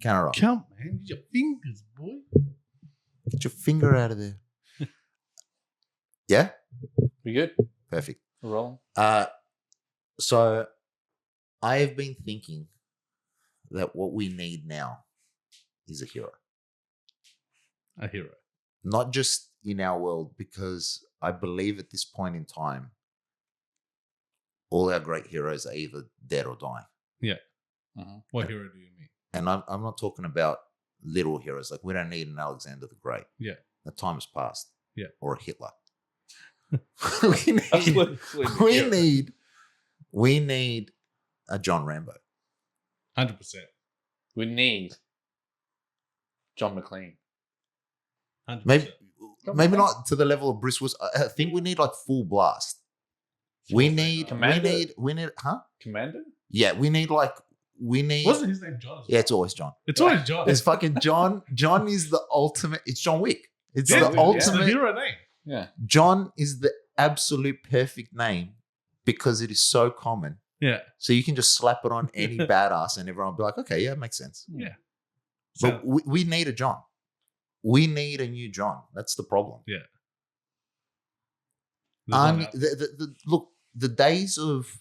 Counter roll. Come, man. Use your fingers, boy. Get your finger out of there. Yeah? We good? Perfect. We're rolling. So I have been thinking that what we need now is a hero. A hero. Not just in our world, because I believe at this point in time, all our great heroes are either dead or dying. Yeah. Mm-hmm. What hero do you mean? And I'm not talking about little heroes. Like, we don't need an Alexander the Great. Yeah. The time has passed. Yeah. Or a Hitler. we need a John Rambo. 100%. We need John McClane. 100%. Maybe not to the level of Bruce Willis. I think we need like full blast. We need, huh? Commander? Yeah, we need. Wasn't his name John? Yeah, it's always John. It's always John. It's fucking John. John is the ultimate. It's John Wick. It's Yeah, the it's ultimate. the hero name. Yeah. John is the absolute perfect name because it is so common. Yeah. So you can just slap it on any badass and everyone will be like, okay, yeah, it makes sense. Yeah. But we need a John. We need a new John. That's the problem. Yeah. Look, the days of,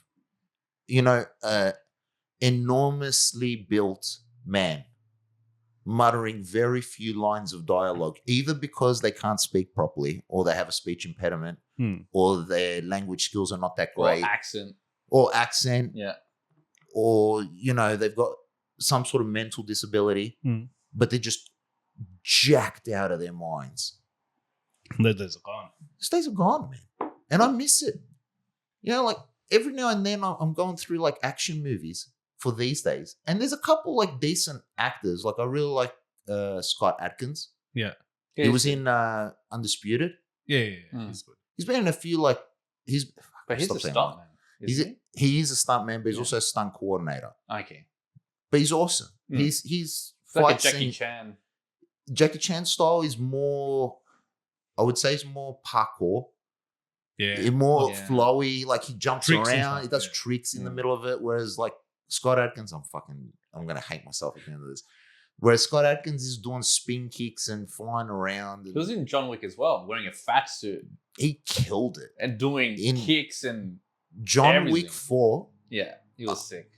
enormously built man muttering very few lines of dialogue, either because they can't speak properly or they have a speech impediment or their language skills are not that great. Or accent. Yeah. Or, they've got some sort of mental disability, but they're just jacked out of their minds. Those days are gone. Those days are gone, man. And I miss it. Like every now and then I'm going through like action movies for these days. And there's a couple like decent actors. Like I really like Scott Adkins. Yeah. He was in Undisputed. Yeah. He's good. He's been in a few like But he's a stunt man. He is a stunt man, but he's also a stunt coordinator. Okay. But he's awesome. He's It's fight like a Jackie scene. Chan. Jackie Chan style is more, I would say, it's more parkour. Yeah. More flowy. Like he jumps Tricks around. He does yeah. tricks in the middle of it. Whereas like Scott Adkins, I'm gonna hate myself at the end of this. Whereas Scott Adkins is doing spin kicks and flying around. He was in John Wick as well, wearing a fat suit. He killed it. And doing kicks and John everything. Wick 4. Yeah, he was sick.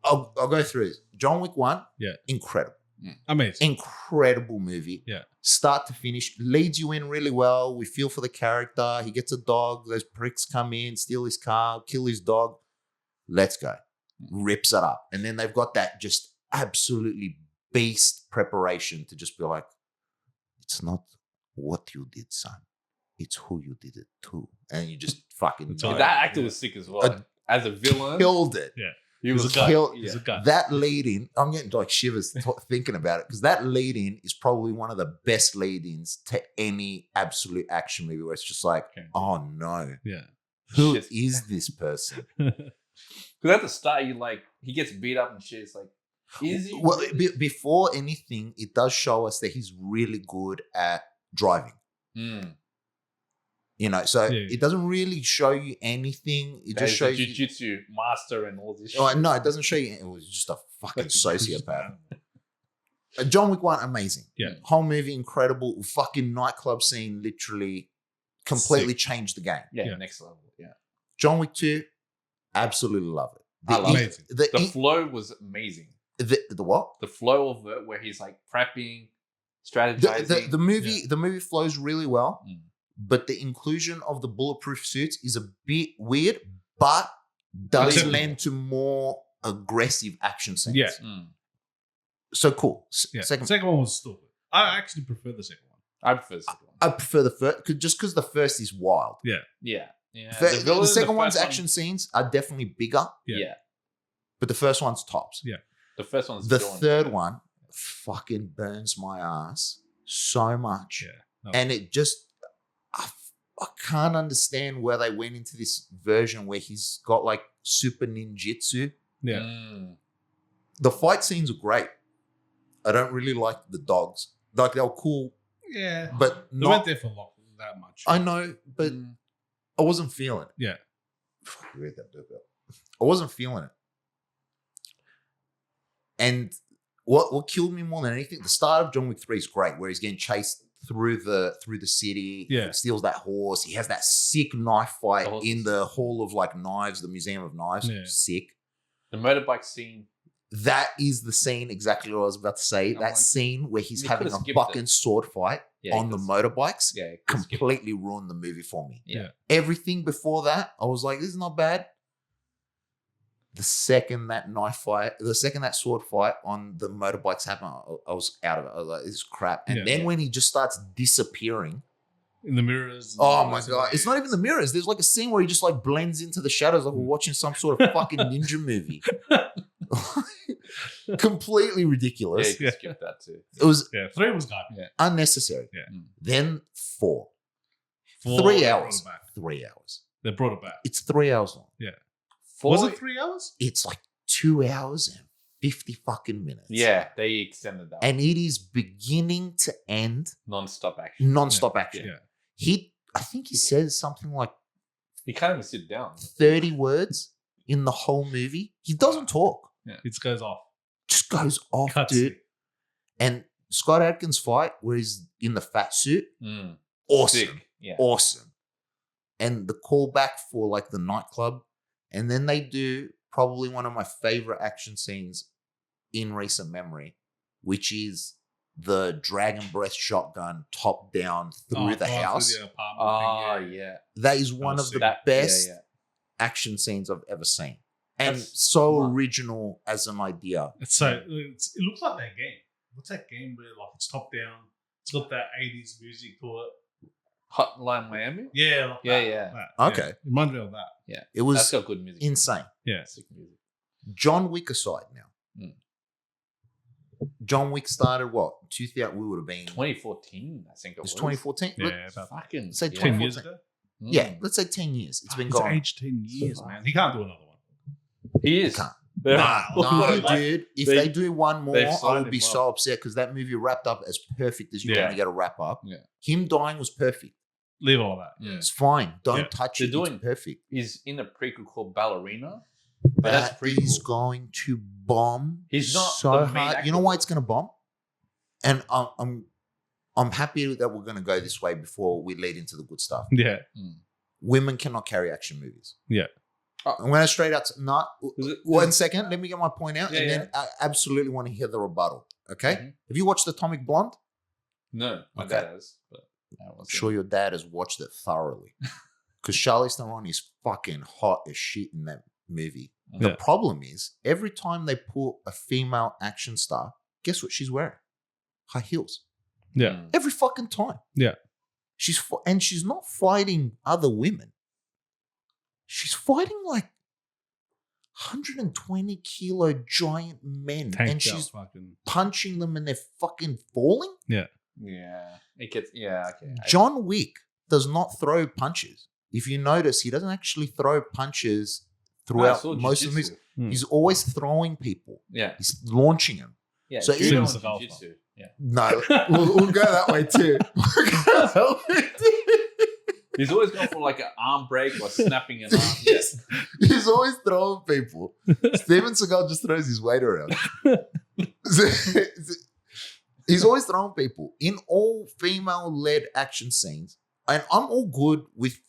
I'll go through this. John Wick 1, incredible. Amazing. Incredible movie. Yeah. Start to finish. Leads you in really well. We feel for the character. He gets a dog. Those pricks come in, steal his car, kill his dog. Let's go. Rips it up. And then they've got that just absolutely beast preparation to just be like, it's not what you did, son. It's who you did it to. And you just fucking know. That actor was sick as well. As a villain. Killed it. Yeah. He was killed. He's a guy. That lead-in, I'm getting like shivers thinking about it because that lead-in is probably one of the best lead-ins to any absolute action movie where it's just like, oh no. Yeah. Who is this person? Because at the start, he gets beat up and shit. It's like, is he? Well, before anything, it does show us that he's really good at driving. So it doesn't really show you anything. It just shows you jiu-jitsu master and all this shit. Oh, no, it doesn't show you. It was just a fucking sociopath. John Wick 1, amazing. Yeah. Whole movie, incredible. Fucking nightclub scene literally completely changed the game. Yeah, next level. Yeah. John Wick 2, absolutely love it. I love it. The flow was amazing. The what? The flow of it where he's like prepping, strategizing. The movie flows really well. But the inclusion of the bulletproof suits is a bit weird, but does lend to more aggressive action scenes. Yeah. So cool. Yeah. Second one was stupid. I actually prefer the second one. I prefer the second one. I prefer the first, just because the first is wild. Yeah. Yeah. The second one's action scenes are definitely bigger. Yeah. But the first one's tops. Yeah. The first one's the third one fucking burns my ass so much. Yeah. No. And it just, I can't understand where they went into this version where he's got like super ninjutsu. Yeah. The fight scenes are great. I don't really like the dogs. Like they were cool. Yeah. But they went there for long, that much. I know, but I wasn't feeling it. Yeah. I wasn't feeling it. And what killed me more than anything, the start of John Wick 3 is great, where he's getting chased through the city. Yeah. Steals that horse. He has that sick knife fight horse in is the Hall of like Knives, the Museum of Knives. Yeah. Sick. The motorbike scene. That is the scene exactly what I was about to say. I'm that like, scene where he's you having could've a skipped fucking it. sword fight Yeah, on the motorbikes Yeah, you could've skipped it. completely ruined the movie for me. Yeah. Everything before that, I was like, this is not bad. The second that sword fight on the motorbikes happened, I was out of it. I was like, this is crap. And Yeah. then when he just starts disappearing, In the mirrors. oh my God, it's not even the mirrors. There's like a scene where he just like blends into the shadows like we're watching some sort of fucking ninja movie. Completely Yeah, ridiculous. you could skip that too. It was Yeah, 3 was garbage. Yeah. unnecessary. Yeah. Then 4. 4, 3 they brought hours. it back. 3 hours. They brought it back. It's 3 hours long. Was it 3 hours? It's like 2 hours and 50 fucking minutes. Yeah, they extended that. And it is beginning to end Non-stop action. non-stop action. Yeah. I think he says something like You can't even sit down. 30 words in the whole movie. He doesn't talk. It just goes off. Just goes off, Cuts dude. it. And Scott Adkins' fight where he's in the fat suit, Mm. awesome. Sick. Yeah. Awesome. And the callback for like the nightclub. And then they do probably one of my favorite action scenes in recent memory, which is the dragon breath shotgun top down through the house. Through the apartment Oh, thing, yeah. That is one I'll of see the best Yeah, action scenes I've ever seen. And That's so smart. original as an idea. It's so it looks like that game. What's that game where like it's top down? It's got that 80s music to it. Hotline Miami? Yeah, like Yeah, that, yeah. like that. Okay. It reminds me of that. It That's was got good music. insane. Yeah. Sick music. John Wick aside now. Mm. John Wick started what? 2000, we would have been. 2014, I think it was. It's 2014? Yeah, Look, about Fucking Say yeah. 10 years 2014. ago. yeah, Mm. let's say 10 years. It's been It's gone. aged 10 years, man. He can't do another one. He is. Can't. Yeah. No, Like, dude. If they- they do one more, they've I signed would him be well. so upset because that movie wrapped up as perfect as you're Yeah. going to get a wrap up. Yeah. Him dying was perfect. Leave all that. Yeah. It's fine. Don't Yeah. touch They're it. doing- It's perfect. He's in a prequel called Ballerina. But that's That prequel. is going to bomb. He's not so the main hard. actor. You know why it's going to bomb? And I'm happy that we're going to go this way before we lead into the good stuff. Yeah. Women cannot carry action movies. Yeah. I'm going to straight out. Is it- 1 second. Let me get my point out, Yeah, and then I absolutely want to hear the rebuttal. Okay. Mhm. Have you watched Atomic Blonde? No, my Okay. dad has. But I I'm wasn't. sure your dad has watched it thoroughly. Because Charlize Theron is fucking hot as shit in that movie. Yeah. The problem is, every time they put a female action star, guess what she's wearing? High heels. Yeah. Mm. Every fucking time. Yeah. And she's not fighting other women. She's fighting like 120 kilo giant men. Tanked and out she's fucking. punching them and they're fucking falling. Yeah. It gets. Yeah. Okay. John Wick does not throw punches. If you notice, he doesn't actually throw punches throughout most of the movies. Hmm. He's always throwing people. Yeah. He's launching them. Yeah. So judo even- and jiu-jitsu. Yeah. No, we'll go that way too. We'll go that way too. He's always going for like an arm break or snapping an arm. Yeah. He's always throwing people. Steven Seagal just throws his weight around. He's always throwing people in all female-led action scenes. And I'm all good with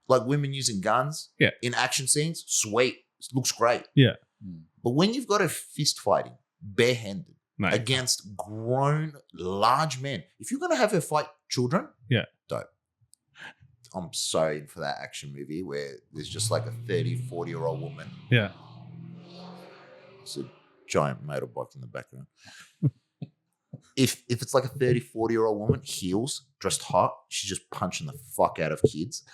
like women using guns in action scenes. Sweet. Looks great. Yeah. But when you've got a fist fighting barehanded Mate. against grown large men, if you're going to have her fight children, dope. I'm sorry for that action movie where there's just like a 30, 40-year-old woman. Yeah. It's a giant motorbike in the background. If it's like a 30, 40-year-old woman, heels, dressed hot, she's just punching the fuck out of kids.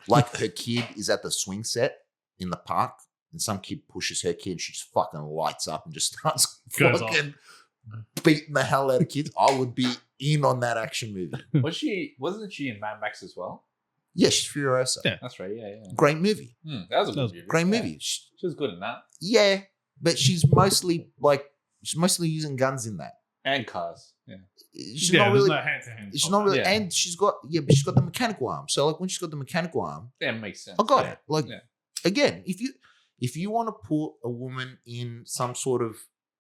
Like her kid is at the swing set in the park and some kid pushes her kid, she just fucking lights up and just starts Goes fucking beating the hell out of kids. I would be in on that action movie. Wasn't she in Mad Max as well? Yeah, she's Furiosa. Yeah. That's right. Yeah. Great movie. That was a That good was movie. Great Yeah. movie. She was good in that. Yeah, but she's mostly using guns in that. And cars. Yeah. She's Yeah, not there's really. no hand-to-hand She's combat. not really, Yeah. and but she's got the mechanical arm. So like when she's got the mechanical arm, That makes sense. I got Yeah. it. Like Yeah. again, if you want to put a woman in some sort of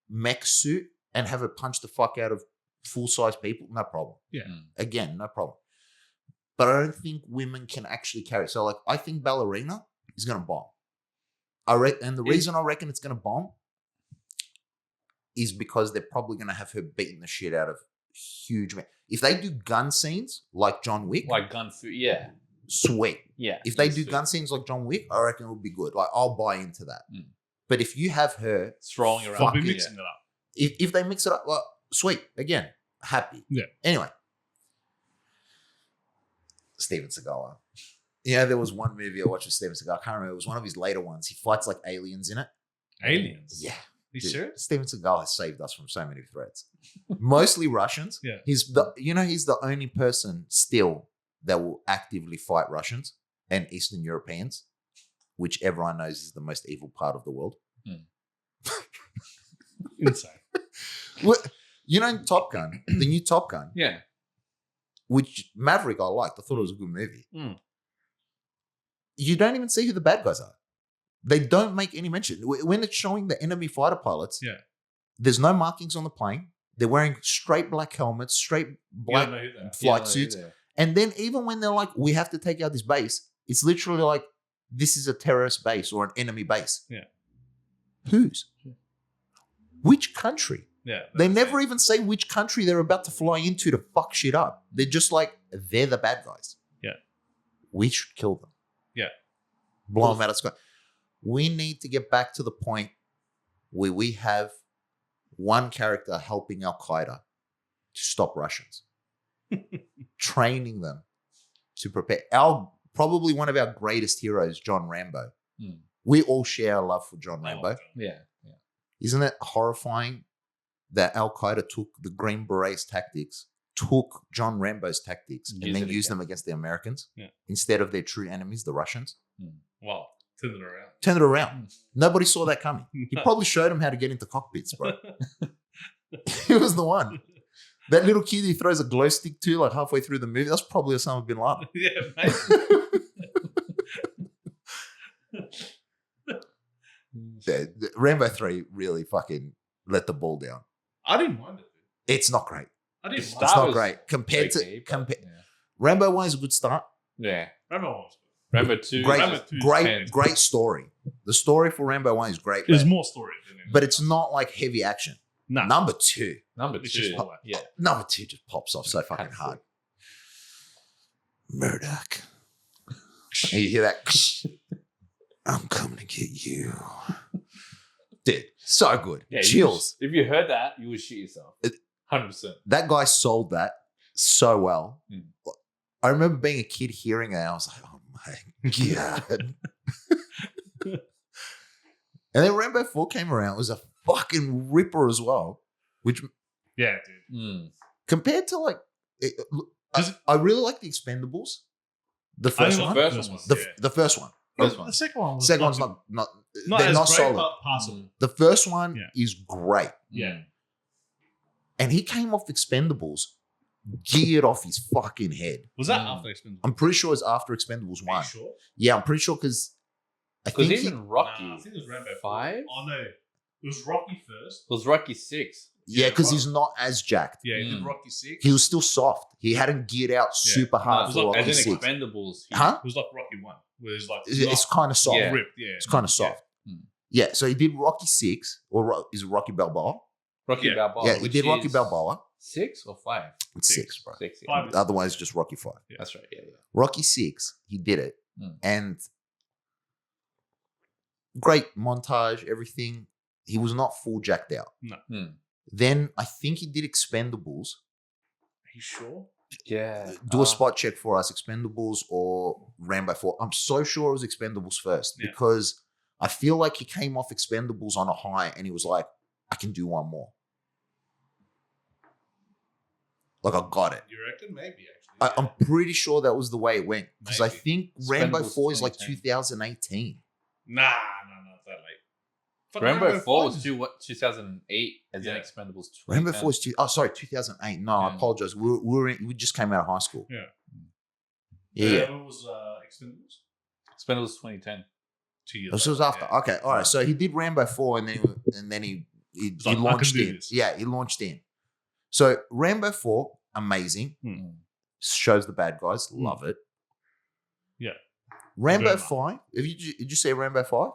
mech suit and have her punch the fuck out of full-size people, no problem. Yeah. Again, no problem. But I don't think women can actually carry it. So, like, I think Ballerina is going to bomb. And the reason I reckon it's going to bomb is because they're probably going to have her beating the shit out of huge men. If they do gun scenes like John Wick, Like gun food, yeah. sweet. Yeah. If they do sweet. gun scenes like John Wick, I reckon it would be good. Like, I'll buy into that. But if you have her Strolling around. I'll be fucking- mixing it up. if they mix it up, well, sweet. Again, happy. Yeah. Anyway, Steven Seagal. Yeah, there was one movie I watched with Steven Seagal. I can't remember. It was one of his later ones. He fights like aliens in it. Aliens. Yeah. You Dude, serious? Steven Seagal has saved us from so many threats. Mostly Russians. Yeah. He's the only person still that will actively fight Russians and Eastern Europeans, which everyone knows is the most evil part of the world. Insane. Well, you know, in Top Gun, the new Top Gun, Yeah. which Maverick I liked. I thought it was a good movie. Mm. You don't even see who the bad guys are. They don't make any mention. When it's showing the enemy fighter pilots, Yeah. there's no markings on the plane. They're wearing straight black helmets, straight You black don't know who they are. flight suits. And then even when they're like, we have to take out this base, it's literally like, this is a terrorist base or an enemy base. Yeah. Whose? Which country? Yeah. They never even say which country they're about to fly into to fuck shit up. They're just like, they're the bad guys. Yeah. We should kill them. Yeah. Blow them out of the sky. We need to get back to the point where we have one character helping Al Qaeda to stop Russians, training them to prepare. Probably one of our greatest heroes, John Rambo. We all share our love for John Rambo. Yeah. Isn't it horrifying that Al Qaeda took the Green Berets tactics, took John Rambo's tactics, and then used them against the Americans instead of their true enemies, the Russians? Wow. Turn it around. Turn it around. Nobody saw that coming. He probably showed them how to get into cockpits, bro. He was the one. That little kid he throws a glow stick to like halfway through the movie, that's probably Osama bin Laden. Yeah, mate. The Rambo 3 really fucking let the ball down. I didn't mind it. It's not great. I didn't It's mind It's it. not was great. Compared to Okay, but, Rambo 1 is a good start. yeah. Rambo was Rambo 2. Great, Rambo 2 is great, 10. great story. The story for Rambo 1 is great, There's but, more story than it. but it's not like heavy action. Nah. Number 2 Number It's 2. just all that. Yeah. Number 2 just pops off so fucking That's hard. Murdoch. And you hear that? I'm coming to get you. Dude, so good. Yeah, Chills. If you heard that, you would shit yourself. 100%. That guy sold that so well. Mm. I remember being a kid hearing it, and I was like, oh my God. And then Rambo 4 came around. It was a fucking ripper as well. Which, Yeah, dude. compared to like, I really like the Expendables. The first I one. like First this one. one. The first one. First one. The second one was Second one's fucking- not not they're as not great, solid. but passable. The first one Yeah. is great. Yeah. And he came off Expendables, geared off his fucking head. Was that Mm. after Expendables? I'm pretty sure it's after Expendables Are 1. you sure? Yeah, I'm pretty sure because I Because think even Rocky. Nah, I think it was Rambo 5? Oh no, it was Rocky first. It was Rocky 6. yeah, because he's not as jacked. Yeah, he did Mm. Rocky 6. He was still soft. He hadn't geared out super No, hard it was for like- Rocky As in 6. Expendables. Huh? It was like Rocky 1, where it's like It's kind of soft. Yeah. ripped. Yeah, It's kind of soft. Mm. Yeah, so he did Rocky 6, or is it Rocky Balboa? Rocky Yeah. Balboa. yeah, he which did Rocky is Balboa. 6 or 5? It's 6, bro. 6. Yeah. 5 is- Otherwise, just Rocky 5. That's right. Yeah. Rocky 6, he did it. Mm. And great montage, everything. He was not full jacked out. Mm. Then I think he did Expendables. Are you sure? Yeah. Do a spot check for us, Expendables or Rambo 4. I'm so sure it was Expendables first Yeah. because I feel like he came off Expendables on a high and he was like, I can do one more. Like, I got it. You reckon? Maybe actually. I'm pretty sure that was the way it went because I Maybe. think Rambo Expendables 4 is like 2010. 2018. Nah, it's that late. Fuck, Rambo 4 was is- 2008, as in Yeah. Expendables 2010. Rambo 4 is 2008. No, I Yeah. apologize. We just came out of high school. Yeah. Yeah. It was Expendables. Expendables 2010. 2 years. This was later, after. yeah. Okay, all right. So he did Rambo 4 and then he he It's like, I can launched do in. this. Yeah, he launched in. So Rambo 4, amazing. Shows the bad guys. Love it. Yeah. Rambo Very much. 5. Did you see Rambo 5?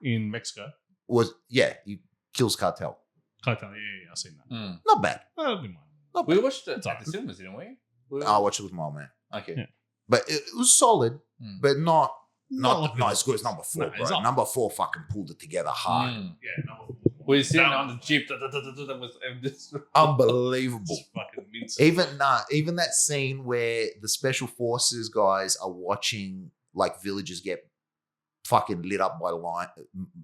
In Mexico. He kills cartel. Cartel, yeah, I've seen that. Not bad. I don't mind. Not We bad. watched it It's at alright. the cinemas, didn't we? I'll watch it with my old man. Okay. Yeah. But it was solid, but not like as good as number 4, No, it's bro. not. Number 4 fucking pulled it together hard. Yeah, no. We're sitting That on the jeep. That was this. Unbelievable. Just fucking mince. Even that scene where the special forces guys are watching like villages get fucking lit up by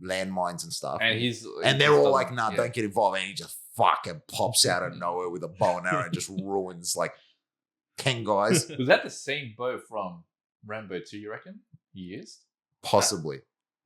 landmines and stuff. And they're all like, nah, yeah. don't get involved. And he just fucking pops out of nowhere with a bow and arrow and just ruins like 10 guys. Was that the same bow from Rambo 2, you reckon? He used? Possibly.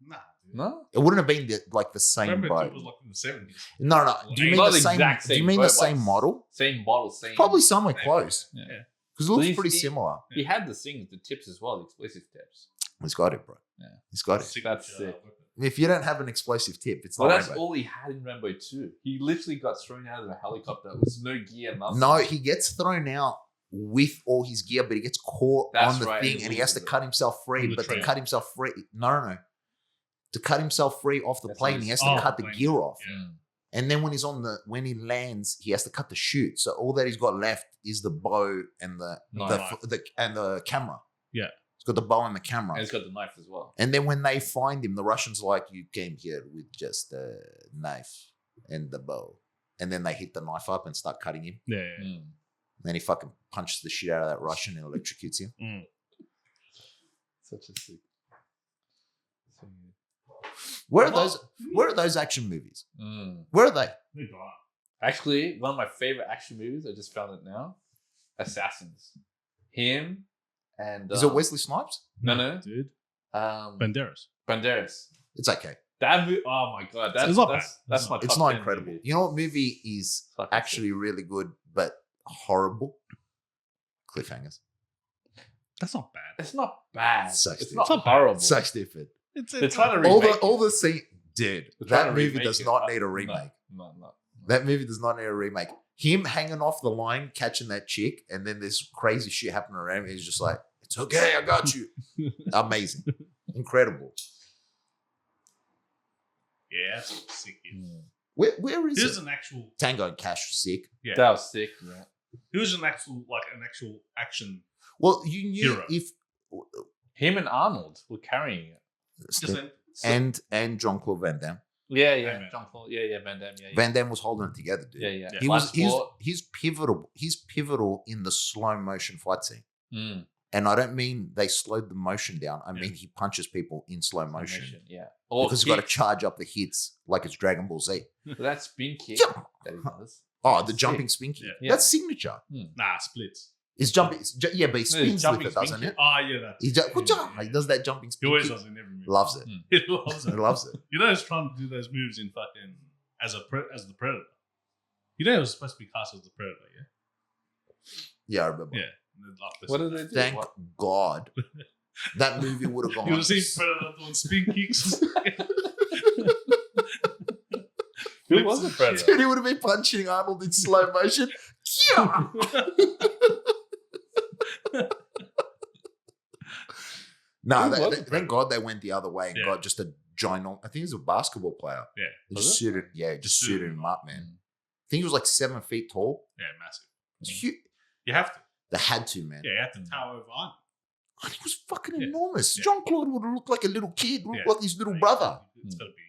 Nah, dude. No? It wouldn't have been the same Remember, bow. it was like in the 70s. No. Do you mean Not the the same? exact Do you same mean bow, the but same model? Same model, same. Probably somewhere Maybe. close. Yeah. Because it looks But pretty he- similar. He had the things, the tips as well, the explosive tips. He's got it, bro. Yeah. He's got it. That's Signature sick. weapon. If you don't have an explosive tip, it's Well, not that's Rambo. all he had in Rambo 2. He literally got thrown out of a helicopter with no gear, nothing. No, he gets thrown out with all his gear, but he gets caught That's on the right, thing he and he has to loses it. cut himself free. On the But to train. cut himself free, no. To cut himself free off the That's plane, what he he's- has to Oh, cut the plane. gear off. Yeah. Mm. And then when he lands, he has to cut the chute. So all that he's got left is the bow and Knife. the camera. Yeah. He's got the bow and the camera. And he's got the knife as well. And then when they find him, the Russians are like, you came here with just a knife and the bow. And then they hit the knife up and start cutting him. Yeah. Mm. Then he fucking punches the shit out of that Russian and electrocutes him. Such a sick. Where are those action movies? Mm. Where are they? They die. Actually, one of my favorite action movies, I just found it now. Assassins. Him and Is it Wesley Snipes? No. Dude. Banderas. Banderas. It's okay. That movie, oh my god, It's not bad. that's my It's top not 10 incredible. movie. You know what movie is Fucking actually really good but horrible? Cliffhangers. That's not bad. It's not bad. So it's stupid. not It's not bad. horrible. So stupid. They're trying to All remake the scene, dude. They're trying That to movie remake does it. not need a remake. No. That movie does not need a remake. Him hanging off the line, catching that chick, and then this crazy shit happening around him. He's just like, it's okay, I got you. Amazing. Incredible. Yeah, that's sick. Mm. Where is Here's it? an actual. Tango and Cash was sick. Yeah. That was sick. Yeah. Here's an actual action. Well, you knew Hero. if Him and Arnold were carrying it. Just an, and Jean-Claude Van Damme. Yeah, Van Damme. John Paul. Yeah, Van Damme. Yeah. Van Damme was holding it together, dude. Yeah. Yeah. He was Bloodsport. he's pivotal. He's pivotal in the slow motion fight scene. Mm. And I don't mean they slowed the motion down. I Yeah. mean he punches people in slow motion. Yeah. Or Because he's got to kick. charge up the hits like it's Dragon Ball Z. That spin kick Yeah. that he does. Oh, the Sick. jumping spin kick. Yeah. That's signature. nah, splits. It's jumping. Yeah, but he it's spins with jumping it, spin doesn't kick. it? Oh, yeah, that. He, he does that jumping He spin always kick. does in every movie. Loves it. He loves He it. loves it. You know, he's trying to do those moves in fucking as the Predator. You know, he was supposed to be cast as the Predator, yeah. Yeah, I remember. Yeah. And then, like, What did they do? Thank What? God. That movie would have gone. You would have seen Predator doing spin kicks. Who was the Predator? Dude, he would have been punching Arnold in slow motion. Yeah. No, Who was the thank Predator? God they went the other way and Yeah. got just a giant. I think he was a basketball player. Yeah. They Was just it? suited. Yeah, just Suited suited him him up, man. I think he was like 7 feet tall. Yeah, massive. It's huge. You have to. They had to, man. Yeah, you have to tower over on. And he was fucking Yeah. enormous. Yeah. Jean Claude would have looked like a little kid, looked Yeah. like his little brother. It's got to be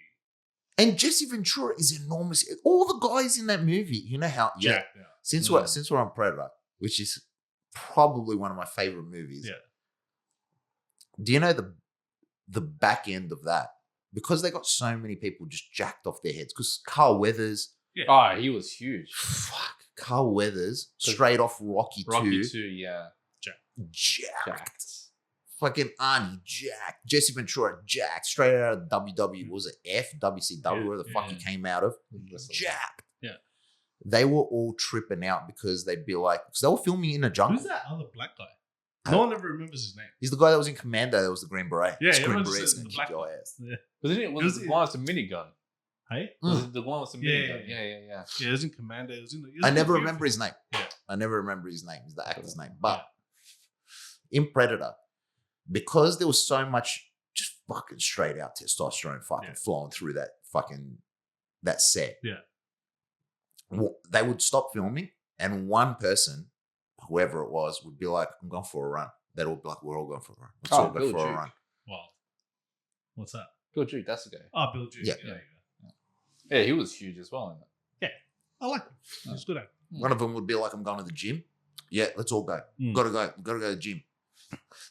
And Jesse Ventura is enormous. All the guys in that movie, you know how? Yeah. jacked out. Since Yeah. we're on Predator, which is probably one of my favorite movies. Yeah. Do you know the back end of that? Because they got so many people just jacked off their heads. Because Carl Weathers, Oh, he was huge. fuck, Carl Weathers, straight off Rocky 2, Rocky 2, yeah. jacked. Jacked. Fucking Arnie, jacked. Jesse Ventura, jacked. Straight out of WWE. Was it WCW, Yeah, where the fuck he came out of? Jacked. Yeah. They were all tripping out because they'd be like, because they were filming in a jungle. Who's that other black guy? No one ever remembers his name. He's the guy that was in Commando. That was the Green Beret. Yeah, This Green everyone just Beret's says gonna the kick black your guy. ass. Yeah. Wasn't it? Was Was it it- the one with the minigun? Hey? Was it the one with the Yeah, minigun? yeah, Yeah. Yeah, it was in Commando. It was in I never remember his name. Yeah. I never remember his name. It's the actor's name. But in Predator, because there was so much just fucking straight out testosterone fucking flowing through that set. Yeah. They would stop filming and one person, whoever it was, would be like, I'm going for a run. They'd all be like, we're all going for a run. Let's all go Bill for a Duke. run. Wow. What's that? Bill Duke, that's the guy. Oh, Bill Duke. Yeah. Yeah, he was huge as well in that. I like him. He's good at it. One of them would be like, I'm going to the gym. Yeah, let's all go. Mm. Gotta go to the gym.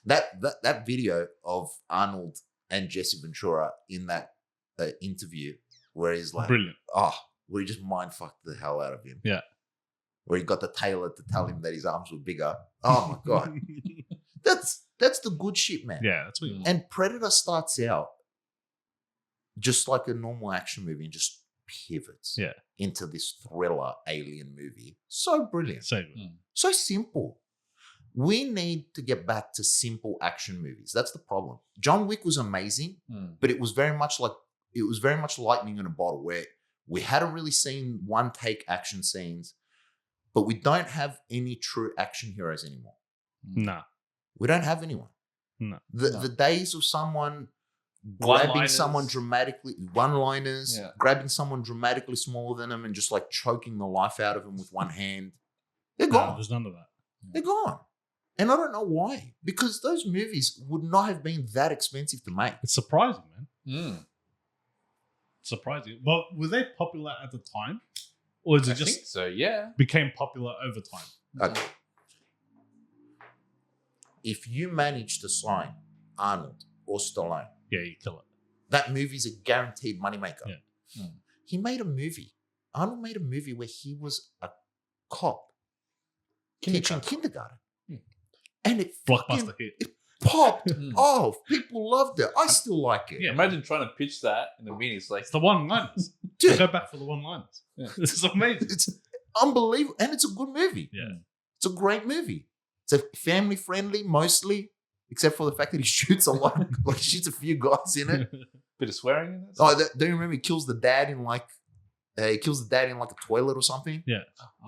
That video of Arnold and Jesse Ventura in that interview where he's like, Brilliant. where he just mind fucked the hell out of him. Yeah. Where he got the tailor to tell him that his arms were bigger. Oh my God. That's the good shit, man. Yeah, that's what you And Predator starts out just like a normal action movie and just pivots into this thriller alien movie. So brilliant. so good. So simple. We need to get back to simple action movies. That's the problem. John Wick was amazing, but it was very much lightning in a bottle where we hadn't really seen one take action scenes, but we don't have any true action heroes anymore. Nah. We don't have anyone. No. The days of someone grabbing One-liners. someone dramatically, one-liners, Yeah. grabbing someone dramatically smaller than them and just like choking the life out of them with one hand. They're No, gone. there's none of that. They're gone. And I don't know why. Because those movies would not have been that expensive to make. It's surprising, man. Mm. Surprising. But were they popular at the time? Or is it I just think so, yeah. became popular over time? Okay. If you manage to sign Arnold or Stallone, Yeah, you kill it. that movie's a guaranteed moneymaker. Yeah. He made a movie. Arnold made a movie where he was a cop teaching kindergarten. And it fucking Blockbuster hit. popped Mm. off. People loved it. I still like it. Yeah. Imagine trying to pitch that in the meeting. It's like, It's the one-liners. Dude, Go back for the one-liners. Yeah. This is amazing. it's unbelievable. And it's a good movie. Yeah. It's a great movie. It's a family friendly, mostly, except for the fact that he shoots a lot, like he shoots a few guys in it. bit of swearing in it. Oh, don't you remember he kills the dad in like a toilet or something?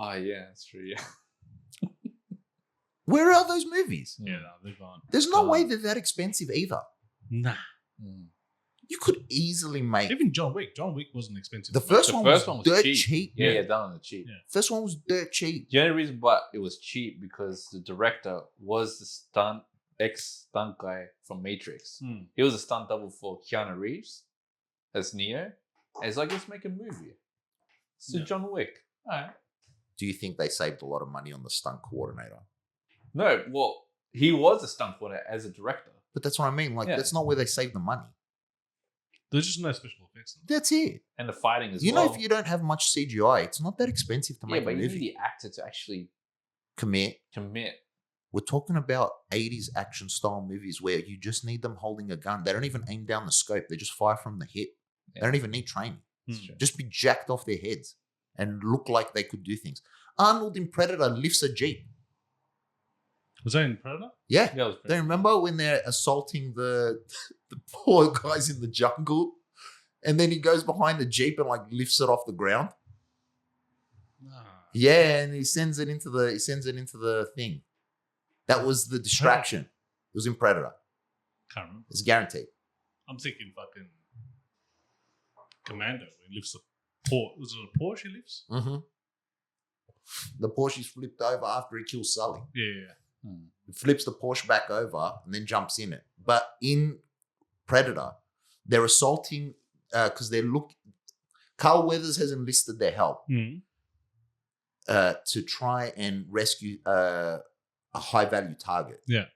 Oh, yeah, that's true, yeah. Where are those movies? Yeah, no, they're gone. There's no way they're that expensive either. Nah. Mm. You could easily make Even John Wick. John Wick wasn't expensive. the to first The one first was one was dirt cheap. cheap. Yeah, done on the cheap. Yeah. First one was dirt cheap. The only reason why it was cheap because the director was the ex-stunt guy from Matrix. make. He was a stunt double for Keanu Reeves as Neo. And it's like, let's make a movie. So Yeah. John Wick. All right. Do you think they saved a lot of money on the stunt coordinator? No, well, he was a stunt coordinator as a director. But that's what I mean. Like, Yeah. that's not where they save the money. There's just no special effects. That's it. And the fighting as You well. know, if you don't have much CGI, it's not that expensive to yeah, make but a you movie. need the actor to actually Commit. commit. We're talking about 80s action style movies where you just need them holding a gun. They don't even aim down the scope. They just fire from the hip. They Yeah. don't even need training. That's Mm. true. Just be jacked off their heads and look like they could do things. Arnold in Predator lifts a Jeep. Was that in Predator? Yeah. Yeah, it was They remember when they're assaulting the poor guys in the jungle, and then he goes behind the Jeep and like lifts it off the ground. Nah. Yeah, and he sends it into the thing. That was the distraction. It was in Predator. Can't remember. It's guaranteed. I'm thinking fucking Commando. Where he lifts a Porsche. Was it a Porsche he lifts? Mm-hmm. The Porsche's flipped over after he kills Sully. Yeah. He flips the Porsche back over and then jumps in it. But in Predator, they're assaulting because Carl Weathers has enlisted their help Mm. to try and rescue a high value target. Yeah.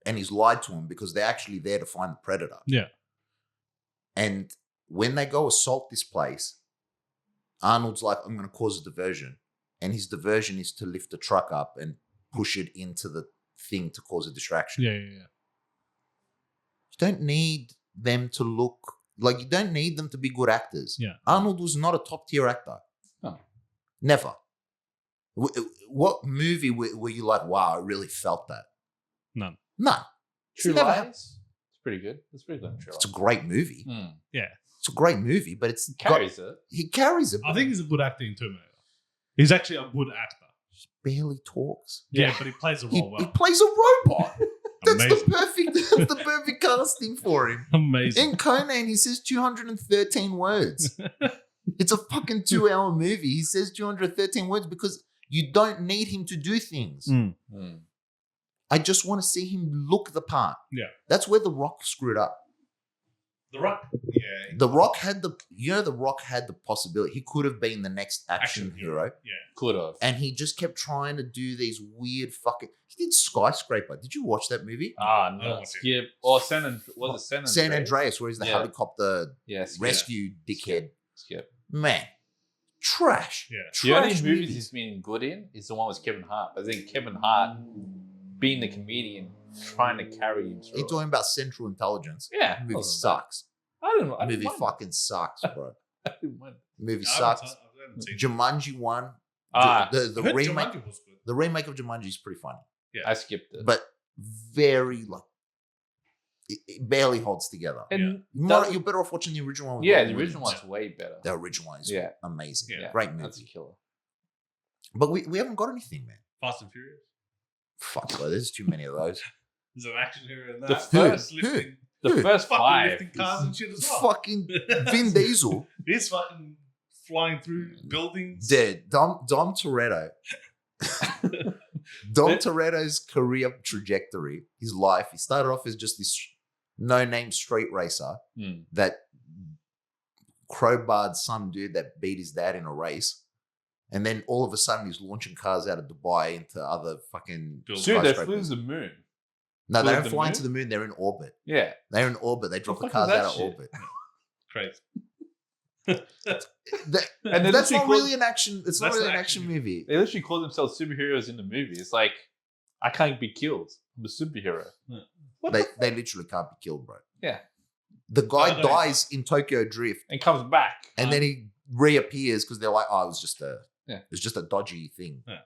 And he's lied to him because they're actually there to find the Predator. Yeah. And when they go assault this place, Arnold's like, I'm going to cause a diversion. And his diversion is to lift the truck up and push it into the thing to cause a distraction. Yeah. You don't need them to look like, you don't need them to be good actors. Yeah. Arnold was not a top tier actor. No. Never. What movie were you like, wow, I really felt that? None. None. True It's never Lies. happened. It's pretty good. It's pretty good. True It's a Lies. great movie. Mm. Yeah. It's a great movie, but it's Carries it. he carries it. I think he's a good actor in Terminator. He's actually a good actor. he barely talks. Yeah, but he plays the He, role he well. plays a robot. That's Amazing. that's the perfect casting for him. Amazing. In Conan, he says 213 words. It's a fucking 2-hour movie. He says 213 words because you don't need him to do things. Mm. I just want to see him look the part. Yeah. That's where The Rock screwed up. The Rock. Yeah. The Rock had the possibility. He could have been the next action hero. Yeah. Could have. And he just kept trying to do these weird fucking. He did Skyscraper. Did you watch that movie? Ah, I no. don't Skip. Or San Andreas? San Andreas, where he's the Yeah. helicopter Yeah, Skip. rescue dickhead. Skip. Man, trash. Yeah. The only Trash movies he's been good in is the one with Kevin Hart. I think Kevin Hart being the comedian, trying to carry him through. You're talking about Central Intelligence. Yeah. The movie wasn't sucks. bad. I didn't The movie mind. fucking sucks, bro. I didn't mind. The movie I sucks. haven't seen it. Jumanji 1. Ah, The I heard remake. Jumanji was good. The remake of Jumanji is pretty funny, I skipped it. but very like it barely holds together. and You're better off watching the original one. with yeah, Robin the original Williams. one's way better. The original one is Yeah. amazing. Yeah. Great That's a movie. killer. But we haven't got anything, man. Fast and Furious. Fuck, bro, there's too many of those. There's an action hero in that. The First Who? lifting, The Dude, first fucking five. lifting cars and shit as well. Fucking Vin Diesel. He's fucking flying through buildings. Dead. Dom Toretto. Dom Toretto's career trajectory, his life, he started off as just this no-name street racer that crowbarred some dude that beat his dad in a race. And then all of a sudden he's launching cars out of Dubai into other fucking Dude, Dude, they flew skyscrapers. to the moon. No, they flew don't the fly moon? into the moon. They're in orbit. Yeah. They're in orbit. They drop the fuck cars is that out of shit? orbit. Crazy. And they That's literally not call- really an action. It's not That's really an an action action movie. They literally call themselves superheroes in the movie. It's like, I can't be killed. I'm a superhero. What the They literally can't be killed, bro. Yeah. The guy No. dies in Tokyo Drift, And comes back. and then he reappears because they're like, "Oh, it was just a, Yeah. it was just a dodgy thing." Yeah.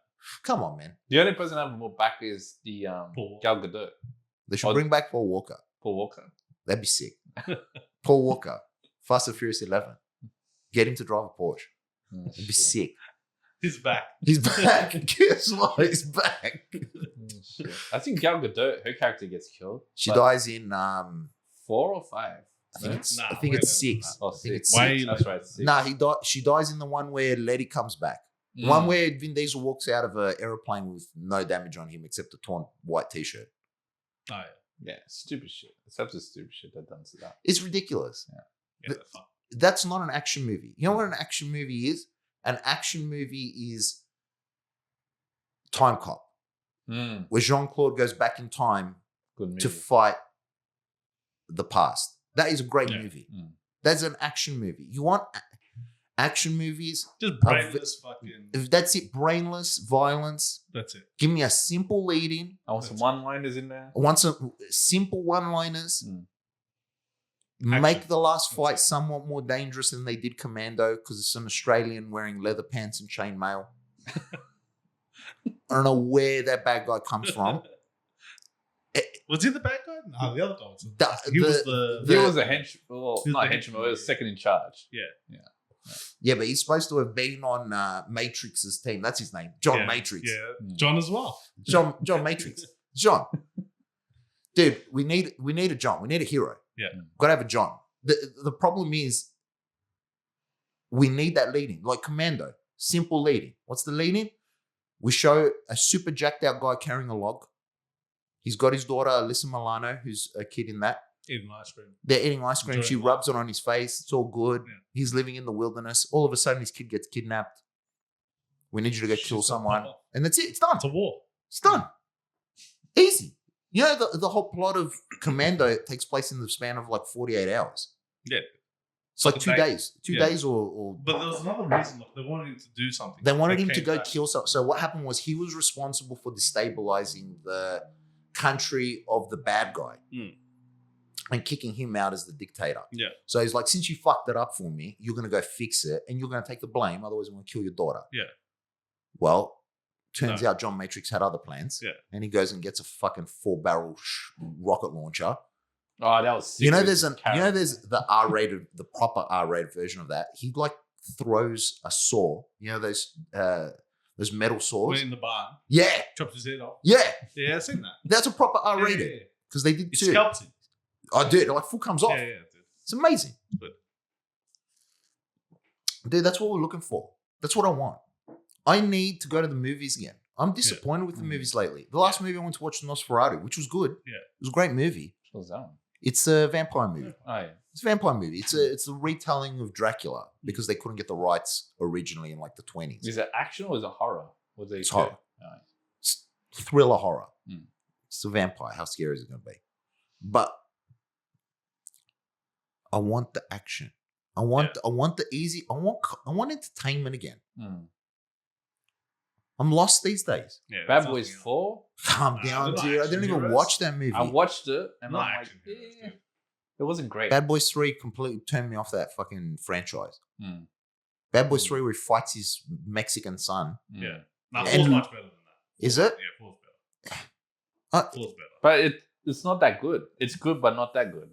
Come on, man. The only person I have more back is the Paul. Gal Gadot. They should Oh. bring back Paul Walker. Paul Walker. That'd be sick. Paul Walker, Fast and Furious 11. Get him to drive a Porsche. It'd be sick. He's back. He's back. Guess what? He's back. Shit. I think Gal Gadot, her character gets killed. She but dies in 4 or 5. I think No? it's Nah, I think way it's later than 6. Oh, I think 6. it's Way 6. That's right. 6. Nah, she dies in the one where Letty comes back. The one where Vin Diesel walks out of an aeroplane with no damage on him except a torn white t-shirt. Oh, yeah. Yeah, stupid shit. It's absolute stupid shit that done to that. It's ridiculous. Yeah, that's fun. That's not an action movie. You know what an action movie is? An action movie is Time Cop, where Jean-Claude goes back in time Good movie. to fight the past. That is a great Yeah. movie. Mm. That's an action movie. You want action movies? Just brainless fucking. If that's it, brainless violence. That's it. Give me a simple lead-in. I want some one-liners in there. I want some simple one-liners. Mm. Make Action. the last fight somewhat more dangerous than they did Commando because it's an Australian wearing leather pants and chainmail. I don't know where that bad guy comes from. Was he the bad guy? No, the other guy was. The- He was the- the. He was a henchman. Well, He was not the henchman, henchman, he was yeah. second in charge. Yeah, but he's supposed to have been on Matrix's team. That's his name, John Yeah, Matrix. Yeah, Mm. John as well. John Matrix. John, dude, we need a John. We need a hero. Yeah. Gotta have a John. The problem is we need that leading, like Commando. Simple leading. What's the leading? We show a super jacked out guy carrying a log. He's got his daughter Alyssa Milano, who's a kid in that. Eating ice cream. They're eating ice cream. Enjoying She life. rubs it on his face. It's all good. Yeah. He's living in the wilderness. All of a sudden, his kid gets kidnapped. We need you to go Shit's kill gonna someone. pop off. And that's it. It's done. It's a war. It's done. Easy. You know, the whole plot of Commando takes place in the span of like 48 hours. Yeah. It's like But 2 they- days. 2 yeah. days or But there was another reason. Like, they wanted him to do something. they wanted him to came go back. kill someone. So what happened was he was responsible for destabilizing the country of the bad guy Mm. and kicking him out as the dictator. Yeah. So he's like, since you fucked it up for me, you're going to go fix it and you're going to take the blame. Otherwise, I'm going to kill your daughter. Yeah. Well, turns No. out John Matrix had other plans. Yeah. And he goes and gets a fucking 4-barrel rocket launcher, Oh, that was sick. You know, with there's his an, character. there's the R-rated, the proper R-rated version of that. He like throws a saw. You know those metal Went saws. in the barn, Yeah, chopped his head off. yeah. Yeah, I've seen that. That's a proper Yeah, R-rated because they did It two. scalps him. Oh, dude, it like full comes off. Yeah, dude. It's amazing. Good. Dude, that's what we're looking for. That's what I want. I need to go to the movies again. I'm disappointed with the movies lately. The last movie I went to watch was Nosferatu, which was good. Yeah. It was a great movie. What was that one? It's a vampire movie. Oh, yeah. It's a vampire movie. It's a retelling of Dracula because they couldn't get the rights originally in like the 20s. Is it action or is it horror? Was it It's horror. Alright. It's thriller horror. Mm. It's a vampire. How scary is it going to be? But I want the action. I want the easy. I want entertainment again. Mm. I'm lost these days. Yeah, Bad that's Boys something else. 4. Calm Nah, down, they're not dude. I action didn't even heroes. watch that movie. I watched it and Not I'm like, action heroes, dude. it wasn't great. Bad Boys 3 completely turned me off that fucking franchise. Mm. Bad Boys 3 where he fights his Mexican son. Mm. Yeah. Nah, And- four's much better than that. Is it? Yeah, four's better. Uh, Four's better. But it's not that good. It's good, but not that good.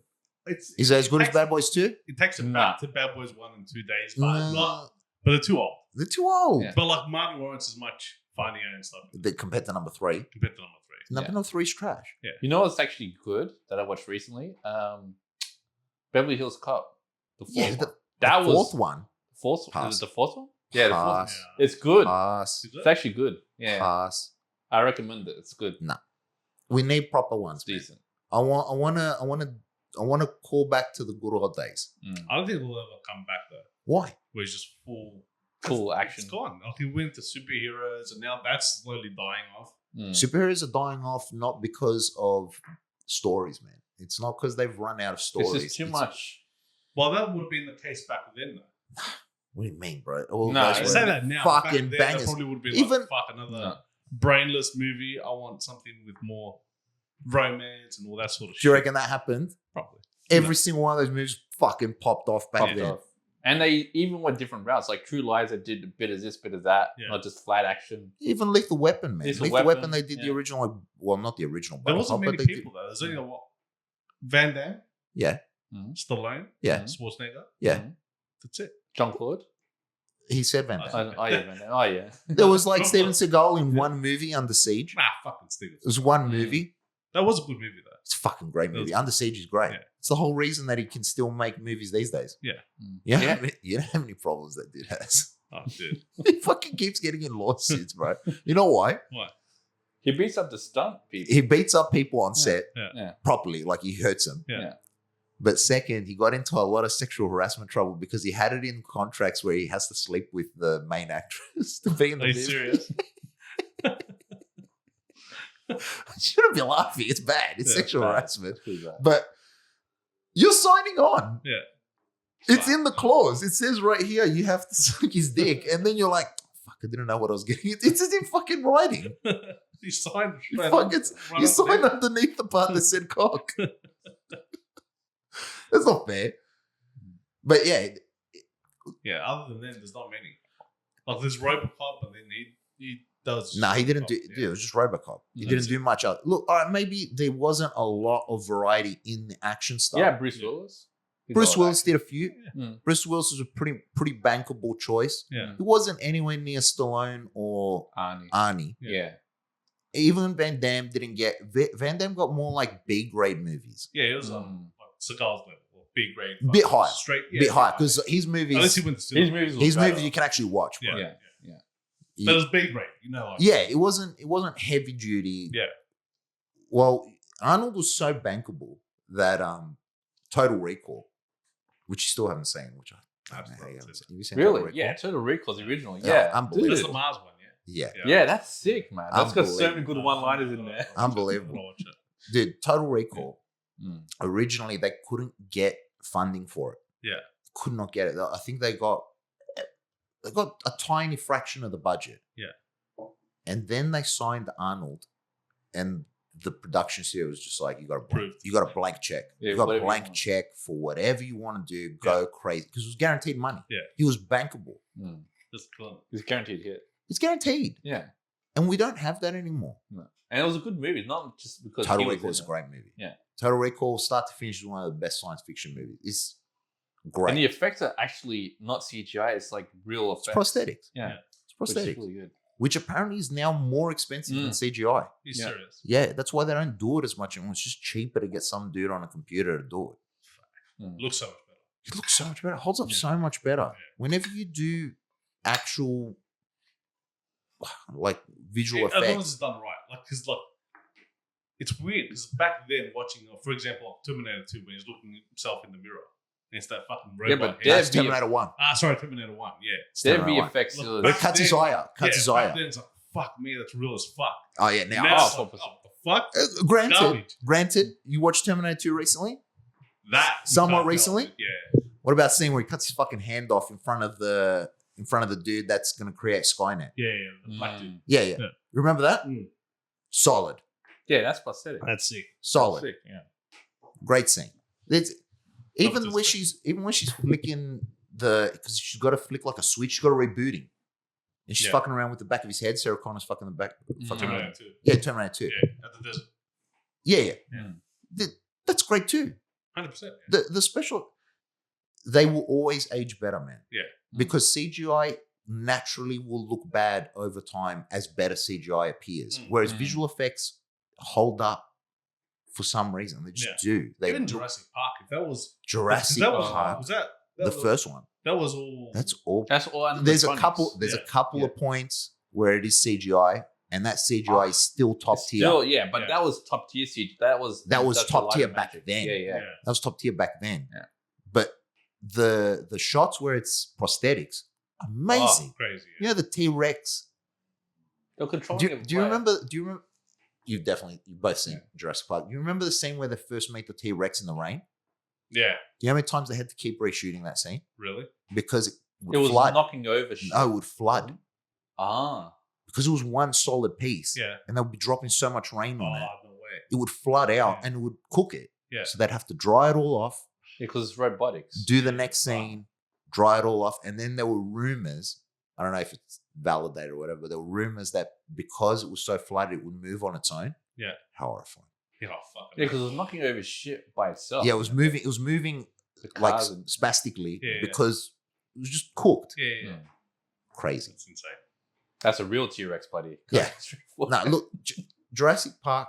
Is it as good as takes- Bad Boys 2? It takes it Nah. back to Bad Boys 1 and 2 days, but, Nah, but they're too old. they're too old. Yeah. But like Martin Lawrence is much funnier and stuff Compared to number 3. compared to number 3. Number 3 is trash. You know what's actually good that I watched recently? Beverly Hills Cop. The fourth Yeah, one. the That fourth was one. fourth. Pass. Is it the fourth one? Yeah, the fourth one. Pass. It's good. Pass. Is it? It's actually good. Yeah, Pass. I recommend it. It's good. We need proper ones. It's Man. decent. I want to call back to the good old days. Mm. I don't think it'll ever come back though. Why? Where it's just full Cool action. It's gone. Like he went to superheroes and now that's slowly dying off. Mm. Superheroes are dying off not because of stories, man. It's not because they've run out of stories. It's just too much. Well, that would have been the case back then though. What do you mean, bro? All Nah, those I were say that now. Back fucking then, bangers. that probably would have been Even- like, fuck, another No. brainless movie. I want something with more romance and all that sort of shit. Do you reckon that happened? Probably. Every single one of those movies fucking popped off back Popped then. off. And they even went different routes. Like True Lies, that did a bit of this, bit of that, Yeah. not just flat action. Even Lethal Weapon, man. Lethal Lethal Weapon, Weapon, they did the yeah. original, like, well, not the original, There but wasn't many they people did, though. There's only what? Van Damme, yeah, Stallone, yeah, Mhm. Schwarzenegger. yeah. Mhm. That's it. John Claude. He said Van Damme. Oh yeah, man. Oh yeah. There was like Steven Seagal in one movie, Under Siege. Nah, fucking Steven. It was one Mm. movie. That was a good movie though. It's a fucking great It was- movie. Under Siege is great. Yeah. It's the whole reason that he can still make movies these days. Yeah. Mm. You don't, Yeah. you don't have any problems that dude has. Oh, dude. He fucking keeps getting in lawsuits, bro. You know why? What? He beats up the stunt people. He beats up people on Yeah. set Yeah. properly, like he hurts them. Yeah. Yeah. But second, he got into a lot of sexual harassment trouble because he had it in contracts where he has to sleep with the main actress to be in the Are you movie. serious? You shouldn't be laughing. It's bad. It's Yeah, sexual Bad. harassment. It's pretty bad. But you're signing on. Yeah. It's in the clause. It says right here you have to suck his dick, and then you're like, "Fuck! I didn't know what I was getting." It's in fucking writing. You signed. You straight fuck, up, it's, right you up signed there. underneath the part that said cock. That's not fair. But yeah, Yeah. Other than that, there's not many. Like there's RoboCop, and then he does. nah, he didn't do. RoboCop, Dude, it was just RoboCop. He That's didn't do much. Look, all right, maybe there wasn't a lot of variety in the action stuff. Yeah, Bruce Yeah. Willis. He Bruce got Willis that. did a few. Mm. Bruce Willis was a pretty bankable choice. Yeah. He wasn't anywhere near Stallone or Arnie. Arnie. Yeah. Even Van Damme didn't get. Van Damme got more like B grade movies. Yeah, it was Mm. like Seagal's level, or big grade, Bit like, higher. straight, A bit high because his Unless movies, he went to His cinema. movies. Was his better. movies you can actually watch. Bro. Yeah. Yeah. You- But it was big grade, you know. Like, yeah, it wasn't heavy duty. Yeah. Well, Arnold was so bankable that Total Recall, which you still haven't seen, which I don't know how you haven't seen. Have you seen Total Really? Recall? Yeah. Total Recall's original. Yeah, Yeah. unbelievable. That's Dude. the Mars one, yeah. Yeah, Yeah, that's sick, man. That's got so many Unbelievable. good one-liners in there. Unbelievable. I'll watch it. dude. Total Recall. Mm. Originally, they couldn't get funding for it. Yeah. Could not get it. I think they got a tiny fraction of the budget. Yeah. And then they signed Arnold, and the production studio was just like, you got a blank check. Yeah, you got a whatever you blank want. check for whatever you want to do. Go crazy because it was guaranteed money. Yeah. He was bankable. Mm. Just kill him. He's guaranteed hit. It's guaranteed. Yeah. And we don't have that anymore. No. And it was a good movie, not just because Total he was Recall is in a it. great movie. Yeah. Total Recall, start to finish, is one of the best science fiction movies. It's great. And the effects are actually not CGI; it's like real It's effects. prosthetics. Yeah, It's which is prosthetics. really good. Which apparently is now more expensive than CGI. He's Yeah. serious. Yeah, that's why they don't do it as much anymore. It's just cheaper to get some dude on a computer to do it. Looks so much better. It looks so much better. It holds up Yeah. so much better. Yeah. Whenever you do actual like visual As long as effects. it's done right. Because it's weird. Because back then, watching, for example, Terminator 2, when he's looking at himself in the mirror, and it's that fucking robot. Yeah, but head. That's Their Terminator 1. Sorry, Terminator 1, yeah. It's Their Terminator 1. VFX Look, was But it cuts his eye out. Cuts his eye back out. then it's like, fuck me, that's real as fuck. Oh yeah, now. Now it's oh, like, the fuck? Granted, Garbage. you watched Terminator 2 recently? That. you Somewhat can't recently? help it, Yeah. What about the scene where he cuts his fucking hand off in front of the dude that's gonna create Skynet? Yeah, the black dude. Yeah. Yeah. You remember that? Mm. Solid. Yeah, that's prosthetic. That's sick. Solid. Sick, yeah. Great scene. It's even just when great. she's flicking because she's got to flick like a switch, she's got to reboot him. And she's Yeah. fucking around with the back of his head. Sarah Connor's fucking the back. Fucking Terminator 2. Yeah, Terminator 2. Yeah, at the desert. Yeah. Yeah. That's great too. 100%. The special, they will always age better, man. Yeah. Because CGI naturally will look bad over time as better CGI appears. Whereas visual effects hold up for some reason. They just do. They Even look- Jurassic Park, if that was. Jurassic that was, Park, was that the was, first one. That was all. That's all. That's all. There's a animatronics. couple. There's a couple of points where it is CGI, and that CGI is still top tier. Still, yeah, but Yeah. that was top tier CG. That was industrial top tier light back magic. then. Yeah. That was top tier back then. Yeah. But the shots where it's prosthetics, amazing. Oh, crazy. You know the T-Rex. They're controlling Do it you right. remember? You've both seen Jurassic Park. You remember the scene where they first meet the T-Rex in the rain? Yeah. Do you know how many times they had to keep reshooting that scene Really? because it would It was flood? knocking over shit. No, it would flood Ah. because it was one solid piece. Yeah. And they would be dropping so much rain on it. No way. It would flood out Yeah. and it would cook it. Yeah. So they'd have to dry it all off, Because it's robotics. do the next scene, dry it all off. And then there were rumors, I don't know if it's validated or whatever, but there were rumors that because it was so flooded, it would move on its own. Yeah. How horrifying. Yeah, fuck. Yeah, because it was knocking over shit by itself. Yeah, it was moving. It was moving The like cars and- spastically Yeah, yeah. because it was just cooked. Yeah. Crazy. That's insane. That's a real T-Rex, buddy. Yeah. No, look, Jurassic Park,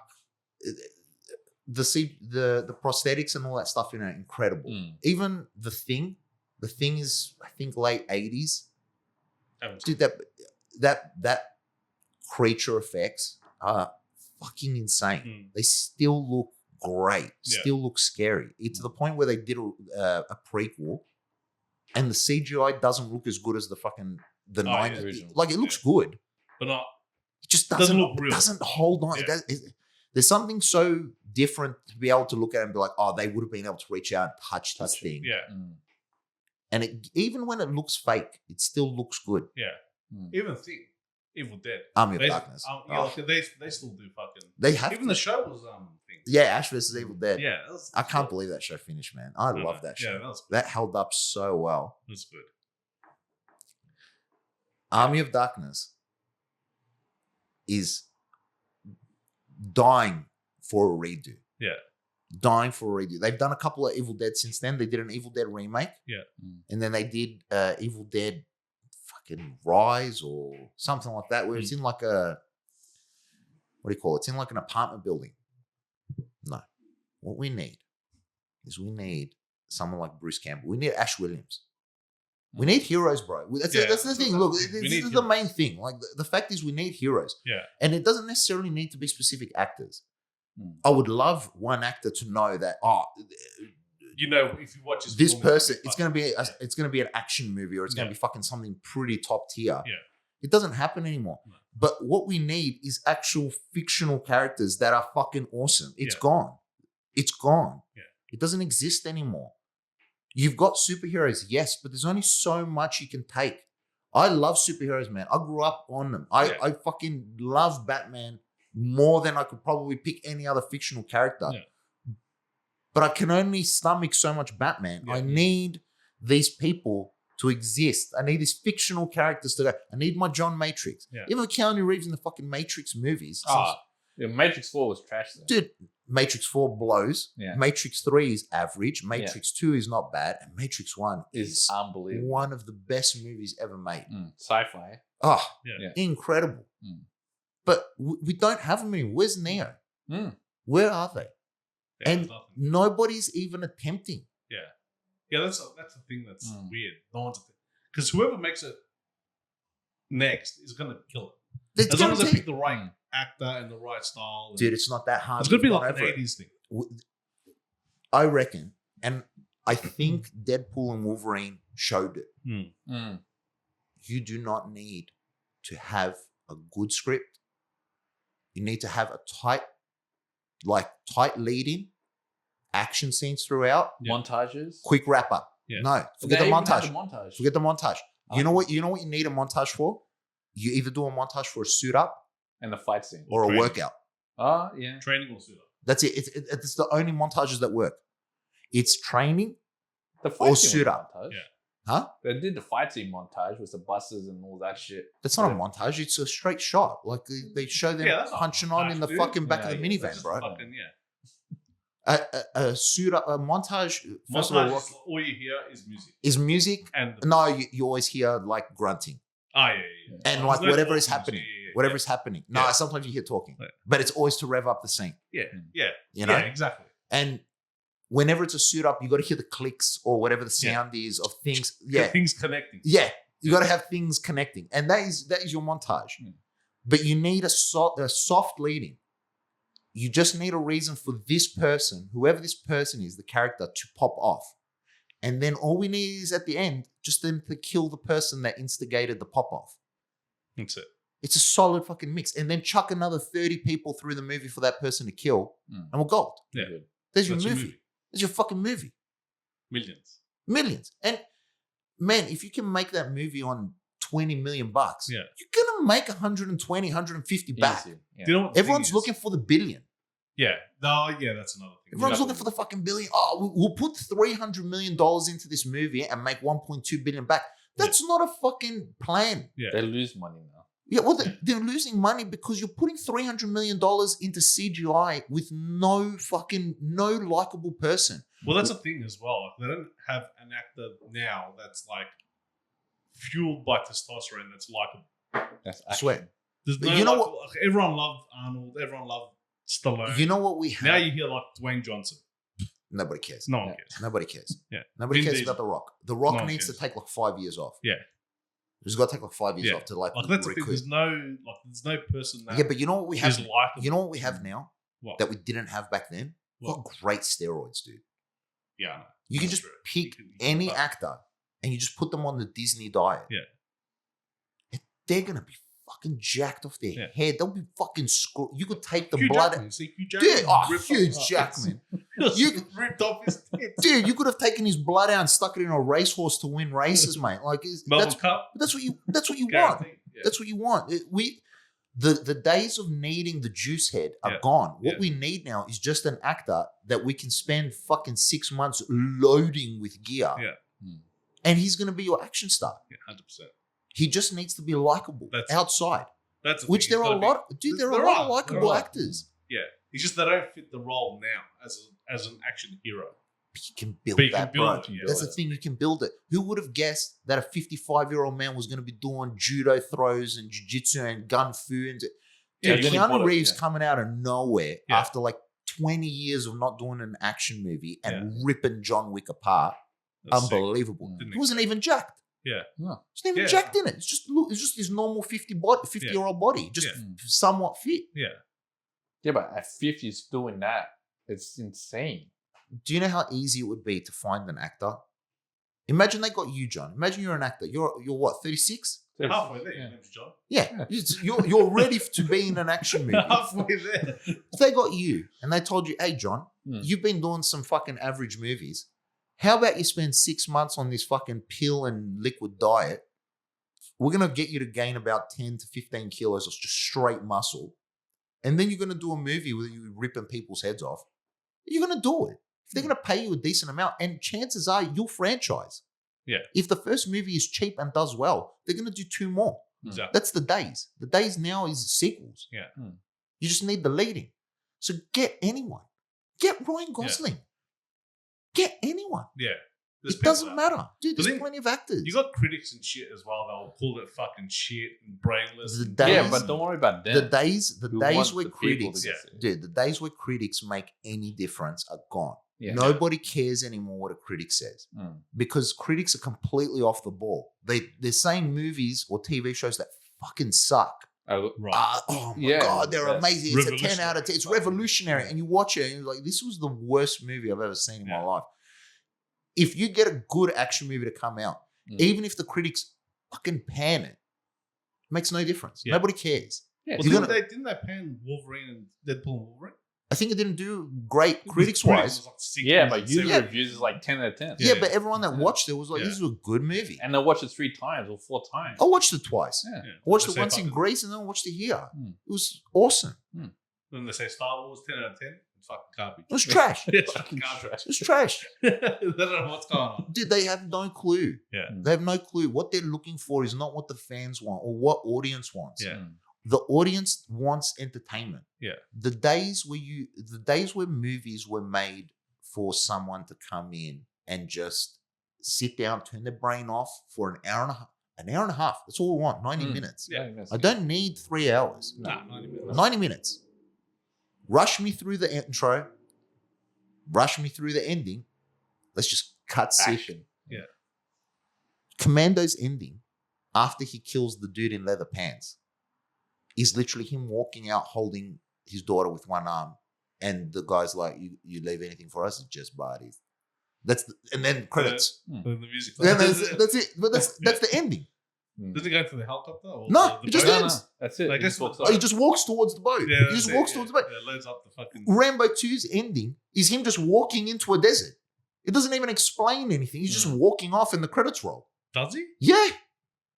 the prosthetics and all that stuff in it, incredible. Even the thing is, I think, late 80s. Haven't Dude, that creature effects are fucking insane. They still look great. Yeah. Still look scary. It's to the point where they did a prequel, and the CGI doesn't look as good as the fucking the Oh, yeah. 90s. Original. Like it looks good. But not. It just Doesn't doesn't look real. doesn't hold on. Yeah. There's something so different to be able to look at and be like, oh, they would have been able to reach out and touch this thing. Yeah. And even when it looks fake, it still looks good. Even think Evil Dead. Army of They- Darkness. yeah, Oh. like they still do fucking. They have Even to. the show was thing. Yeah, Ash vs. Evil Dead. Yeah. That was, I can't believe that show finished, man. I No, love no. that show. Yeah, that was good. That held up so well. That's good. Army of Darkness is dying for a redo. Yeah. Dying for a redo. They've done a couple of Evil Dead since then. They did an Evil Dead remake. Yeah. And then they did Evil Dead fucking Rise or something like that, where it's in like a, what do you call it? It's in like an apartment building. No. What we need is someone like Bruce Campbell. We need Ash Williams. We need heroes, bro. That's the thing. Look, this is the main thing. Like the fact is we need heroes. Yeah. And it doesn't necessarily need to be specific actors. I would love one actor to know that, You know, if you watch this film, person, it's it's gonna be an action movie or it's gonna Yeah. be fucking something pretty top tier. Yeah. It doesn't happen anymore. No. But what we need is actual fictional characters that are fucking awesome. It's Yeah. gone. It's gone. Yeah. It doesn't exist anymore. You've got superheroes, yes, but there's only so much you can take. I love superheroes, man. I grew up on them. I fucking love Batman more than I could probably pick any other fictional character. Yeah. But I can only stomach so much Batman. Yeah. I need these people to exist. I need these fictional characters to go. I need my John Matrix. Yeah. Even Keanu Reeves in the fucking Matrix movies. Yeah, Matrix 4 was trash though. Dude, Matrix 4 blows. Yeah. Matrix 3 is average. Matrix 2 is not bad. And Matrix 1 Is is unbelievable. one of the best movies ever made. Sci-fi. Oh, Yeah. incredible. Mm. But we don't have them anymore. Where's Neo? Mm. Where are they? Yeah, And there's nothing. nobody's even attempting. Yeah, that's the thing that's weird. No one's because whoever makes it next is gonna kill it. It's As long as they guaranteed. pick the right actor and the right style. Dude, it's not that hard. it's gonna be We've like gone an over it. 80s thing. I reckon, and I think Deadpool and Wolverine showed it. Mm. You do not need to have a good script. You need to have a tight lead-in, action scenes throughout, Yeah. Montages. quick wrap up. Yeah. No, forget They the even had montage. the montage. Forget the montage. Oh. You know what? You know what you need a montage for? You either do a montage for a suit up And the fight scene. or a Training. workout. Oh, yeah. Training will suit up. That's it. It's the only montages that work. It's training, The fight Or scene suit was up. montage. Yeah. huh? They did the fight scene montage with the buses and all that shit. That's not a montage. It's a straight shot. Like they show them Yeah, that's not a punching on in the montage, dude. fucking back Yeah, of the yeah, minivan, That's just bro. fucking, yeah. A suit up, a montage. First of Montage all, is, all you hear is music. is music. And the, No, you always hear like grunting yeah. and There's like no whatever is talking, happening. yeah. Whatever is happening. No, Yeah. sometimes you hear talking, Yeah. but it's always to rev up the scene. Yeah, Mm. yeah. You know, Yeah, exactly. and whenever it's a suit up, you got to hear the clicks or whatever the Yeah. sound is of things. Yeah, Things connecting. yeah. You got to have things connecting, and that is your montage. Mm. But you need a soft leading. You just need a reason for this person, whoever this person is, the character, to pop off. And then all we need is at the end, just them to kill the person that instigated the pop off. That's it. It's a solid fucking mix. And then chuck another 30 people through the movie for that person to kill, Mm. and we're gold. Yeah. There's your That's movie. There's your fucking movie. Millions. Millions. And man, if you can make that movie on $20 million, Yeah. you're going to make 120, 150 back. Easy. Yeah. Do you know what the Everyone's thing is? looking for the billion. Yeah. No, yeah, that's another thing. Everyone's Yeah. looking for the fucking billion. Oh, we'll put $300 million into this movie and make 1.2 billion back. That's not a fucking plan. Yeah. They lose money now. Yeah, well, they're losing money because you're putting $300 million into CGI with no likable person. Well, that's the thing as well. Like, they don't have an actor now that's like fueled by testosterone that's likable. That's I swear. action. There's But no you know like, everyone loved Arnold, everyone loved Stallone. You know what we have? now you hear like Dwayne Johnson. Nobody cares. No one Yeah. cares. Nobody cares. Yeah. Nobody Vin cares Diesel. about The Rock. The Rock No one needs to cares. take like 5 years off. Yeah. He's got to take like 5 years Yeah. off to like Like that's the thing. recoup. There's no person that Yeah, but you know what we have? is likable. You know what we have now What? that we didn't have back then? We've What? got great steroids, dude. Yeah. I know. You can That's just true. pick You can any fuck. actor and you just put them on the Disney diet. Yeah. And they're gonna be fucking jacked off their Yeah. head. They'll be fucking screwed. You could take the Hugh blood. Jackman. See, Hugh Jackman. Dude, oh, ripped Hugh off- Jackman. You You- ripped off his tits. Dude, you could have taken his blood out and stuck it in a racehorse to win races, mate. Like Melbourne Cup. that's what you want. Guaranteed. Yeah. That's what you want. The days of needing the juice head are Yeah. gone. What Yeah. we need now is just an actor that we can spend fucking 6 months loading with gear. Yeah. Hmm. And he's going to be your action star. Yeah, 100%. He just needs to be likable That's- outside, That's the which thing. there It's are a gotta lot. Dude, there are a there lot are, of there likable are. actors. Yeah. It's just they don't fit the role now as an action hero. But you can build But you that, can build bro. it. Yeah. That's the thing. You can build it. Who would have guessed that a 55-year-old man was going to be doing judo throws and jiu-jitsu and gun fu? And Yeah, Dude, then he Keanu bought it, Reeves yeah. coming out of nowhere Yeah. after like 20 years of not doing an action movie and Yeah. ripping John Wick apart. That's sick. Unbelievable. Sick. He wasn't even jacked. Yeah. No. He's not even Yeah. jacked in it. It's just his normal 50-year-old body, just Yeah. somewhat fit. Yeah. Yeah, but at 50, he's doing that. It's insane. Do you know how easy it would be to find an actor? Imagine they got you, John. Imagine you're an actor. You're what, 36? Halfway there, Yeah. your name's John. Yeah. You're ready to be in an action movie. Halfway there. If they got you and they told you, hey, John, Hmm. you've been doing some fucking average movies. How about you spend 6 months on this fucking pill and liquid diet? We're going to get you to gain about 10 to 15 kilos of just straight muscle. And then you're going to do a movie where you're ripping people's heads off. You're going to do it. If they're going to pay you a decent amount, and chances are you'll franchise. Yeah. If the first movie is cheap and does well, they're going to do 2 more. Exactly. That's the days. The days now is sequels. Yeah. You just need the leading. So get anyone. Get Ryan Gosling. Get anyone. Yeah. There's It doesn't people out matter. Dude, But there's then plenty of actors. You got critics and shit as well. They'll call it fucking shit and brainless. The and days- Yeah, but don't worry about them. the days We where want the people critics, to Yeah. see it. dude, the days where critics make any difference are gone. Yeah. Nobody cares anymore what a critic says Mm. because critics are completely off the ball. They're saying movies or TV shows that fucking suck. Oh, Right. Oh my Yeah, god, they're that's amazing. It's a 10 out of 10. It's revolutionary. revolutionary. Yeah. And you watch it and you're like, this was the worst movie I've ever seen in my Yeah. life. If you get a good action movie to come out, even if the critics fucking pan it, makes no difference. Yeah. Nobody cares. yeah, Well, You're didn't they pan Wolverine and Deadpool and Wolverine? I think it didn't do great critics wise. yeah, but user Yeah. reviews is like 10 out of 10. Yeah, Yeah. but everyone that Yeah. watched it was like, Yeah. this is a good movie. And they watch it 3 times or 4 times. I watched it twice. Yeah. Yeah. I watched They it say once in fucking- Greece and then I watched it here. Hmm. It was awesome. When they say Star Wars 10 out of 10, it's fucking garbage. It was trash. It It's Fucking fucking garbage. was trash. They don't know what's going on. Dude, they have no clue. Yeah. They have no clue. What they're looking for is not what the fans want or what audience wants. Yeah. Mm. The audience wants entertainment. Yeah. The days where movies were made for someone to come in and just sit down, turn their brain off for an hour and a half. An hour and a half. That's all we want. 90 Mm. minutes. Yeah. Yes. I don't need 3 hours. Nah, not even. 90 minutes. Rush me through the intro. Rush me through the ending. Let's just cut Action. Commando's ending after he kills the dude in leather pants is literally him walking out holding his daughter with one arm, and the guy's like, "You leave anything for us? It's just bodies." And then credits. The music. Then that's it. But that's the ending. Mm. Does he go to the helicopter? Or No, the it just boat? No, no, ends. that's it. Like, He just that's- walks He off. just walks towards the boat. Yeah, he just that's walks it, towards yeah. the boat. Yeah, loads up the fucking. Rambo 2's ending is him just walking into a desert. It doesn't even explain anything. He's just walking off and the credits roll. Does he? Yeah.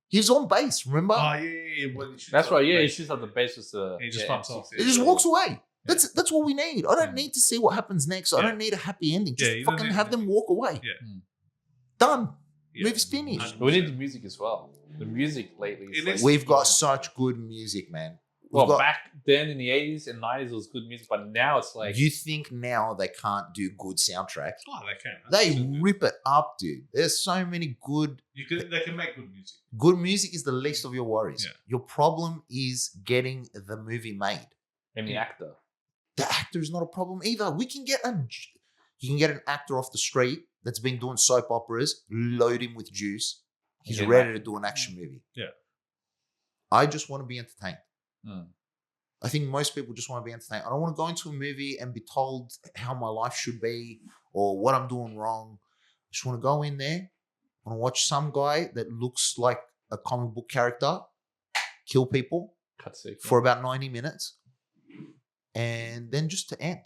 He's on base, remember? Oh, yeah. When he shoots That's up right. the Yeah, he base. shoots at the base with the. He just yeah, fucks MC. off. He just walks away. That's what we need. I don't Mm. need to see what happens next. I Yeah. don't need a happy ending. Yeah, Just you don't fucking need have anything. them walk away. Yeah. Mm. Done. Yeah. Movie's finished. We need the music as well. The music lately. Is It like, is- We've got such good music, man. We've well, got- back then in the 80s and 90s, it was good music, but now it's like. you think now they can't do good soundtracks? Oh, they can. They Absolutely. rip it up, dude. There's so many They can make good music. good music is the least of your worries. Yeah. Your problem is getting the movie made. and the actor. The actor is not a problem either. You can get an actor off the street that's been doing soap operas, load him with juice. He's Yeah. ready to do an action movie. Yeah. I just want to be entertained. Mm. I think most people just want to be entertained. I don't want to go into a movie and be told how my life should be or what I'm doing wrong. I just want to go in there. I want to watch some guy that looks like a comic book character kill people Cut sequence. for about 90 minutes and then just to end.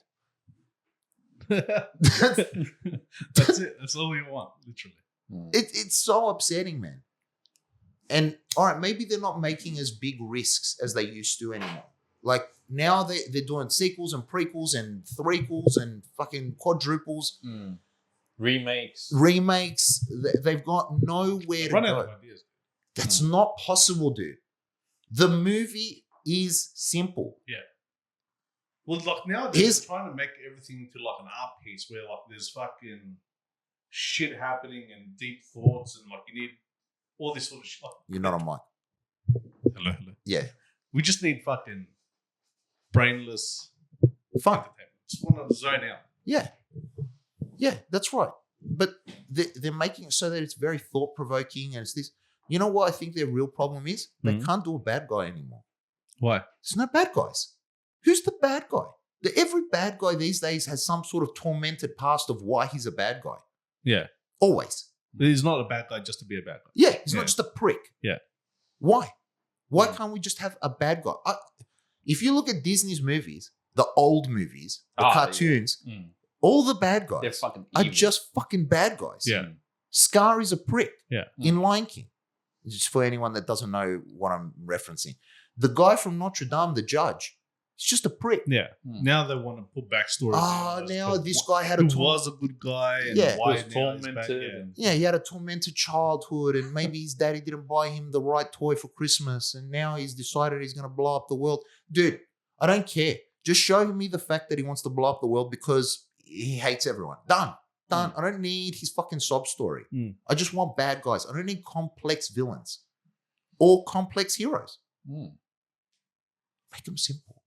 That's it. That's all we want, literally. Mm. It's so upsetting, man. And all right, maybe they're not making as big risks as they used to anymore. Like now they're doing sequels and prequels and threequels and fucking quadruples, Mm. Remakes. remakes. They've got nowhere to Run out go. of ideas. That's not possible, dude. The movie is simple. Well, like now Here's- they're trying to make everything into like an art piece where like there's fucking shit happening and deep thoughts and like you need all this sort of shit. Like, You're not on mic. hello. Yeah, We just need fucking brainless fun. entertainment. Just want to zone out. Yeah, that's right. But they're making it so that it's very thought provoking and it's this. You know what I think their real problem is? They Mhm. can't do a bad guy anymore. Why? There's no bad guys. Who's the bad guy? Every bad guy these days has some sort of tormented past of why he's a bad guy. Yeah. Always. He's not a bad guy just to be a bad guy. Yeah, he's Yeah. not just a prick. Yeah. Why? Why Mm. can't we just have a bad guy? If you look at Disney's movies, the old movies, the Ah, cartoons, Mm. all the bad They're guys fucking are evil. just fucking bad guys. Yeah. Mm. Scar is a prick Yeah. in Lion King. Just for anyone that doesn't know what I'm referencing. The guy from Notre Dame, the judge, He's just a prick. Yeah. Hmm. Now they want to put backstory. Now this guy had a who was a good guy and Yeah. why He was now he's back. tormented. Yeah. And, Yeah, he had a tormented childhood, and maybe his daddy didn't buy him the right toy for Christmas, and now he's decided he's going to blow up the world. Dude, I don't care. Just show me the fact that he wants to blow up the world because he hates everyone. Done. I don't need his fucking sob story. I just want bad guys. I don't need complex villains or complex heroes. Make them simple.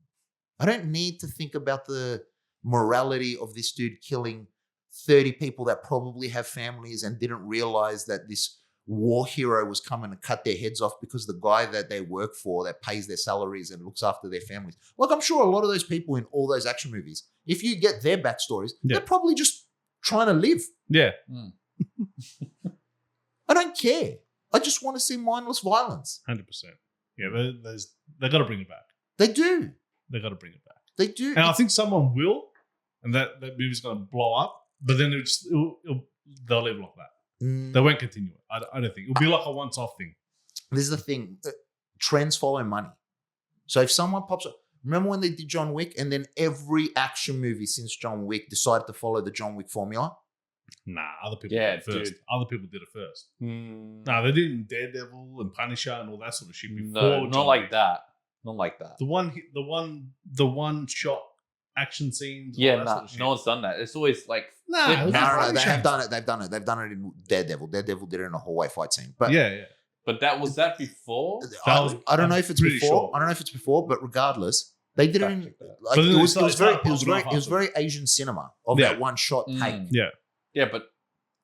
I don't need to think about the morality of this dude killing 30 people that probably have families and didn't realize that this war hero was coming to cut their heads off because the guy that they work for that pays their salaries and looks after their families. Like, I'm sure a lot of those people in all those action movies, if you get their backstories, they're probably just trying to live. Yeah. I don't care. I just want to see mindless violence. 100%. Yeah, they got to bring it back. They do. They got to bring it back. They do. And I think someone will, and that movie's going to blow up, but then they'll leave it like that. They won't continue it. I don't think. It'll be like a once-off thing. This is the thing. Trends follow money. So if someone pops up, remember when they did John Wick and then every action movie since John Wick decided to follow the John Wick formula? Nah, other people did it first. Dude. Other people did it first. Nah, they did it in Daredevil and Punisher and all that sort of shit before. no, John not Wick. like that. Not like that. The one shot action scenes. Yeah, all that sort of shit. no one's done that. It's always like Nah, Yeah, it was No, like they Punisher. have done it. They've done it in Daredevil. Daredevil did it in a hallway fight scene. But Yeah. But was that before? That was- I don't know if it's I'm pretty before. sure. I don't know if it's before, but regardless, they did it in. Fact check that. Like, But then it they was started popping off very Asian cinema of Yeah. that one shot Mm. take. Yeah, but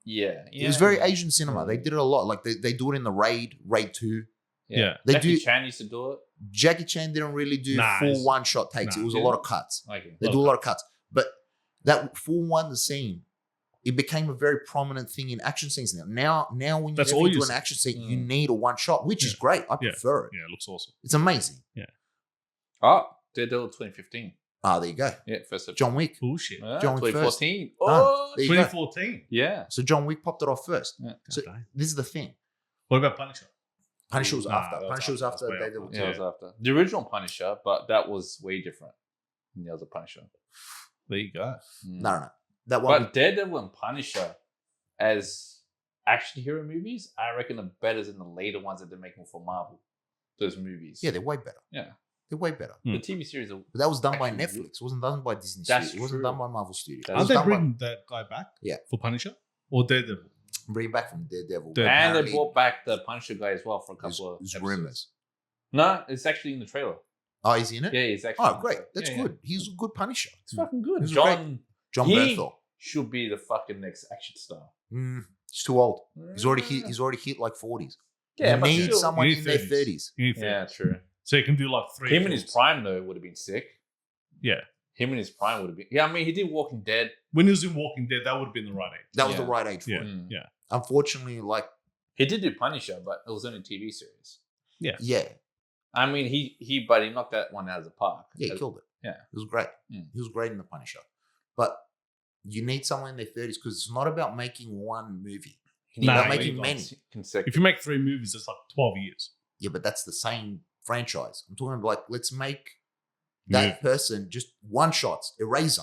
yeah. It was very Asian cinema. They did it a lot. Like they do it in the Raid 2. Yeah. They Jackie do. Chan used to do it. Jackie Chan didn't really do Nah, full it's- one shot takes. nah. It was a Yeah. lot of cuts. Okay. They do a lot of cuts. But that full one scene, it became a very prominent thing in action scenes now. Now when you That's ever all do you an see. action scene, you Mm. need a one shot, which is Yeah. great. I Yeah. prefer it. Yeah, it looks awesome. It's amazing. Oh, Daredevil 2015. Ah, there you go. Yeah, first of John Wick. Bullshit. John Wick 2014. Done. Oh, There you go. 2014. yeah. So John Wick popped it off first. Yeah. So Okay. this is the thing. What about Punisher? Punisher was Nah, after. that was Punisher was after. after That's way Daredevil. after. Yeah, it was after the original Punisher, but that was way different than the other Punisher. There you go. No. That one. But Daredevil and Punisher as action hero movies, I reckon are better than the later ones that they're making for Marvel. Those movies. Yeah, they're way better. Yeah. They're way better. The TV series are But that was done by Actually, Netflix. It wasn't done by Disney That's Studios. It wasn't true. done by Marvel Studios. That It Aren't was they done by bringing that guy back? Yeah. For Punisher? Or Daredevil? bring back from Daredevil. and they Apparently, brought back the Punisher guy as well for a there's- couple of there's episodes. rumors. No, it's actually in the trailer. Oh, he's in it? Yeah, he's actually. Oh, in the great. trailer. That's Yeah, good. He's a good Punisher. It's fucking good. He's a John John He- Bernthal. should be the fucking next action star. He's too old. He's already hit like 40s. Yeah, you but need still- someone You need in their 30s. 30s. You need Yeah, 30s. true. So you can do like 3 Him in his films. prime though would have been sick. Yeah. Him in his prime would have been. Yeah, I mean he did Walking Dead. When he was in Walking Dead, that would have been the right age. That was Yeah. the right age for Yeah. it. Mm. Yeah. Unfortunately, like, He did do Punisher, but it was only a TV series. yeah, I mean but he knocked that one out of the park. he killed it. Yeah. It was great. Mm. He was great in The Punisher. But you need someone in their 30s because it's not about making one movie. He Nah, about you making need many. consecutive. If you make 3 movies, it's like 12 years. Yeah, but that's the same franchise. I'm talking about, like, let's make that person just one shots. Eraser,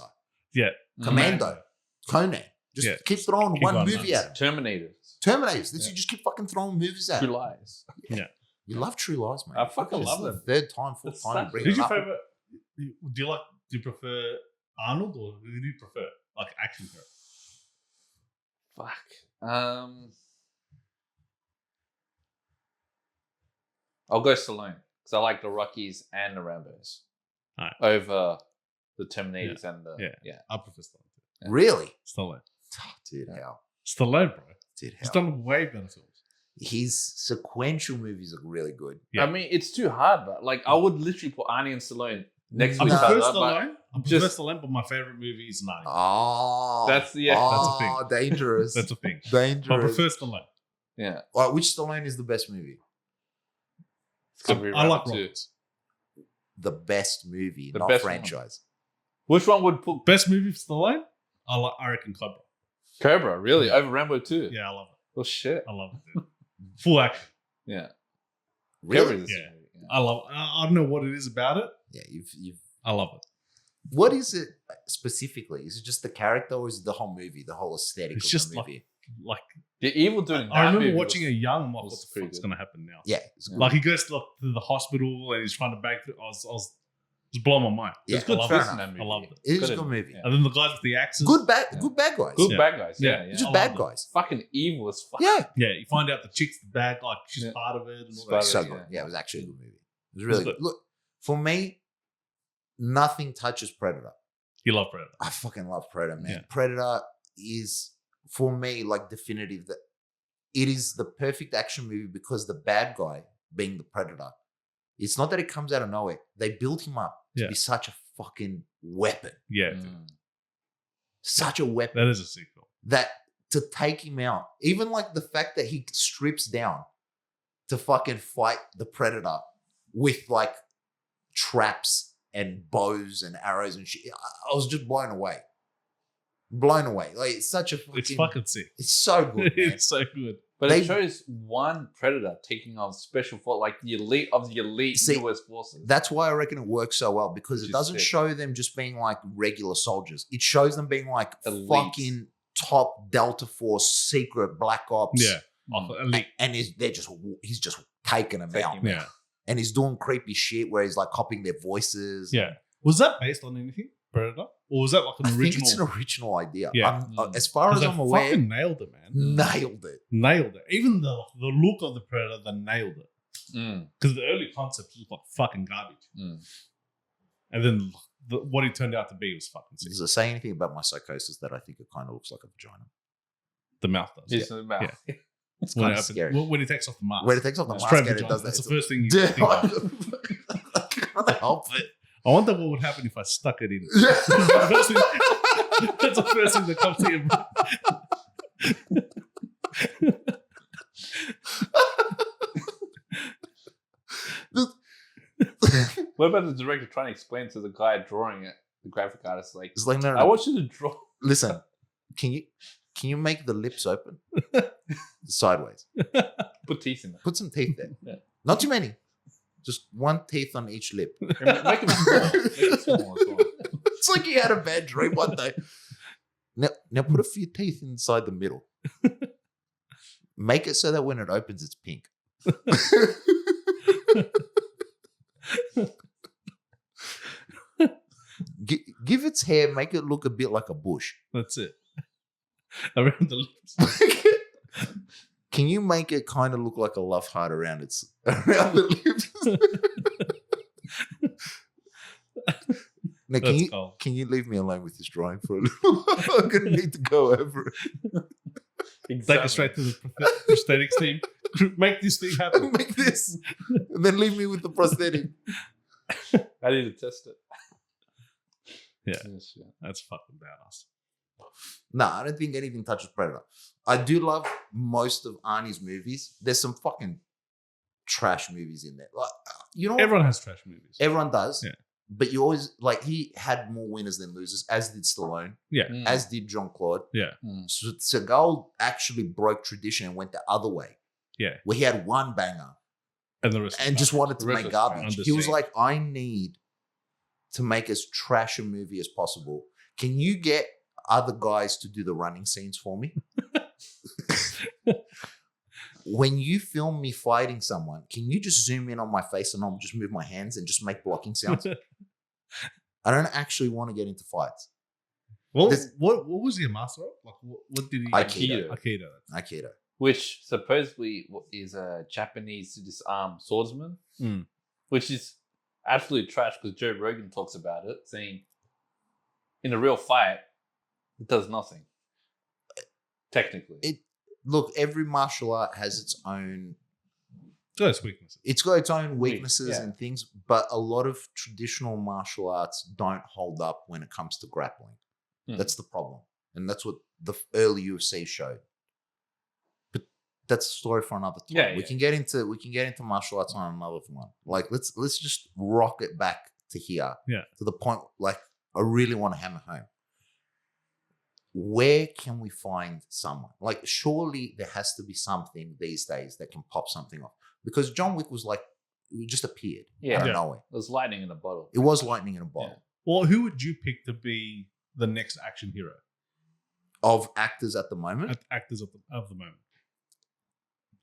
Yeah. Commando, Conan. Just Yeah. keep throwing Keep one going movie nuts. at them. Terminators. Terminators. Yeah. You just keep fucking throwing movies at True them. Lies. You love True Lies, man. I fucking This love is the them. third time, fourth It's time you such- bring Who's it your up. favorite? Do you prefer Arnold or who do you prefer? Like action hero? Fuck. I'll go Stallone because I like the Rockies and the Rambos Alright. over the Terminators and the Yeah. I prefer Stallone. Really? Stallone. Oh, dude, Yeah. how? Stallone, bro. Dude, He's how? done way better films. His sequential movies are really good. Yeah. I mean, it's too hard, but like I would literally put Arnie and Stallone next to I each prefer other. But Stallone. I prefer just- Stallone, but my favorite movie is Nine. Oh, That's- yeah. That's a oh, dangerous. That's a thing. dangerous. But I prefer Stallone. yeah, All right, which Stallone is the best movie? it's gonna be I like Rambo too. Rockets. The best movie, The not best one. franchise. Which one would put Best movie for Stallone? I reckon Cobra. Cobra really Yeah. over Rambo 2? Yeah, I love it. Well, shit. I love it, dude. Full action. Yeah. Really? Cobra's the Yeah. same movie, I love it. I don't know what it is about it. Yeah, you've I love it. What is it specifically? Is it just the character, or is it the whole movie, the whole aesthetic It's of just the movie? Like The evil dude. in I that remember movie watching was- a young. I'm like, what was the pretty fuck's good. going to happen now? Yeah, it's good. Like he goes to the hospital and he's trying to bag through. I was blowing my mind. Yeah, It's good. fair I loved enough. it. that movie. I loved it. It is Good a good in- movie. yeah. And then the guys with the axes. Good bad guys. Good Yeah. bad guys. Yeah, yeah. Just I bad love it. guys. Fucking evil as fuck. Yeah, Yeah, you find out the chick's the bad, like she's Yeah. part of it. And all Part that. of so it, good. yeah. Yeah, it was actually a good movie. It was really good. good. Look, for me, nothing touches Predator. You love Predator. I fucking love Predator, man. Yeah. Predator is, for me, like definitive that it is the perfect action movie because the bad guy, being the Predator, it's not that it comes out of nowhere. They built him up to Yeah. be such a fucking weapon. Yeah, Mm. Such a weapon that is a sequel. that to take him out, even like the fact that he strips down to fucking fight the Predator with like traps and bows and arrows and shit. I was just blown away. Blown away. Like it's such a fucking, It's fucking sick. it's so good, man. It's so good. But They- it shows one predator taking on special force, like the elite of the elite See, US forces. That's why I reckon it works so well because Which it is doesn't sick. show them just being like regular soldiers. It shows them being like Elite. fucking top Delta Force, secret Black Ops. Yeah. Mm. Elite. And he's just taking them out. Taking Yeah. And he's doing creepy shit where he's like copying their voices. Yeah. Was that based on anything? Predator? Or was that like an I think original? it's an original idea. Yeah. As far as Because I'm they aware, fucking nailed it, man. nailed it. Nailed it. Even the look of the Predator, they nailed it. Mm, Because the early concepts looked like fucking garbage. mm. And then what he turned out to be was fucking sick. Does it say anything about my psychosis that I think it kind of looks like a vagina? The mouth does. It's about Yeah. It's When kind it of happens- scary. When he takes off the mask. When it takes off the It's mask straight and it vagina. does that. That's it's the first thing you Dude, think of. I can't help it. I wonder what would happen if I stuck it in. That's the first thing that comes to your What about the director trying to explain to the guy drawing it, the graphic artist, like, It's like, no, I want you to draw. listen, can you make the lips open? Sideways. Put teeth in it. Put some teeth there. Yeah. Not too many. Just one teeth on each lip. And make them small. Make them small as well. It's like he had a bad dream one day. Now put a few teeth inside the middle. Make it so that when it opens, it's pink. Give its hair, make it look a bit like a bush. That's it. Around the lips. Can you make it kind of look like a love heart around around the lips? Now, That's cold. can you leave me alone with this drawing for a little while? I'm gonna need to go over Take it straight to the prosthetics team. Make this thing happen. it. Make this, and then leave me with the prosthetic. I need to test it. Yeah. Yes, yeah. That's fucking badass. No, I don't think anything touches Predator. I do love most of Arnie's movies. There's some fucking trash movies in there. Like, you know, Everyone has trash movies. everyone does. Yeah. But you always like he had more winners than losers, as did Stallone, Mm. as did Jean Claude. Mm. So Seagal actually broke tradition and went the other way. Yeah. Where he had one banger And the rest and just wanted to The rest make was garbage. trash. He was Understand. like, I need to make as trash a movie as possible. Can you get other guys to do the running scenes for me? When you film me fighting someone, can you just zoom in on my face and I'll just move my hands and just make blocking sounds? I don't actually want to get into fights. What This- was he a master of? Like what did he Aikido. Aikido. Aikido. Which supposedly is a Japanese disarmed swordsman, Mm. which is absolute trash because Joe Rogan talks about it, saying in a real fight, it does nothing. Technically. Look, every martial art has its own Those weaknesses. it's got its own weaknesses yeah. and things, but a lot of traditional martial arts don't hold up when it comes to grappling. Hmm. That's the problem. And that's what the early UFC showed. But that's a story for another time. Yeah, we yeah. can get into martial arts on another one. Like let's just rock it back to here. Yeah. To the point like I really want to hammer home. Where can we find someone? Like, surely there has to be something these days that can pop something off. Because John Wick was like, it just appeared Yeah. out of Yeah. nowhere. It was lightning in a bottle. It was lightning in a bottle. Well, who would you pick to be the next action hero? Of actors at the moment, Actors of the moment.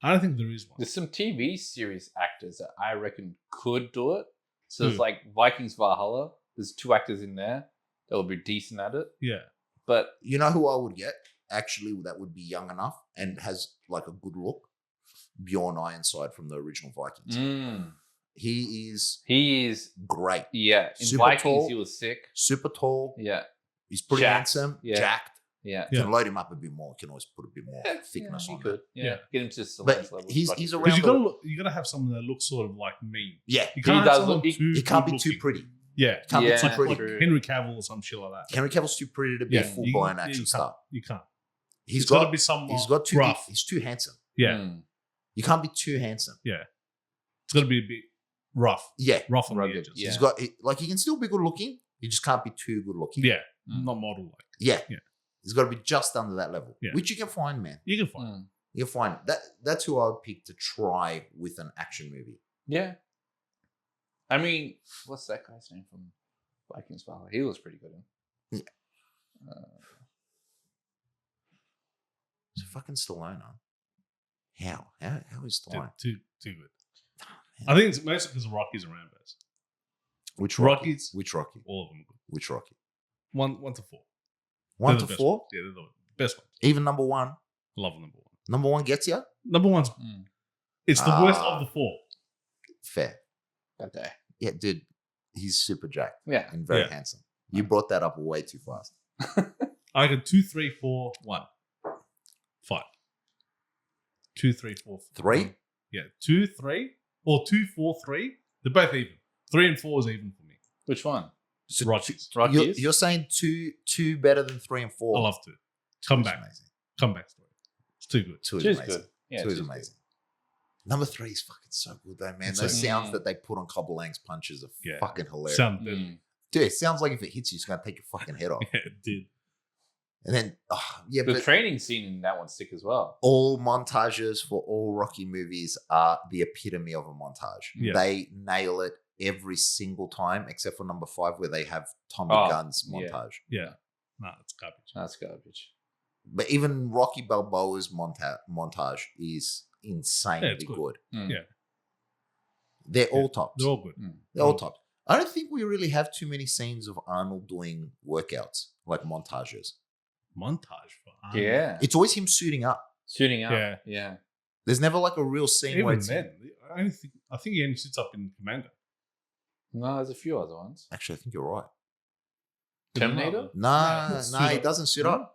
I don't think there is one. There's some TV series actors that I reckon could do it. So there's Who? like Vikings Valhalla. There's 2 actors in there that would be decent at it. Yeah. But you know who I would get actually that would be young enough and has like a good look? Bjorn Ironside from the original Vikings. He is he is, great, yeah. In Super Vikings, tall. he was sick. super tall. Yeah. He's pretty Jacked, handsome, yeah. jacked. Yeah. You can load him up a bit more. You can always put a bit more thickness he on could. it. Yeah. Yeah. Get him to Stallone's But level. he's Fucking around Because the- you gotta have someone that looks sort of like me. Yeah, You He can't have does someone look- he- too he can't be good too looking. pretty. Yeah. Can't Yeah, be too pretty. Like true. Henry Cavill or some shit like that. Henry Cavill's too pretty to be a full blown action you star. can't. You can't. He's It's gotta got be someone he's got too rough. he's too handsome. Yeah. Mm. You can't be too handsome. It's gotta be a bit rough. Yeah, Rough on Rugged, the edges. yeah. he's got like he can still be good looking. You just can't be too good looking. Yeah. Mm. Not model like. yeah. Yeah. He's got to be just under that level, Yeah. which you can find, man. You can find. Mm. You can find that. That's who I would pick to try with an action movie. Yeah. I mean, what's that guy's name from Vikings Valhalla? He was pretty good. Yeah. Mm. So fucking Stallone, huh? How is Stallone? Too good. Oh, man. I think it's mostly because Rocky's around us. Which Rocky? Rockies. Which Rocky? All of them good. Which Rocky? 1 to 4. 1 They're to the best 4. ones. Yeah, they're the best ones. Even number 1. Love number 1. Number 1 gets you. Number 1's Mm. it's the worst of the 4. Fair. That day. Yeah, dude. He's super jacked Yeah. and very Yeah. handsome. You brought that up way too fast. I got 2, 3, 4, 1. 5. 2, 3, 4, 3. Yeah, 2, 3, or 2, 4, 3. They're both even. 3 and 4 is even for me. Which one? So Rockies. Rockies? You're saying two better than 3 and 4. I love 2. Two Come is back. amazing. Comeback story. It's too good. 2 is Two's amazing. good. Yeah, 2 is two's good. amazing. Number 3 is fucking so good though, man. It's Those so- sounds Mm. that they put on Cobble Lang's punches are Yeah. fucking hilarious. Sound deadly. Mm. Dude, it sounds like if it hits you, it's gonna take your fucking head off. Yeah, it did. And then, yeah, The but training scene in that one's sick as well. all montages for all Rocky movies are the epitome of a montage. Yeah. They nail it every single time, except for number 5, where they have Tommy Oh, Gunn's yeah. montage. Yeah. Nah, it's garbage. That's garbage. But even Rocky Balboa's montage is Yeah, insanely it's good. good. Mm. Yeah. They're all tops. They're all good. They're all tops. I don't think we really have too many scenes of Arnold doing workouts, like montages. Montage for Arnold. Yeah. It's always him suiting up. Shooting up. Yeah. Yeah. There's never like a real scene where Even it's then, I think he only sits up in Commando. No, there's a few other ones. Actually, I think you're right. Terminator? Nah, Yeah, suit nah, he up. doesn't suit up.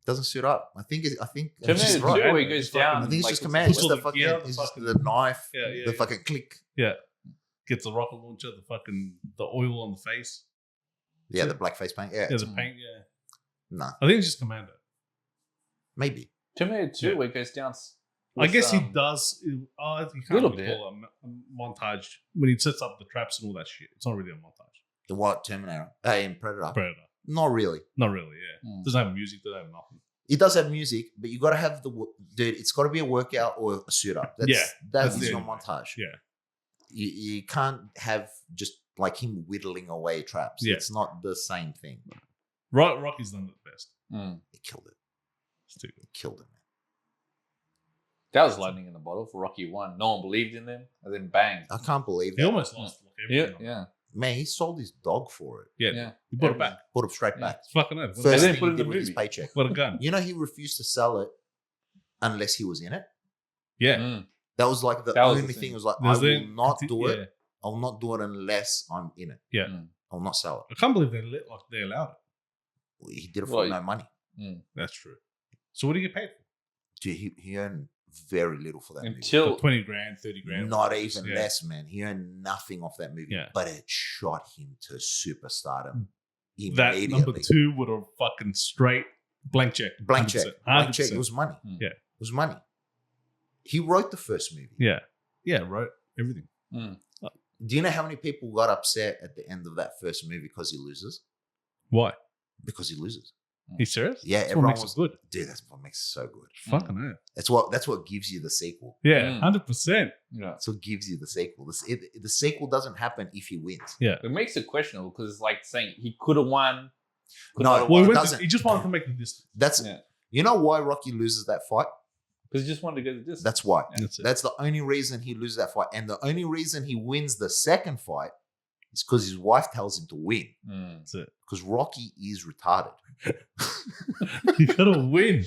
Doesn't suit up. I think it's Terminator just 2 right. where he goes down. I think it's like just command. It's Puts the all the fucking, gear, the it's just fucking- the knife, Yeah, yeah, the yeah. fucking click. Yeah. Gets the rocket launcher, the oil on the face. Yeah, the black face paint. Yeah, Yeah, the Mm. paint, yeah. nah, I think it's just Commando. maybe. Terminator 2 Yeah. where he goes down. I guess he with, does. You can't Little really bit. call it a montage when he sets up the traps and all that shit. It's not really a montage. The what Terminator? In Predator. Predator. Not really. Not really, yeah. Mm. Doesn't have music, doesn't have nothing. It does have music, but you got to have dude. It's got to be a workout or a suit up. That's, Yeah, that that's is it. your montage. Yeah. You can't have just like him whittling away traps. Yeah. It's not the same thing. Rocky's done it the best. Mm. He killed it. It's too good. He killed it, man. That was lightning in the bottle for Rocky 1. No one believed in him. And then bang. I can't believe He that. almost lost like Yeah. everything. Yeah. Man, he sold his dog for it. Yeah. Yeah. He brought it back. Put it straight Yeah. back. It's fucking it. First And then thing put it he in did the with his movie. paycheck. What a gun. You know, he refused to sell it unless he was in it. Yeah. Mm. That was like the That was the only thing. thing. It was like, There's I will the- not do it. yeah. I'll not do it unless I'm in it. Yeah. Mm. I'll not sell I can't believe they allowed it. it. He did it for Well, no money. Mm. That's true. So what do you get paid for? Dude, he earned very little for that movie. Until For 20 grand, 30 grand. Not even Yeah. less, man. He earned nothing off that movie, Yeah. but it shot him to superstardom That immediately. number 2 would have fucking straight blank check. Blank check. 100%. Blank check. It 100%. was money. Mm. Yeah. It was money. He wrote the first movie. Yeah. Yeah, wrote everything. Mm. Do you know how many people got upset at the end of that first movie because he loses? Why? Because he loses. He's serious? Yeah, That's what everyone makes was it good. dude. That's what makes it so good. Fucking hell. That's what gives you the sequel. Yeah, Mm. 100%. Yeah. That's what gives you the sequel. The sequel doesn't happen if he wins. Yeah. It makes it questionable because it's like saying he could have won. Could No, not have Well, won. doesn't. he just wanted to make the distance. That's Yeah. you know why Rocky loses that fight. Because he just wanted to go the distance. That's why. Yeah. That's it. That's the only reason he loses that fight, and the only reason he wins the second fight is because his wife tells him to win. Mm. That's it. Because Rocky is retarded. You gotta win.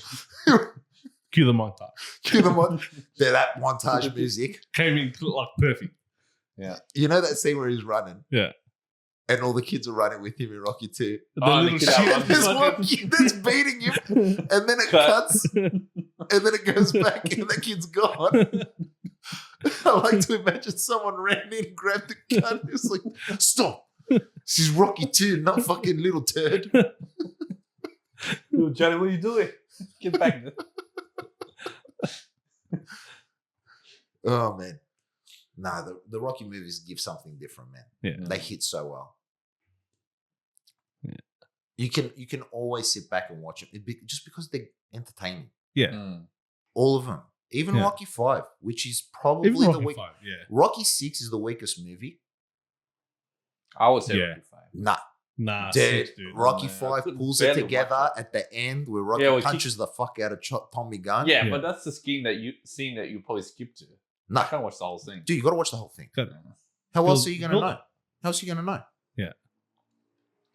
Cue the montage. Cue them on. That montage music. Came in like perfect. You know that scene where he's running? Yeah. And all the kids are running with him in Rocky 2. The Oh, little the kid shit. out There's Fucking- one kid that's beating him, and then it Cut. cuts, and then it goes back, and the kid's gone. I like to imagine someone ran in, grabbed the gun, and it's like, stop. This is Rocky 2, not fucking little turd. Yo, Johnny, what are you doing? Get back. Oh, man. Nah, the Rocky movies give something different, man. Yeah. They hit so well. Yeah. You can always sit back and watch them just because they're entertaining. Yeah. Mm. All of them. Even Yeah. Rocky 5, which is probably Even the Rocky weak. 5, yeah. Rocky 6 is the weakest movie. I would say Yeah. Rocky 5. Nah, Nah, dude. 6, dude. Rocky No, I 5 couldn't pulls it barely together watch at the end where Rocky Yeah, well, punches the fuck out of Tommy Gunn. Yeah, Yeah. but that's the scene that you probably skipped to. I Nah, can't watch the whole thing. dude, you got to watch the whole thing. Good. How else Build- are you going to build know? it. How else are you going to know?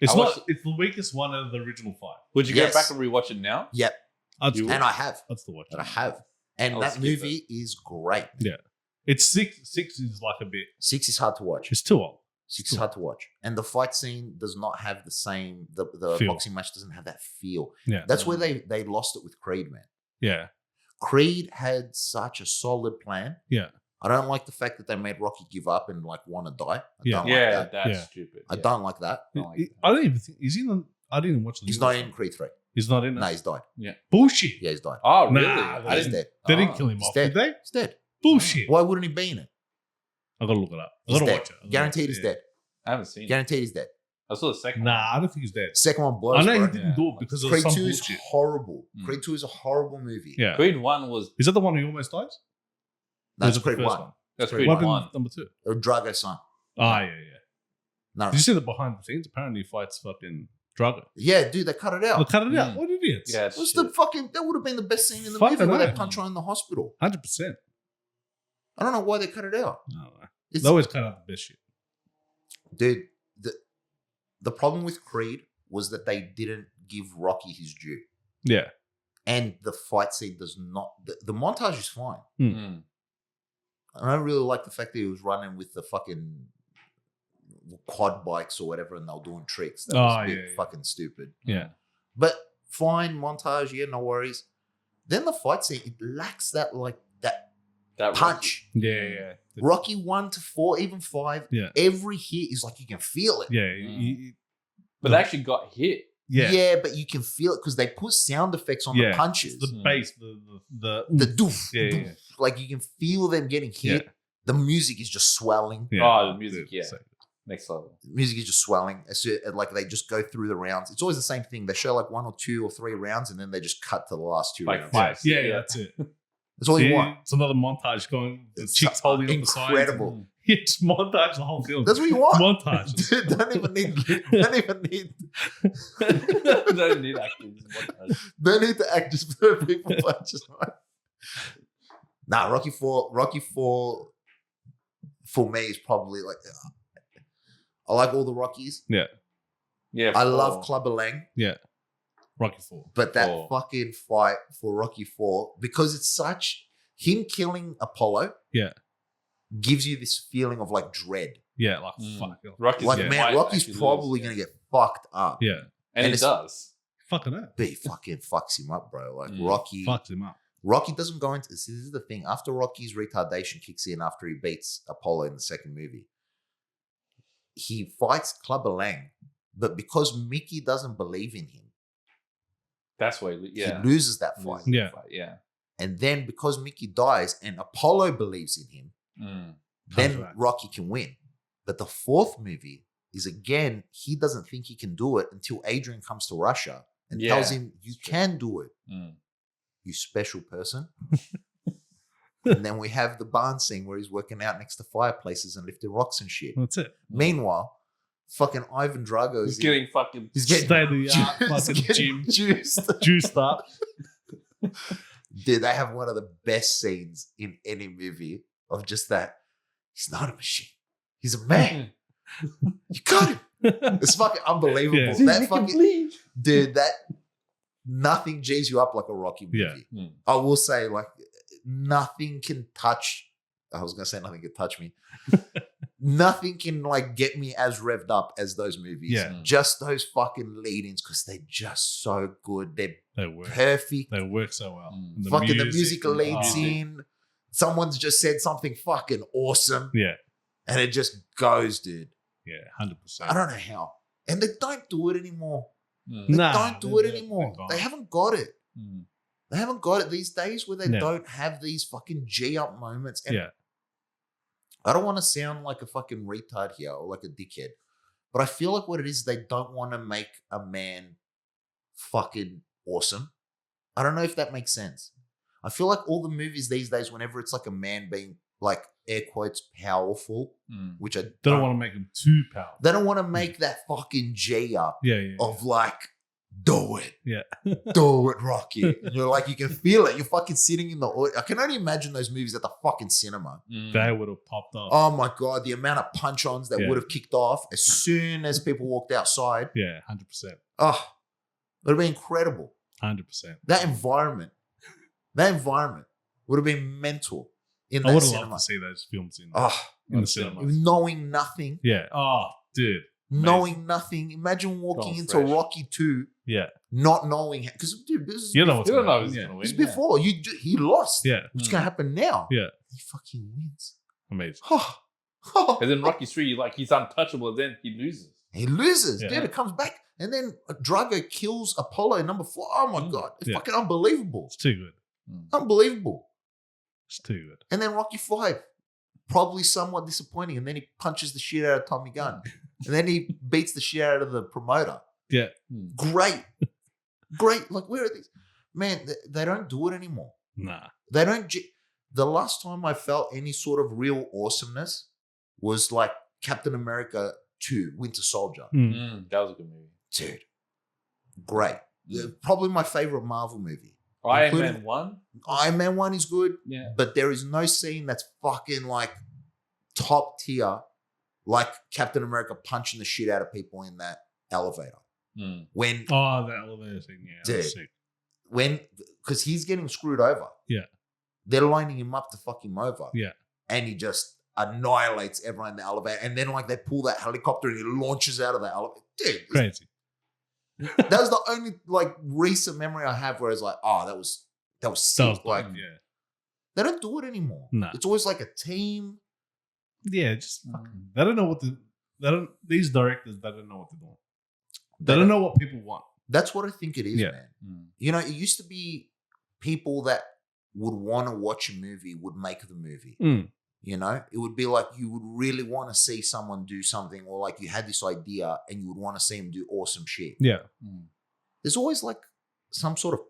It's I not. watched- It's the weakest one of the original 5. Would you Yes. go back and rewatch it now? Yep, I'd You- still, and I have. I'd still watch it. And I have. And I'll that skip movie is great. Yeah. It's 6. 6 is like a bit. 6 is hard to watch. It's too old. 6 is hard to watch. And the fight scene does not have the same, the Feel. boxing match doesn't have that feel. Yeah. That's where they lost it with Creed, man. Yeah. Creed had such a solid plan. Yeah. I don't like the fact that they made Rocky give up and like want to die. I Yeah. don't like Yeah, that. that's Yeah. stupid. I Yeah. don't like that. I don't like that. I don't even think. Is he in the. I didn't even watch the He's new not one. in Creed 3. He's not in it. No, he's died. Bullshit. Yeah, he's died. Oh, really? Nah, I He's didn't. dead. They didn't Oh. kill him He's off, dead. did they? He's dead. Bullshit. Why wouldn't he be in it? I gotta look it up. I He's gotta dead. watch it. I gotta Guaranteed watch he's it, dead. I haven't seen it. Guaranteed he's dead. I saw the second Nah, one. I don't think he's dead. Second one blows, I know bro. he didn't Yeah. do it because of Creed some 2 is bullshit. horrible. Mm. Creed 2 is a horrible movie. Yeah. Creed 1 was. Is that the one who almost dies? That's Or is it the Creed first 1. That's Creed Creed What one. happened 1. with number 2? Or Drago's son. Ah, yeah. No. Did you see the behind the scenes? Apparently, he fights fucking Drago. Yeah, dude, they cut it They out. cut it out. Mm. What idiots? Yeah, It it's was shit. the fucking, that would have been the best scene in the Fucking movie where they hell. punch her in the hospital. 100%. I don't know why they cut it out. I don't know. It's, They always cut out the best shit. dude, the problem with Creed was that they didn't give Rocky his due. Yeah. And the fight scene does not, the montage is fine. Mm. And I really like the fact that he was running with the fucking quad bikes or whatever and they were doing tricks. That was Oh, a bit yeah. fucking stupid. Yeah. But fine, montage, yeah, no worries. Then the fight scene, it lacks that That punch. Yeah. Rocky 1 to 4, even 5, Yeah. every hit is like you can feel it. Yeah. Mm. But they actually got hit. Yeah. But you can feel it because they put sound effects on Yeah. the punches. The Mm. bass, The doof, Yeah, doof. yeah. Like you can feel them getting hit. Yeah. The music is just swelling. Yeah. Oh, the music, Dude, yeah. so- Next level. The music is just swelling. Like they just go through the rounds. It's always the same thing. They show like 1 or 2 or 3 rounds and then they just cut to the last 2 Like rounds. five. Yeah, Yeah. that's it. That's all you Yeah, want. It's another montage going. The It's chicks holding on the side. incredible. Yeah, just montage the whole film. That's what you want. Montage. Dude, don't even need Don't need acting. just montage. don't need to act, just throw people punches. Nah, Rocky 4 for me is probably like I like all the Rockies. Yeah. I love four. Clubber Lang, Rocky 4. but that Four. fucking fight for Rocky 4, because it's such him killing Apollo, Yeah. gives you this feeling of like dread. Yeah, like Mm. fuck. Rocky's Like, gonna man, might Rocky's actually probably lose, gonna get fucked up. Yeah. and he it's- does. Fucking hell. But he fucking fucks him up, bro. Like Mm. Rocky Fucks him up. Rocky doesn't go into see, this is the thing. After Rocky's retardation kicks in after he beats Apollo in the second movie, he fights Clubber Lang, but because Mickey doesn't believe in him, That's why. Yeah. he loses that fight. Loses the Yeah. fight, yeah. And then because Mickey dies and Apollo believes in him, Mm. then Comes back. Rocky can win. But the fourth movie is again, he doesn't think he can do it until Adrian comes to Russia and Yeah, tells him, "You it's true. can do it, Mm. you special person." And then we have the barn scene where he's working out next to fireplaces and lifting rocks and shit. That's it. Meanwhile, fucking Ivan Drago He's getting fucking. he's getting State of the art he's fucking getting gym. juiced. Juiced up. Dude, they have one of the best scenes in any movie of just that. He's not a machine. He's a man. You got him. It's fucking unbelievable. Yeah. That fucking dude, that nothing G's you up like a Rocky movie. Yeah. Mm. I will say, like, nothing can touch. I was gonna say nothing can touch me. Nothing can like get me as revved up as those movies. Yeah. Mm. Just those fucking lead-ins because they're just so good. They're They work. perfect. They work so well. Mm. And Fucking the music and- leads oh, in. Someone's just said something fucking awesome. Yeah. And it just goes, dude. Yeah. 100%. I don't know how. And they don't do it anymore. Mm. They Nah, don't do it they're anymore. gone. They haven't got it. Mm. They haven't got it these days where they No. don't have these fucking G up moments. And Yeah. I don't want to sound like a fucking retard here or like a dickhead, but I feel like what it is, they don't want to make a man fucking awesome. I don't know if that makes sense. I feel like all the movies these days, whenever it's like a man being like air quotes powerful, Mm. which I They don't want to make them too powerful. they don't want to make that fucking G up Yeah. Yeah. of like, do it. Yeah. Do it, Rocky. And you're like, you can feel it. You're fucking sitting in the. I can only imagine those movies at the fucking cinema. Mm. They would have popped off. Oh my God, the amount of punch ons that Yeah. would have kicked off as soon as people walked outside. Yeah. 100%. Oh, it would have been incredible. 100%. That environment would have been mental in I that would have cinema. loved to see those films in, Oh, in the cinema. knowing nothing. Yeah. Oh, dude. Knowing nothing. Imagine walking Going into fresh. Rocky 2 Yeah. not knowing. Because, dude, this is You know what's You don't going know on. who's Yeah. gonna win. this is before. He lost. Yeah. What's Mm. going to happen now? Yeah. He fucking wins. Amazing. And then Rocky 3, like he's untouchable, then he loses. He loses. Yeah. Dude, it comes back. And then Drago kills Apollo in number 4. Oh my Mm. God. It's Yeah. fucking unbelievable. It's too good. Unbelievable. It's too good. And then Rocky 5, probably somewhat disappointing. And then he punches the shit out of Tommy Gunn. And then he beats the shit out of the promoter. Yeah. Mm. Great. Great. Like, where are these? Man, they don't do it anymore. Nah. They don't. The last time I felt any sort of real awesomeness was like Captain America 2, Winter Soldier. Mm. Mm. That was a good movie. Dude, great. Mm. Probably my favorite Marvel movie. Iron Including- Man 1? Iron Man 1 is good, Yeah. but there is no scene that's fucking like top tier like Captain America punching the shit out of people in that elevator. Mm. When Oh, the elevator thing. Yeah. That was Dude. sick. because he's getting screwed over. Yeah. They're lining him up to fuck him over. Yeah. And he just annihilates everyone in the elevator. And then like they pull that helicopter and he launches out of the elevator. Dude, Crazy. that was the only like recent memory I have where it's like, oh, that was That sick. was Like yeah. they don't do it anymore. No. It's always like a team. Yeah, just fucking. Mm. They don't know what the. They don't. These directors, they don't know what they're doing. They don't know what people want. That's what I think it is, Yeah. man. Mm. You know, it used to be people that would want to watch a movie would make the movie. Mm. You know, it would be like you would really want to see someone do something, or like you had this idea and you would want to see him do awesome shit. Yeah. Mm. There's always like some sort of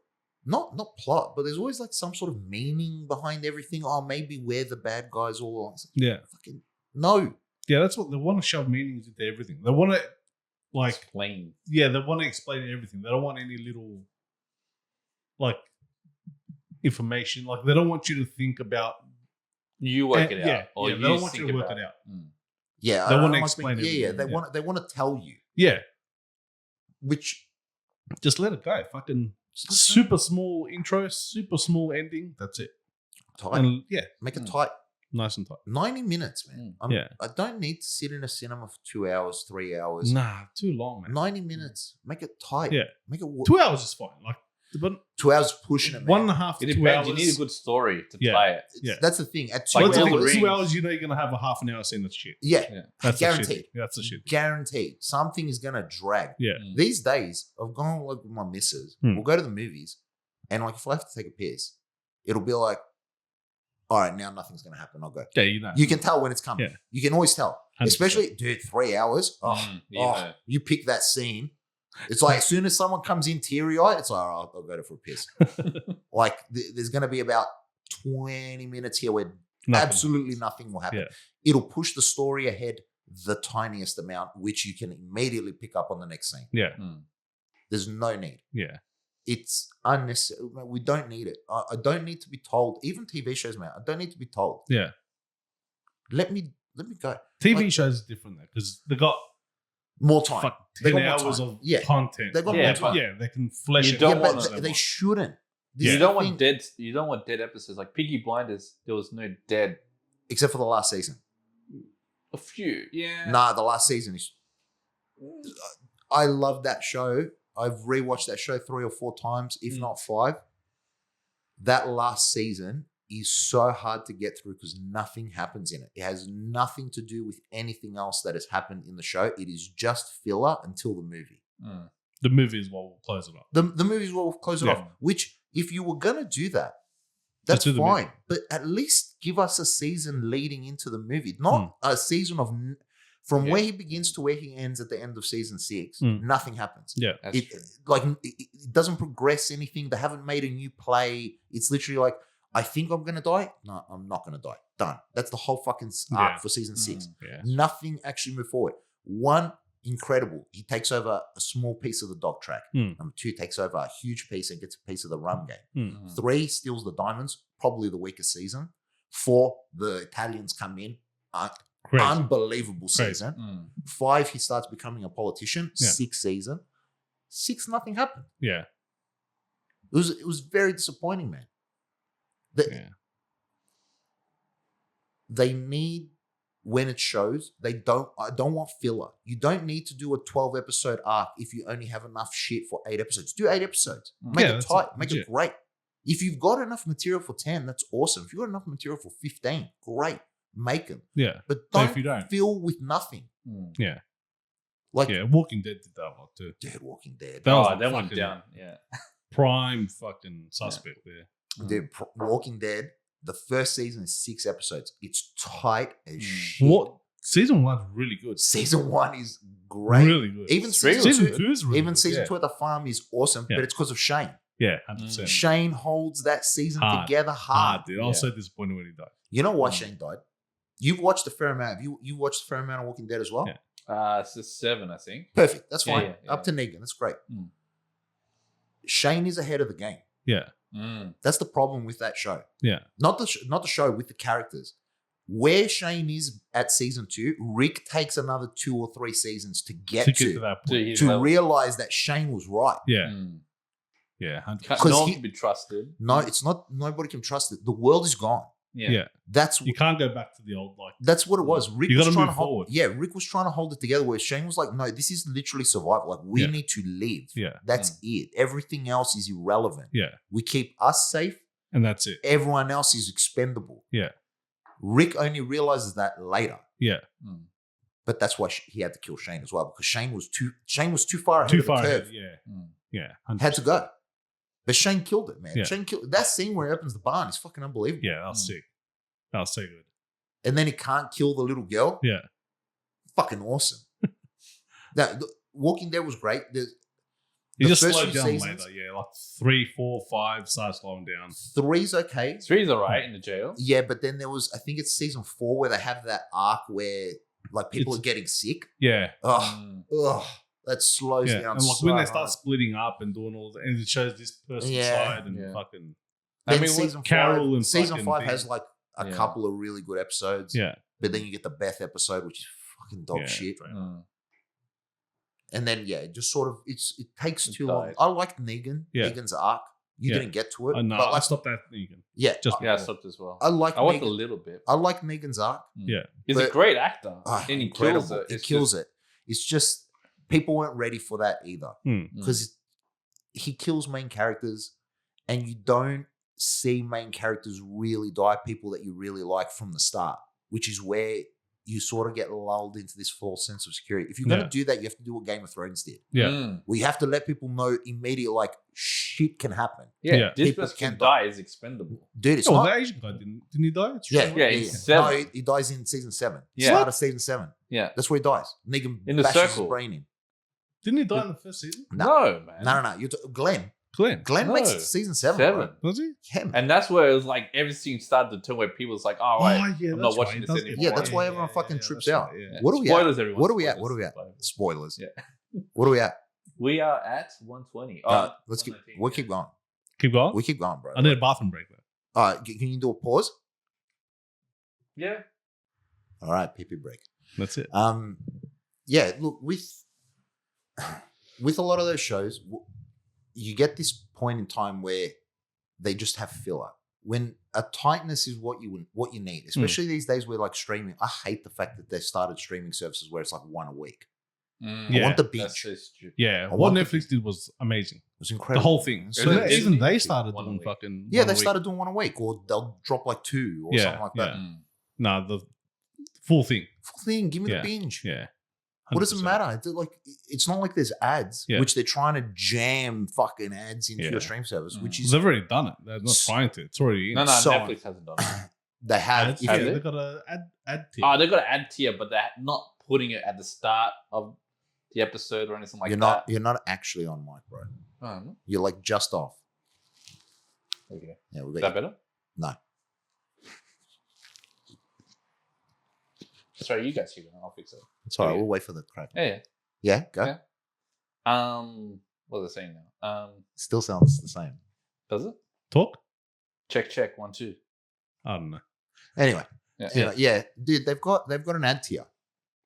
not plot, but there's always like some sort of meaning behind everything. Oh, maybe we're the bad guys all along. Yeah. Fucking no. Yeah, that's what they want to shove meanings into everything. They want to, like, Explain. yeah, they want to explain everything. They don't want any little, like, information. Like, they don't want you to think about. You work it out. Yeah, Or yeah, you they don't want you think to work about it out. Mm. Yeah, They I wanna don't like explain being- everything, They yeah. want to tell you, Yeah, which just let it go. Fucking super small intro, super small ending. That's it. tight. And yeah, Make it Mm. tight. nice and tight. 90 minutes, man. Yeah. I don't need to sit in a cinema for 2 hours, 3 hours. Nah, too long, man. 90 minutes. Make it tight. Yeah. Make it 2 hours is fine. Like, but 2 hours pushing it, man. 1.5 It to 2 depends. hours. You need a good story to Yeah. tie it. Yeah. That's the thing. At 2 Like Once it Lord of hours, the takes 2 Rings. hours, you know you're gonna have a half an hour scene that's shit. yeah, Yeah. That's the guaranteed. shit. That's the shit. Guaranteed. Something is going to drag. Yeah. Mm. These days, I've gone like with my missus. We'll go to the movies, and like if I have to take a piss, it'll be like, all right, now nothing's going to happen. I'll go. Yeah, you know. You can tell when it's coming. Yeah. You can always tell. 100%. Especially, dude, 3 hours. Oh, You know. you pick that scene. It's like as soon as someone comes in teary-eyed, it's like, all right, I'll go for a piss. Like there's going to be about 20 minutes here where absolutely nothing will happen. Yeah. It'll push the story ahead the tiniest amount, which you can immediately pick up on the next scene. Yeah. There's no need. Yeah. It's unnecessary. We don't need it. I don't need to be told. Even TV shows, man, I don't need to be told. Yeah. Let me go. TV shows is different though because they got More time. fuck They 10 got more hours time. of Yeah. content. They got more time. Yeah, they can flesh You it. don't Yeah, want but they shouldn't. This You is don't the want thing. dead. You don't want dead episodes like Peaky Blinders. There was no dead. Except for the last season. A few, yeah. Nah, the last season is. I love that show. I've rewatched that show 3 or 4 times, if not 5. That last season is so hard to get through because nothing happens in it. It has nothing to do with anything else that has happened in the show. It is just filler until the movie. The movie is what will close it up. The movies will close it Yeah. off. Which, if you were gonna do that, that's do the fine. movie. But at least give us a season leading into the movie, not a season of from where he begins to where he ends at the end of season 6. Nothing happens. Yeah. That's It true. like it doesn't progress anything. They haven't made a new play. It's literally like, I think I'm gonna die. No, I'm not gonna die. Done. That's the whole fucking arc Yeah. for season 6. Yeah. Nothing actually moved forward. 1, incredible. He takes over a small piece of the dog track. Number 2, takes over a huge piece and gets a piece of the rum game. 3, steals the diamonds, probably the weakest season. 4, the Italians come in. Crazy. Unbelievable Crazy. season. 5, he starts becoming a politician. Yeah. 6 season. 6, nothing happened. Yeah. It was very disappointing, man. They need, when it shows, I don't want filler. You don't need to do a 12-episode arc if you only have enough shit for 8 episodes. Do 8 episodes. Make Yeah, it that's tight. it. Make Legit. it great. If you've got enough material for 10, that's awesome. If you've got enough material for 15, great. Make them. Yeah. But But don't if you don't, fill with nothing. yeah. Like Yeah. Walking Dead did that a lot too. Dead Walking Dead. That was Oh, a that went fucking down. Yeah. prime fucking suspect there. Dude, Walking Dead, the first season is 6 episodes. It's tight as shit. What season 1's really good. Season 1 is great. Really good. Even Season season 2, 2 is really even good. season yeah. 2 at the farm is awesome, Yeah. but it's because of Shane. Yeah, 100%. Shane holds that season Hard. together hard. Dude. I was so disappointed when he died. You know why Shane died? You've watched a fair amount. You watched a fair amount of Walking Dead as well? Yeah. It's just 7, I think. Perfect. That's Yeah, fine. yeah, Up to Negan. That's great. Mm. Shane is ahead of the game. Yeah. That's the problem with that show. Yeah. Not the show, with the characters. Where Shane is at season 2, Rick takes another 2 or 3 seasons to get To to, get to that To point. his to level. realize that Shane was right. Yeah. Mm. Yeah. 100%. Can't- 'Cause No one he- can be trusted. No, it's not. Nobody can trust it. The world is gone. Yeah. Yeah. That's You can't go back to the old like. That's what it was. Rick You was gotta trying move to hold. forward. Yeah, Rick was trying to hold it together. Where Shane was like, "No, this is literally survival. Like we Yeah. need to live. Yeah. That's it. Everything else is irrelevant. Yeah. We keep us safe. And that's it. Everyone else is expendable." Yeah. Rick only realizes that later, Yeah. Mm. but that's why he had to kill Shane as well, because Shane was too far ahead Too of the far curve. ahead. Yeah. Mm. Yeah. Had to go. But Shane killed it, man. Yeah. Shane killed that scene where he opens the barn is fucking unbelievable. Yeah. That was sick. That was so good. And then he can't kill the little girl. Yeah. Fucking awesome. Walking Dead was great. He The just first slowed few down seasons- later. Yeah. Like 3, 4, 5 started slowing down. 3's okay. 3's alright in the jail. Yeah, but then there was, I think it's season 4 where they have that arc where like people It's- are getting sick. Yeah. Oh, Mm. that slows Yeah. down. And like so when they hard. start splitting up and doing all that, and it shows this person's Yeah. side and Yeah. fucking. I Then mean, season Carol 5, and season fucking 5 thing. has like a Yeah. couple of really good episodes. Yeah. But then you get the Beth episode, which is fucking dog Yeah, shit. straight up. Mm. And then it just sort of it takes It too long. died. I like Negan. Yeah. Negan's arc. You Yeah. didn't get to it. No, but I like, stopped that Negan. yeah, Just Yeah, I before. stopped as well. I like I watched a Negan. little bit. I like Negan's arc. Yeah. He's a but- great actor. Ah, and he incredible. kills it. He It's kills just- it. It's just people weren't ready for that either, Mm. because he kills main characters, and you don't see main characters really die. People that you really like from the start, which is where you sort of get lulled into this false sense of security. If you're going to Yeah. do that, you have to do what Game of Thrones did. Yeah. Mm. Where you have to let people know immediately, like shit can happen, Yeah, Yeah. this People person can can die is expendable. dude. It's Oh, not. the Asian guy didn't he die? It's Yeah, right. Yeah, yeah, he's yeah. 7. No, he dies in season 7. Yeah. Start of season 7. Yeah. That's where he dies. Negan In the bashes circle. his brain in. Didn't he die in the first season? No, man. No. You're Glenn. Glenn. Glenn makes No. it to season 7. Seven. Right? Was he? Yeah, man. And that's where it was like everything started to turn where people was like, oh, wait, I'm not watching this anymore. Yeah, that's why everyone fucking trips out. Yeah. What are we Spoilers, at? everyone. What are we at? Spoilers. What are we at? Spoilers. Spoilers. Yeah. What are we at? We are at 120. Let's keep. 119, We'll keep going. Keep going. We keep going, bro. I need a bathroom break though. All right, can you do a pause? Yeah. All right, pee break. That's it. Yeah. Look, with a lot of those shows, you get this point in time where they just have filler. When a tightness is what you need, especially these days where like streaming. I hate the fact that they started streaming services where it's like one a week. I want the That's binge. so stupid. Yeah, I what want Netflix did was amazing. It was The incredible. whole thing. So Is it even Disney? they started One doing week. fucking. Yeah, one they a week. started doing one a week, or they'll drop like 2 or Yeah, something like that. yeah. No, the full thing. Full thing, give me Yeah, the binge. Yeah. What does it 100%. matter? It's not like there's ads, Yeah. which they're trying to jam fucking ads into Yeah. your stream service, which Because is they've already done it. They're not trying to. It's already in. No, So- Netflix hasn't done it. they have. Ads, If yeah, Have you, they? they've got an ad tier. Oh, they've got an ad tier, but they're not putting it at the start of the episode or anything like that. you're not actually on mic, bro. Oh, You're like just off. okay. Yeah, we Is got that you. better? No. Sorry, you guys keep it. I'll fix it. It's all right. Okay. We'll wait for the crap. Yeah, yeah. Yeah, go. Yeah. What was I saying now? Still sounds the same. Does it? Talk? Check 1 2. I don't know. Anyway, Yeah. yeah, dude, they've got an ad tier.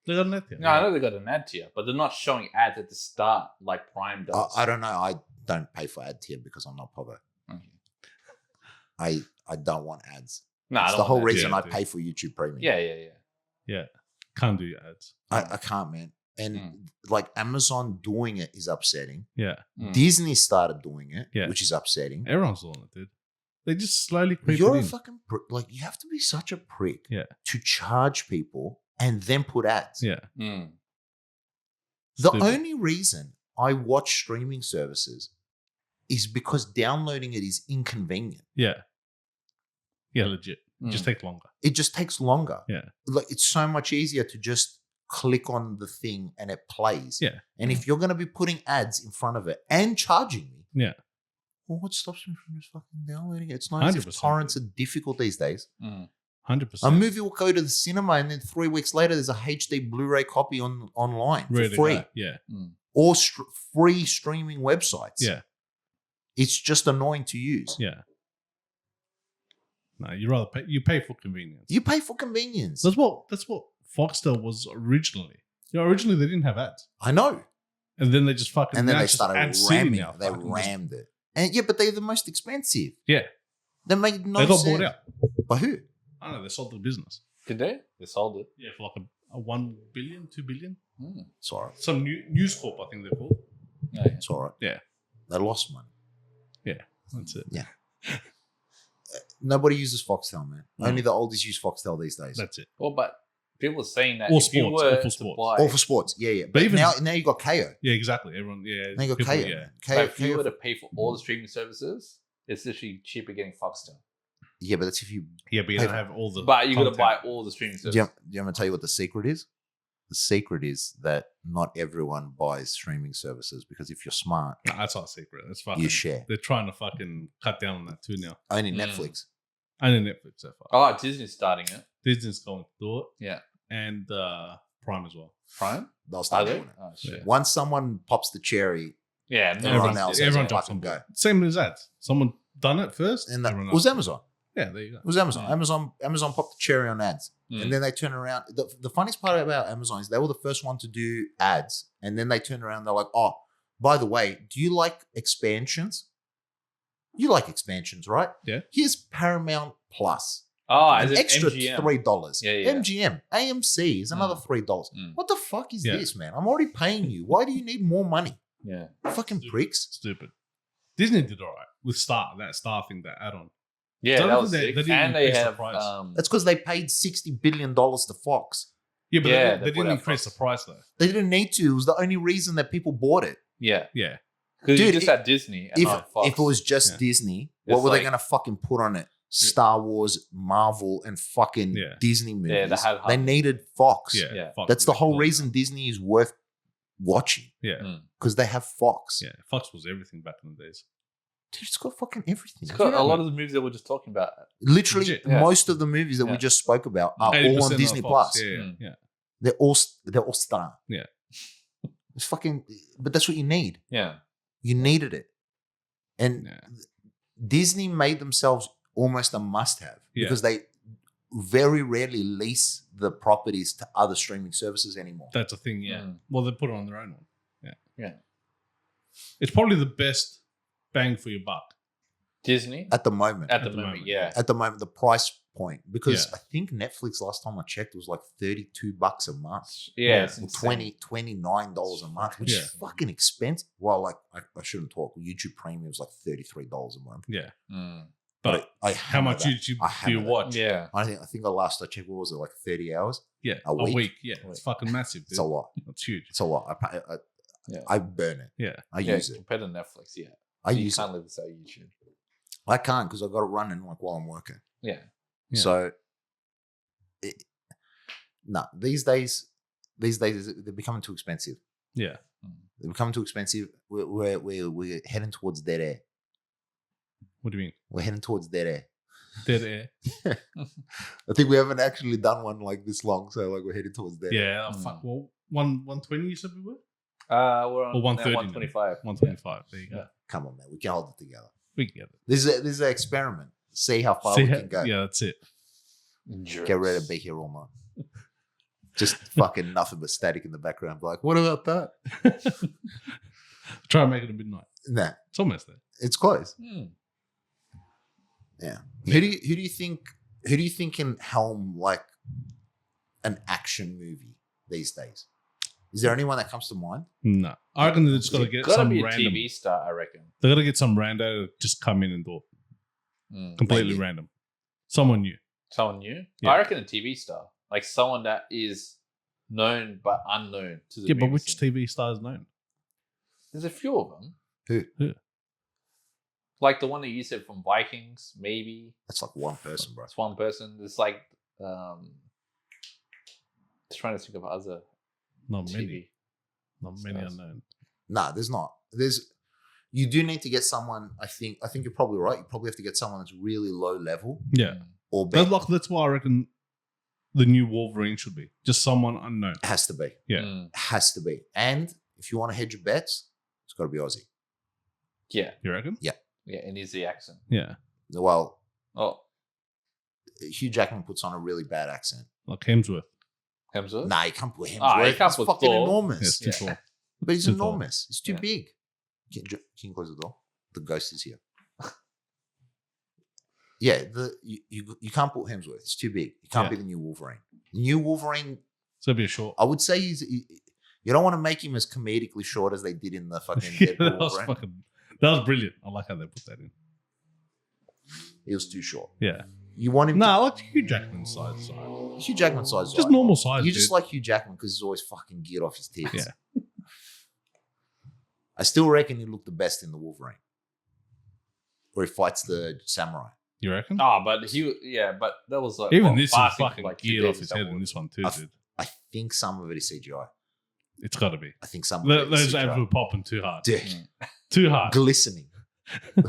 They got an ad tier. No, I know they got an ad tier, but they're not showing ads at the start like Prime does. I don't know. I don't pay for ad tier because I'm not povo. Okay. I don't want ads. No, I It's don't the want whole ads. reason Yeah, I dude. pay for YouTube Premium. Yeah. Can't do ads. I can't, man. And like Amazon doing it is upsetting. Yeah. Mm. Disney started doing it, Yeah. which is upsetting. Everyone's doing it, dude. They just slowly creep You're it a in. fucking prick. Like, you have to be such a prick Yeah. to charge people and then put ads. Yeah. Mm. The Stupid. only reason I watch streaming services is because downloading it is inconvenient. Yeah. Yeah, legit. It just Mm. takes longer. It just takes longer. Yeah. Like, it's so much easier to just click on the thing and it plays. Yeah. And if you're going to be putting ads in front of it and charging me, Yeah. well, what stops me from just fucking downloading it? It's not as if 100%, torrents are difficult these days. Mm. 100%. A movie will go to the cinema and then 3 weeks later there's a HD Blu-ray copy online for Ready to free. go. Yeah. Or free streaming websites. Yeah. It's just annoying to use. Yeah. No, you pay for convenience. You pay for convenience. That's what Foxtel was originally. Originally they didn't have ads. I know. And then they just fucking And then now they it's just started ad city ramming now, it. They fucking just- rammed it. And yeah, but they're the most expensive. Yeah. They made no they got sense. bought out. By who? I don't know, they sold the business. Did they? They sold it. Yeah, for like a 1 billion, 2 billion. Mm. It's all right. Some News Corp, I think they're called. Yeah, yeah. It's all right. Yeah. They lost money. That's it. Nobody uses Foxtel, man. Mm. Only the oldies use Foxtel these days. That's it. Well, but people are saying that All if you sports, were all for to sports. buy, All for sports. Yeah, yeah. But But even- now you got KO. Yeah, exactly. Everyone, yeah. Now you got people- KO, yeah. man. but if you KO were to pay for all the streaming services, it's literally cheaper getting Foxtel. yeah, but that's if you. Yeah, but you Pay don't for- have all the. But you got to content. buy all the streaming Do you, services. do you want me to tell you what the secret is? The secret is that not everyone buys streaming services because if you're smart, Nah, that's not a secret. That's fucking. you share. They're trying to fucking cut down on that too now. Only Mm. Netflix. Only Netflix so far. Oh, Disney's starting it. Disney's going to do it. Yeah. And Prime as well. Prime? They'll Are start they? doing it. Oh, shit. Yeah. Once someone pops the cherry, Yeah, Everyone everyone else else. has Everyone it. jumps Fucking on board. go. Same as ads. Someone done it first. and that everyone it was else. Amazon. Yeah, there you go. It was Amazon. Mm. Amazon popped the cherry on ads. Mm. And then they turn around. The funniest part about Amazon is they were the first one to do ads. And then they turn around. They're like, oh, by the way, do you like expansions? You like expansions, right? Yeah. Here's Paramount Plus. Oh, An is it extra MGM? $3. Yeah, yeah. MGM. AMC is another $3. Mm. What the fuck is Yeah. this, man? I'm already paying you. Why do you need more money? Yeah. Fucking Stupid. pricks. Stupid. Disney did all right with that Star thing, that add on. Yeah, Don't that think was they- sick. they didn't And they increase the have price. That's because they paid $60 billion to Fox. Yeah, but Yeah, they they didn't put out increase the Fox. price though. They didn't need to. It was the only reason that people bought it. yeah. Yeah. Because you Dude, just had Disney and If, not Fox. if it was just Yeah. Disney, what It's were they like- going to fucking put on it? Star Wars, Marvel, and fucking Yeah. Disney movies. Yeah, they had They half. needed Fox. Yeah. Yeah. Fox That's the was whole cool. reason Disney is worth watching Yeah. because they have Fox. Yeah. Fox was everything back in the days. Dude, it's got fucking everything. It's got You know, a lot of the movies that we're just talking about. literally, Legit, yeah. most of the movies that we Yeah. just spoke about are 80% all on of Disney Fox. Plus. Yeah. Mm. Yeah. They're all star. Yeah. It's fucking. But that's what you need. Yeah. You needed it, and Yeah. Disney made themselves almost a must-have Yeah. because they very rarely lease the properties to other streaming services anymore. That's a thing. Yeah. Mm. Well, they put it on their own one. Yeah. Yeah. It's probably the best bang for your buck. Disney At the moment, at the moment, yeah. the price point, because Yeah. I think Netflix last time I checked was like $32 a month. Yeah, it's Or insane. $29 a month, which Yeah. is fucking expensive. Well, like I shouldn't talk. YouTube Premium is like $33 a month. Yeah. Mm. But I how hammer much that. YouTube I do hammer you that. watch? Yeah. I think the last I checked, what was it, like 30 hours? Yeah. A week? Yeah. A It's week. fucking massive, dude. It's a lot. That's huge. It's a lot. Yeah. I burn it. Yeah. I Yeah, use it. compared to Netflix, yeah. I you use it. can't live without YouTube. I can't because I got it running like while I'm working. Yeah. Yeah. So, these days they're becoming too expensive. Yeah. They're becoming too expensive. We're heading towards dead air. What do you mean? We're heading towards dead air. Dead air. I think we haven't actually done one like this long, so like we're headed towards dead air. Yeah. Fuck. Well, 120 you said we were? We're on Or 130 now. 125. 125. There you go. Yeah. Come on, man, we can hold it together. We can get it. This is an experiment. See how far See we how- can go. Yeah, that's it. Endurance. Get ready to be here all night. Just fucking nothing but static in the background. Like, what about that? Try and make it a midnight. Nah, It's almost there. it's close. Hmm. Yeah. Who do you think can helm like an action movie these days? Is there anyone that comes to mind? No. I reckon they just got to get Gotta some be a random. TV star, I reckon. They got to get some rando to just come in and do it. Mm. Completely Maybe. random. Someone new. Someone new? Yeah. I reckon a TV star. Like someone that is known but unknown to the Yeah, but movie which scene. TV star is known? There's a few of them. Who? Like the one that you said from Vikings, maybe. That's like one person, bro. It's one person. It's like just trying to think of other Not many. TV. Not many Stars. unknown. Nah, there's not. You do need to get someone. I think you're probably right. You probably have to get someone that's really low level Yeah. or big. That's why I reckon the new Wolverine should be. Just someone unknown. Has to be. Yeah. Mm. Has to be. And if you want to hedge your bets, it's got to be Aussie. Yeah. You reckon? Yeah, and is the accent. Yeah. Well, Oh, Hugh Jackman puts on a really bad accent. Like Hemsworth. Hemsworth? Nah, you can't put him. You can't He's put fucking Thor. enormous. Yes, too Yeah. tall. But he's Too tall. enormous. He's too Yeah. big. Can you close the door? The ghost is here. Yeah, you can't put Hemsworth. It's too big. He can't Yeah. be the new Wolverine. The new Wolverine, So it'd be a short. I would say you don't want to make him as comedically short as they did in the fucking Yeah, Deadpool that Wolverine. was brilliant. I like how they put that in. He was too short. Yeah. You want him No, I like Hugh Jackman's size. Hugh Jackman size. is Just right. normal size. You dude. just like Hugh Jackman because he's always fucking geared off his tits. Yeah. I still reckon he looked the best in the Wolverine. Where he fights the samurai. You reckon? Oh, but but that was like Even what, this is fasting for fucking like 2 geared days off his or head in something. this one too, I've- dude. I think some of it is CGI. It's got to be. I think some of it is Those CGI. abs were popping too hard. Dude, Mm. Too hard. glistening.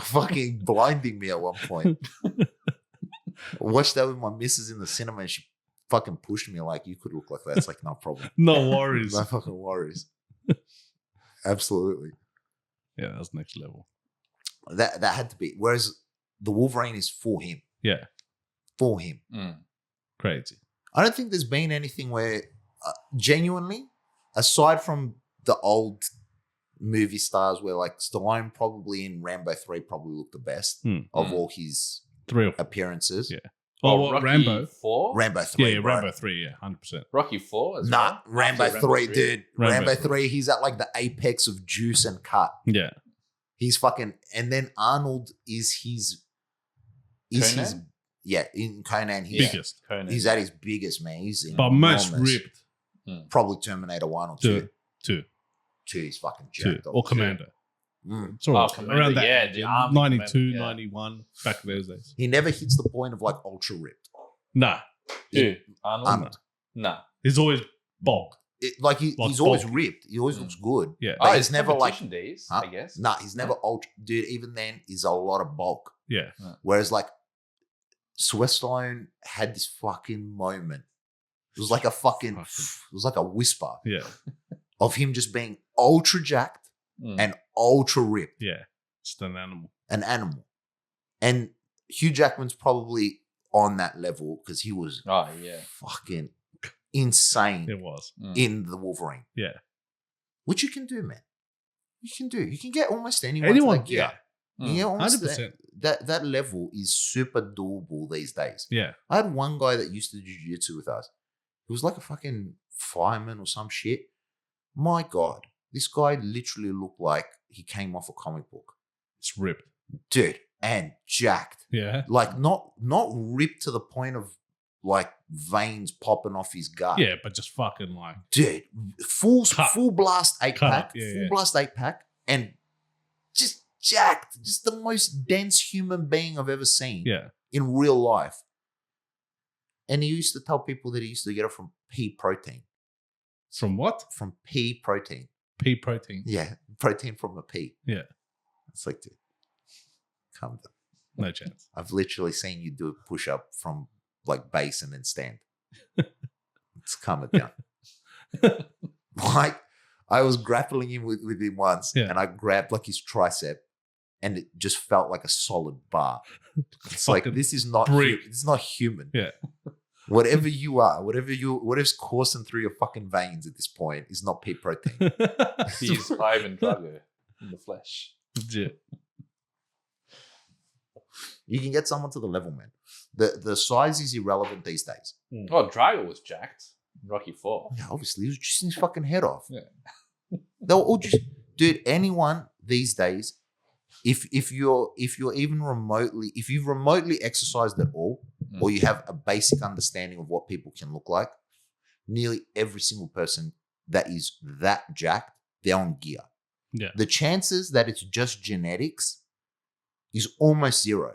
Fucking blinding me at one point. I watched that with my missus in the cinema and she fucking pushed me like, you could look like that. It's like, no problem. No worries. No fucking worries. Absolutely. Yeah, that's next level. That had to be. Whereas the Wolverine is for him. Yeah, For him. Mm. crazy. I don't think there's been anything where, genuinely, aside from the old movie stars where like Stallone probably in Rambo 3 probably looked the best of all his 3 or 4. appearances. Yeah. Oh, what, Rocky Rambo? 4? Rambo 3. Yeah, bro. Rambo 3, yeah, 100%. Rocky 4 as Nah, well? Rambo After 3, dude. Rambo Rambo 3. 3, he's at like the apex of juice and cut. Yeah. He's fucking, and then Arnold is his, Conan? yeah, in Conan, he's, Biggest. Conan. he's at his biggest, man. He's But most enormous. ripped. Probably Terminator 1 or 2. 2. 2, he's fucking 2. jacked up. Or Commando. Mm. It's all right. Commander, Around that. yeah, the army 92, Commander, yeah. 91, back those days. He never hits the point of like ultra ripped. Nah. Who? Arnold? Arnold. Nah. He's always bulk. he's always bulky. ripped. He always looks good. Yeah. But it's he's never like, competition days, huh? I guess. Nah, he's never ultra. Dude, even then, he's a lot of bulk. Yeah. Whereas like Sylvester Stallone had this fucking moment. It was like a fucking, it was like a whisper Yeah. of him just being ultra jacked and ultra ripped. Yeah. Just an animal. An animal. And Hugh Jackman's probably on that level because he was Oh, yeah. fucking insane It was. in the Wolverine. Yeah. Which you can do, man. You can do. You can get almost anyone. Anyone, to that gear. yeah. You can get almost 100%. that level is super doable these days. Yeah. I had one guy that used to do jiu-jitsu with us. He was like a fucking fireman or some shit. My God, this guy literally looked like he came off a comic book. It's ripped. Dude, and jacked. Yeah. Like not ripped to the point of like veins popping off his gut. Yeah, but just fucking like. Dude, full blast 8 Cut pack, up, yeah, full yeah. blast 8 pack, and just jacked. Just the most dense human being I've ever seen Yeah. in real life. And he used to tell people that he used to get it from pea protein. From what? From pea protein. Pea protein. Yeah, protein from a pea. Yeah. It's like, dude, calm down. No chance. I've literally seen you do a push-up from like base and then stand. Let's calm it down. Like, I was grappling him with him once, Yeah. and I grabbed like his tricep, and it just felt like a solid bar. It's like, Fucking this is not brick. this is not human. Yeah. Whatever you are, whatever's coursing through your fucking veins at this point is not pea protein. He's Ivan Drago in the flesh. Legit. You can get someone to the level, man. The size is irrelevant these days. Oh, Drago was jacked in Rocky 4. Yeah, obviously, he was just his fucking head off. Yeah. They were all just, dude. Anyone these days, if you've remotely exercised at all, or you have a basic understanding of what people can look like, nearly every single person that is that jacked, they're on gear. Yeah. The chances that it's just genetics is almost zero.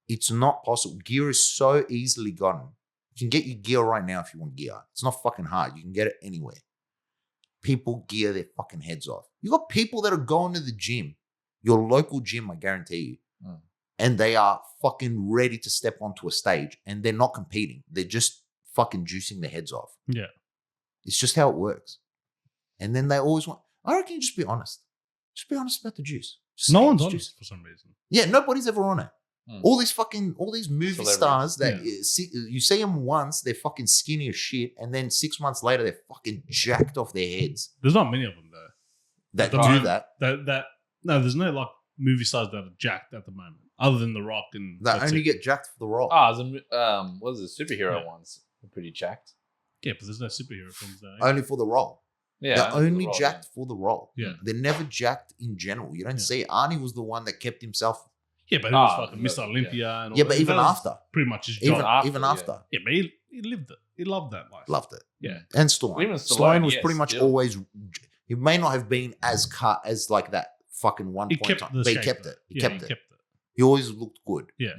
It's not possible. Gear is so easily gotten. You can get your gear right now if you want gear. It's not fucking hard. You can get it anywhere. People gear their fucking heads off. You got people that are going to the gym, your local gym, I guarantee you, and they are fucking ready to step onto a stage, and they're not competing. They're just fucking juicing their heads off. Yeah. It's just how it works. And then they always want, I reckon you just be honest. Just be honest about the juice. Just No say one's it's on juice. it for some reason. Yeah, nobody's ever on it. All these movie Celebrities. stars that you see them once, they're fucking skinny as shit, and then 6 months later they're fucking jacked off their heads. There's not many of them though. That At the do moment, that. No, there's no like movie stars that are jacked at the moment, other than The Rock and That that's only it. get jacked for the role. What is it? Superhero Yeah. ones. They're pretty jacked. Yeah, but there's no superhero films though. Only for the role. Yeah. They're I know the only role, jacked for the role. Yeah. They're never jacked in general. You don't Yeah. see Arnie was the one that kept himself. Yeah, but he was Ah, fucking yeah. Mr. Olympia and all Yeah, that. but even That was after. pretty much his Even, job. after, even yeah. after. Yeah, but he lived it. He loved that life. Loved it. Yeah. And Stallone. Even Stallone was yes, pretty much still. always, he may not have been as cut as like that fucking one He point kept time, the but he shape, kept though. it. He Yeah, kept it. He always looked good. Yeah.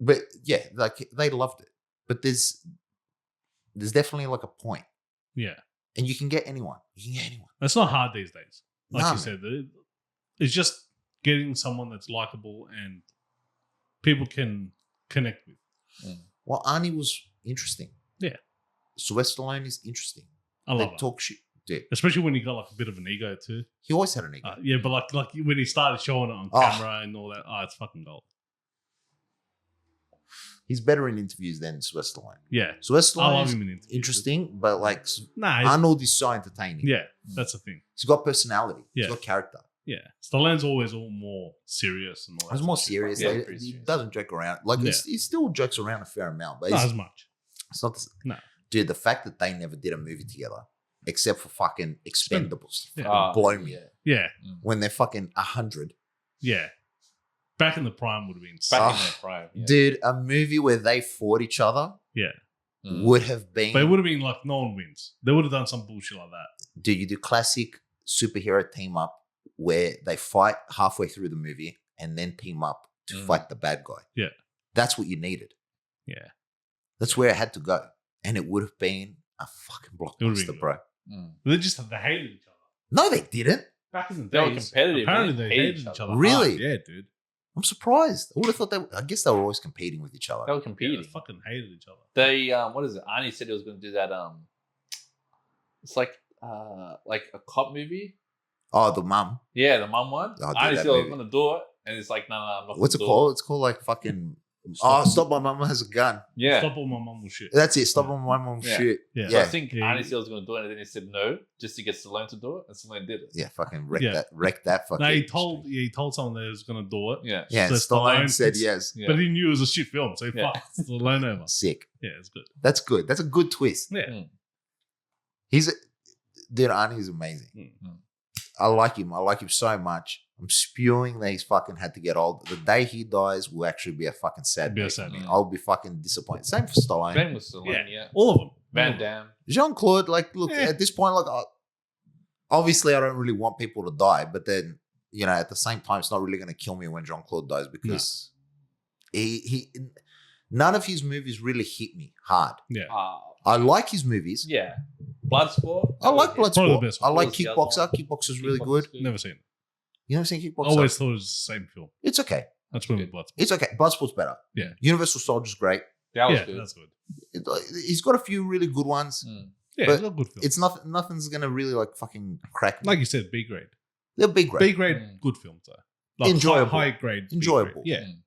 But yeah, like they loved it. But there's definitely like a point. Yeah. And you can get anyone. You can get anyone. It's not hard these days. Like Nah, you man. said, it's just getting someone that's likable and people can connect with. Well, Arnie was interesting. Yeah. Sylvester Stallone is interesting. I love They it. talk shit. Dude, Especially when he got like a bit of an ego too. he always had an ego. Yeah, but like when he started showing it on Oh. camera and all that, it's fucking gold. He's better in interviews than Sylvester Stallone. Yeah. Sylvester I Stallone love is him in interviews. interesting, but like Nah, he's- Arnold is so entertaining. yeah, that's the thing. He's got personality. Yeah. He's got character. Yeah. Stallone's always all more serious and all that. He's sort more of shit. serious. Yeah, Like, pretty he serious. doesn't joke around. Like Yeah. he still jokes around a fair amount, but Not it's as much. not. The, No. Dude, the fact that they never did a movie together, except for fucking Expendables, Yeah. fucking blow me. Yeah. Yeah. When they're fucking 100. Yeah. Back in the prime would have been Back Ah, in their prime. Yeah. Dude, a movie where they fought each other Yeah. would have been. But it would have been like no one wins. They would have done some bullshit like that. Dude, you do classic superhero team up where they fight halfway through the movie and then team up to fight the bad guy. Yeah. That's what you needed. Yeah. That's where it had to go. And it would have been a fucking It would've been blockbuster, good. bro. Mm. They just they hated each other. No, they didn't. Back in the They were days, competitive, apparently man. they hated each other. Really? hard. Yeah, dude. I'm surprised. I would have thought I guess they were always competing with each They other. were Yeah, competing. they fucking hated each other. They what is it? Arnie said he was going to do that. It's like a cop movie. Oh, the mum. Yeah, the mum one. Oh, dude, Arnie that said I was movie. going to do it, and it's like, no, I'm not. What's it gonna do called? It's called like fucking. Stop. Stop! My mum has a gun. Yeah. Stop all my mum will shit. That's it. Stop! My mum Yeah. shit. Yeah. So I Yeah. think Yeah. Arnie said I was going to do it, and then he said no, just to get Stallone to do it, and Stallone did it. Yeah, fucking wreck Yeah. that. Wreck that fucking. No, he told someone that he was gonna do it. Yeah. Yeah, So Stallone Stallone said thinks- yes. Yeah. But he knew it was a shit film, so he Yeah. fucked Stallone over. Sick. Yeah, it's good. That's good. That's a good twist. Yeah. He's dude. Arnie's amazing. Mm. I like him. I like him so much. I'm spewing that he's fucking had to get old. The day he dies will actually be a fucking sad Be a day sad for me. day. I'll be fucking disappointed. Same for Stallone. Same with Stallone, yeah. All of them. Van Damme. Jean-Claude, like, look, Yeah. at this point, like, obviously I don't really want people to die, but then, at the same time, it's not really going to kill me when Jean-Claude dies because he none of his movies really hit me hard. I like his movies. Yeah. Bloodsport. I like Probably the Bloodsport. best I one. like What was the other Kickboxer. one? Kickboxer's really Kickboxer's good. Never seen it. You never seen Kickboxer? Always thought it was the same film. It's okay. That's when we Bloodsport. It's okay. Bloodsport's better. Yeah. Universal Soldier's great. That was Yeah, good. that's good. He's got a few really good ones. Mm. Yeah, But it's a good film. It's nothing's gonna really like fucking crack me. Like you said, B grade. They're big B great. grade, Mm. good films though. Like Enjoyable. high grade. B Enjoyable. grade. Yeah, Mm.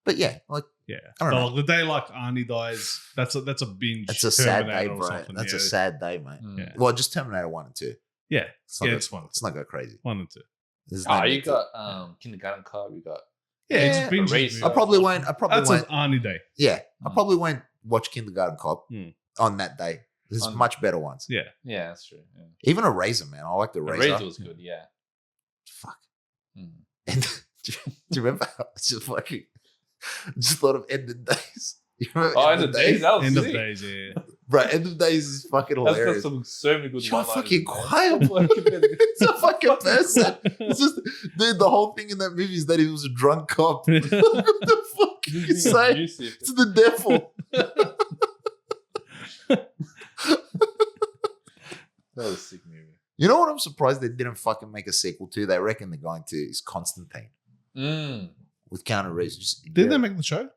But yeah, like yeah. I don't But know. like the day like Arnie dies, that's a binge. that's a sad day, Terminator or bro. something, That's yeah. a sad day, mate. Mm. Yeah. Well, just Terminator 1 and 2. Yeah, Let's not yeah, go- it's one. Let's not go crazy. 1 and 2. There's Oh, no you need to- got Kindergarten Cop. You got Yeah, Yeah, it's binge. Erase. I probably won't. That's an Arnie day. Yeah, I Mm. probably won't watch Kindergarten Cop Mm. on that day. There's On- much better ones. Yeah, yeah, that's true. Yeah. Even Eraser, man. I like the The Eraser. Razor was good. Yeah. Fuck. Mm. And do you remember? How I just fucking just thought of End of Days. You remember Oh, and the days that was end of sick. days. Yeah, Bro, End of Days is fucking That's got hilarious. so many good You're one-liners fucking in there. quiet, boy. It's a fucking person. It's just, dude, the whole thing in that movie is that he was a drunk cop. What the fuck are you Being saying? abusive. It's the devil. That was a sick movie. You know what I'm surprised they didn't fucking make a sequel to? They reckon they're going to is Constantine Mm. with Keanu Reeves. Just, did they make the show?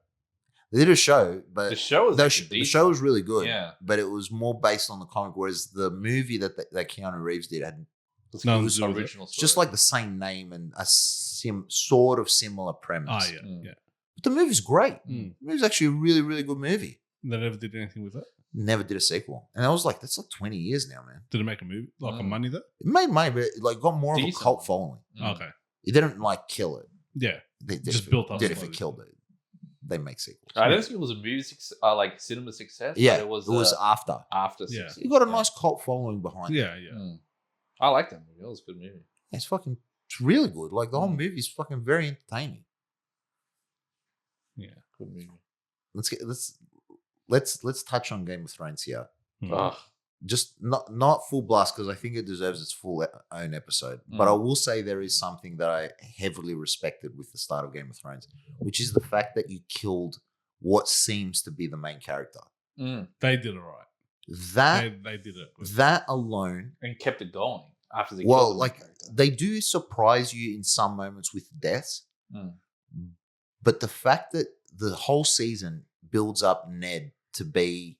They did a show, but The show was the actually the decent. show was really good. Yeah. But it was more based on the comic, whereas the movie that Keanu Reeves did had No, It was it was original it's just story. like the same name and a sort of similar premise. Ah, yeah, Mm. yeah. But the movie's great. Mm. The movie's actually a really, really good movie. They never did anything with it. Never did a sequel. And I was like, that's like 20 years now, man. Did it make a movie like a Mm. money though? It made money, but it like got more of Decent a cult one. following. Mm. Okay, It didn't like kill it. yeah, They did Just it, built up did it slowly. for killed it. They make sequels. I don't think it was a movie, like cinema success. Yeah, but it was after. after. Yeah. success. You got a nice cult following behind it. yeah, yeah. Mm. I like that movie. That was a good movie. It's really good. Like the whole Mm. movie is fucking very entertaining. Good movie. Let's touch on Game of Thrones here. Mm. Ugh. Just not full blast because I think it deserves its full own episode. But I will say there is something that I heavily respected with the start of Game of Thrones, which is the fact that you killed what seems to be the main character. Mm. They did it right. That They did it. Good. that alone, And kept it going after they well, killed the main like character. they do surprise you in some moments with deaths, Mm. but the fact that the whole season builds up Ned to be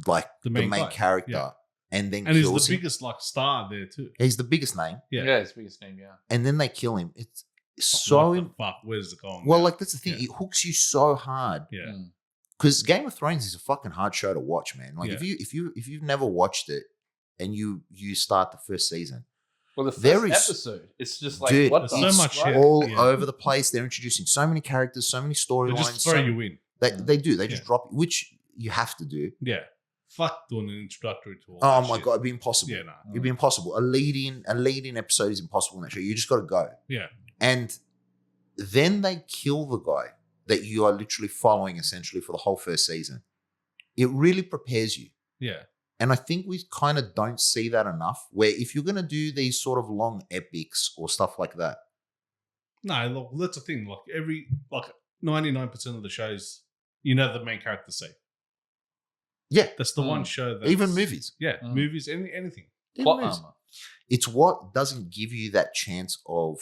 like The the main main guy, character, yeah. and then And he's kills the him. biggest like star there too. He's the biggest name, Yeah. Yeah, it's biggest name. Yeah. and then they kill him. It's so What the fuck? Where's it going? well, now? like that's the thing. Yeah. It hooks you so hard yeah, Mm. because Game of Thrones is a fucking hard show to watch, man. Like Yeah. if you've never watched it and you start the first season, Well, the first There is- episode, it's just like dude, what the there's so much fuck? shit. all Yeah. over the place. They're introducing so many characters, so many they storylines. just throw you in. They do. They just Yeah. drop, which you have to do. Yeah, fuck doing an introductory to all. Oh that my shit. god, it'd be impossible. Yeah, nah. It'd be impossible. A lead-in episode is impossible in that show. You just got to go. Yeah, And then they kill the guy that you are literally following essentially for the whole first season. It really prepares you. yeah, And I think we kind of don't see that enough. Where if you're going to do these sort of long epics or stuff like that, no. Look, that's the thing. Like 99% of the shows, you know, the main character say. Yeah, That's the one show that even movies. Yeah, Mm. movies, anything. Even Plot movies. armor. It's what doesn't give you that chance of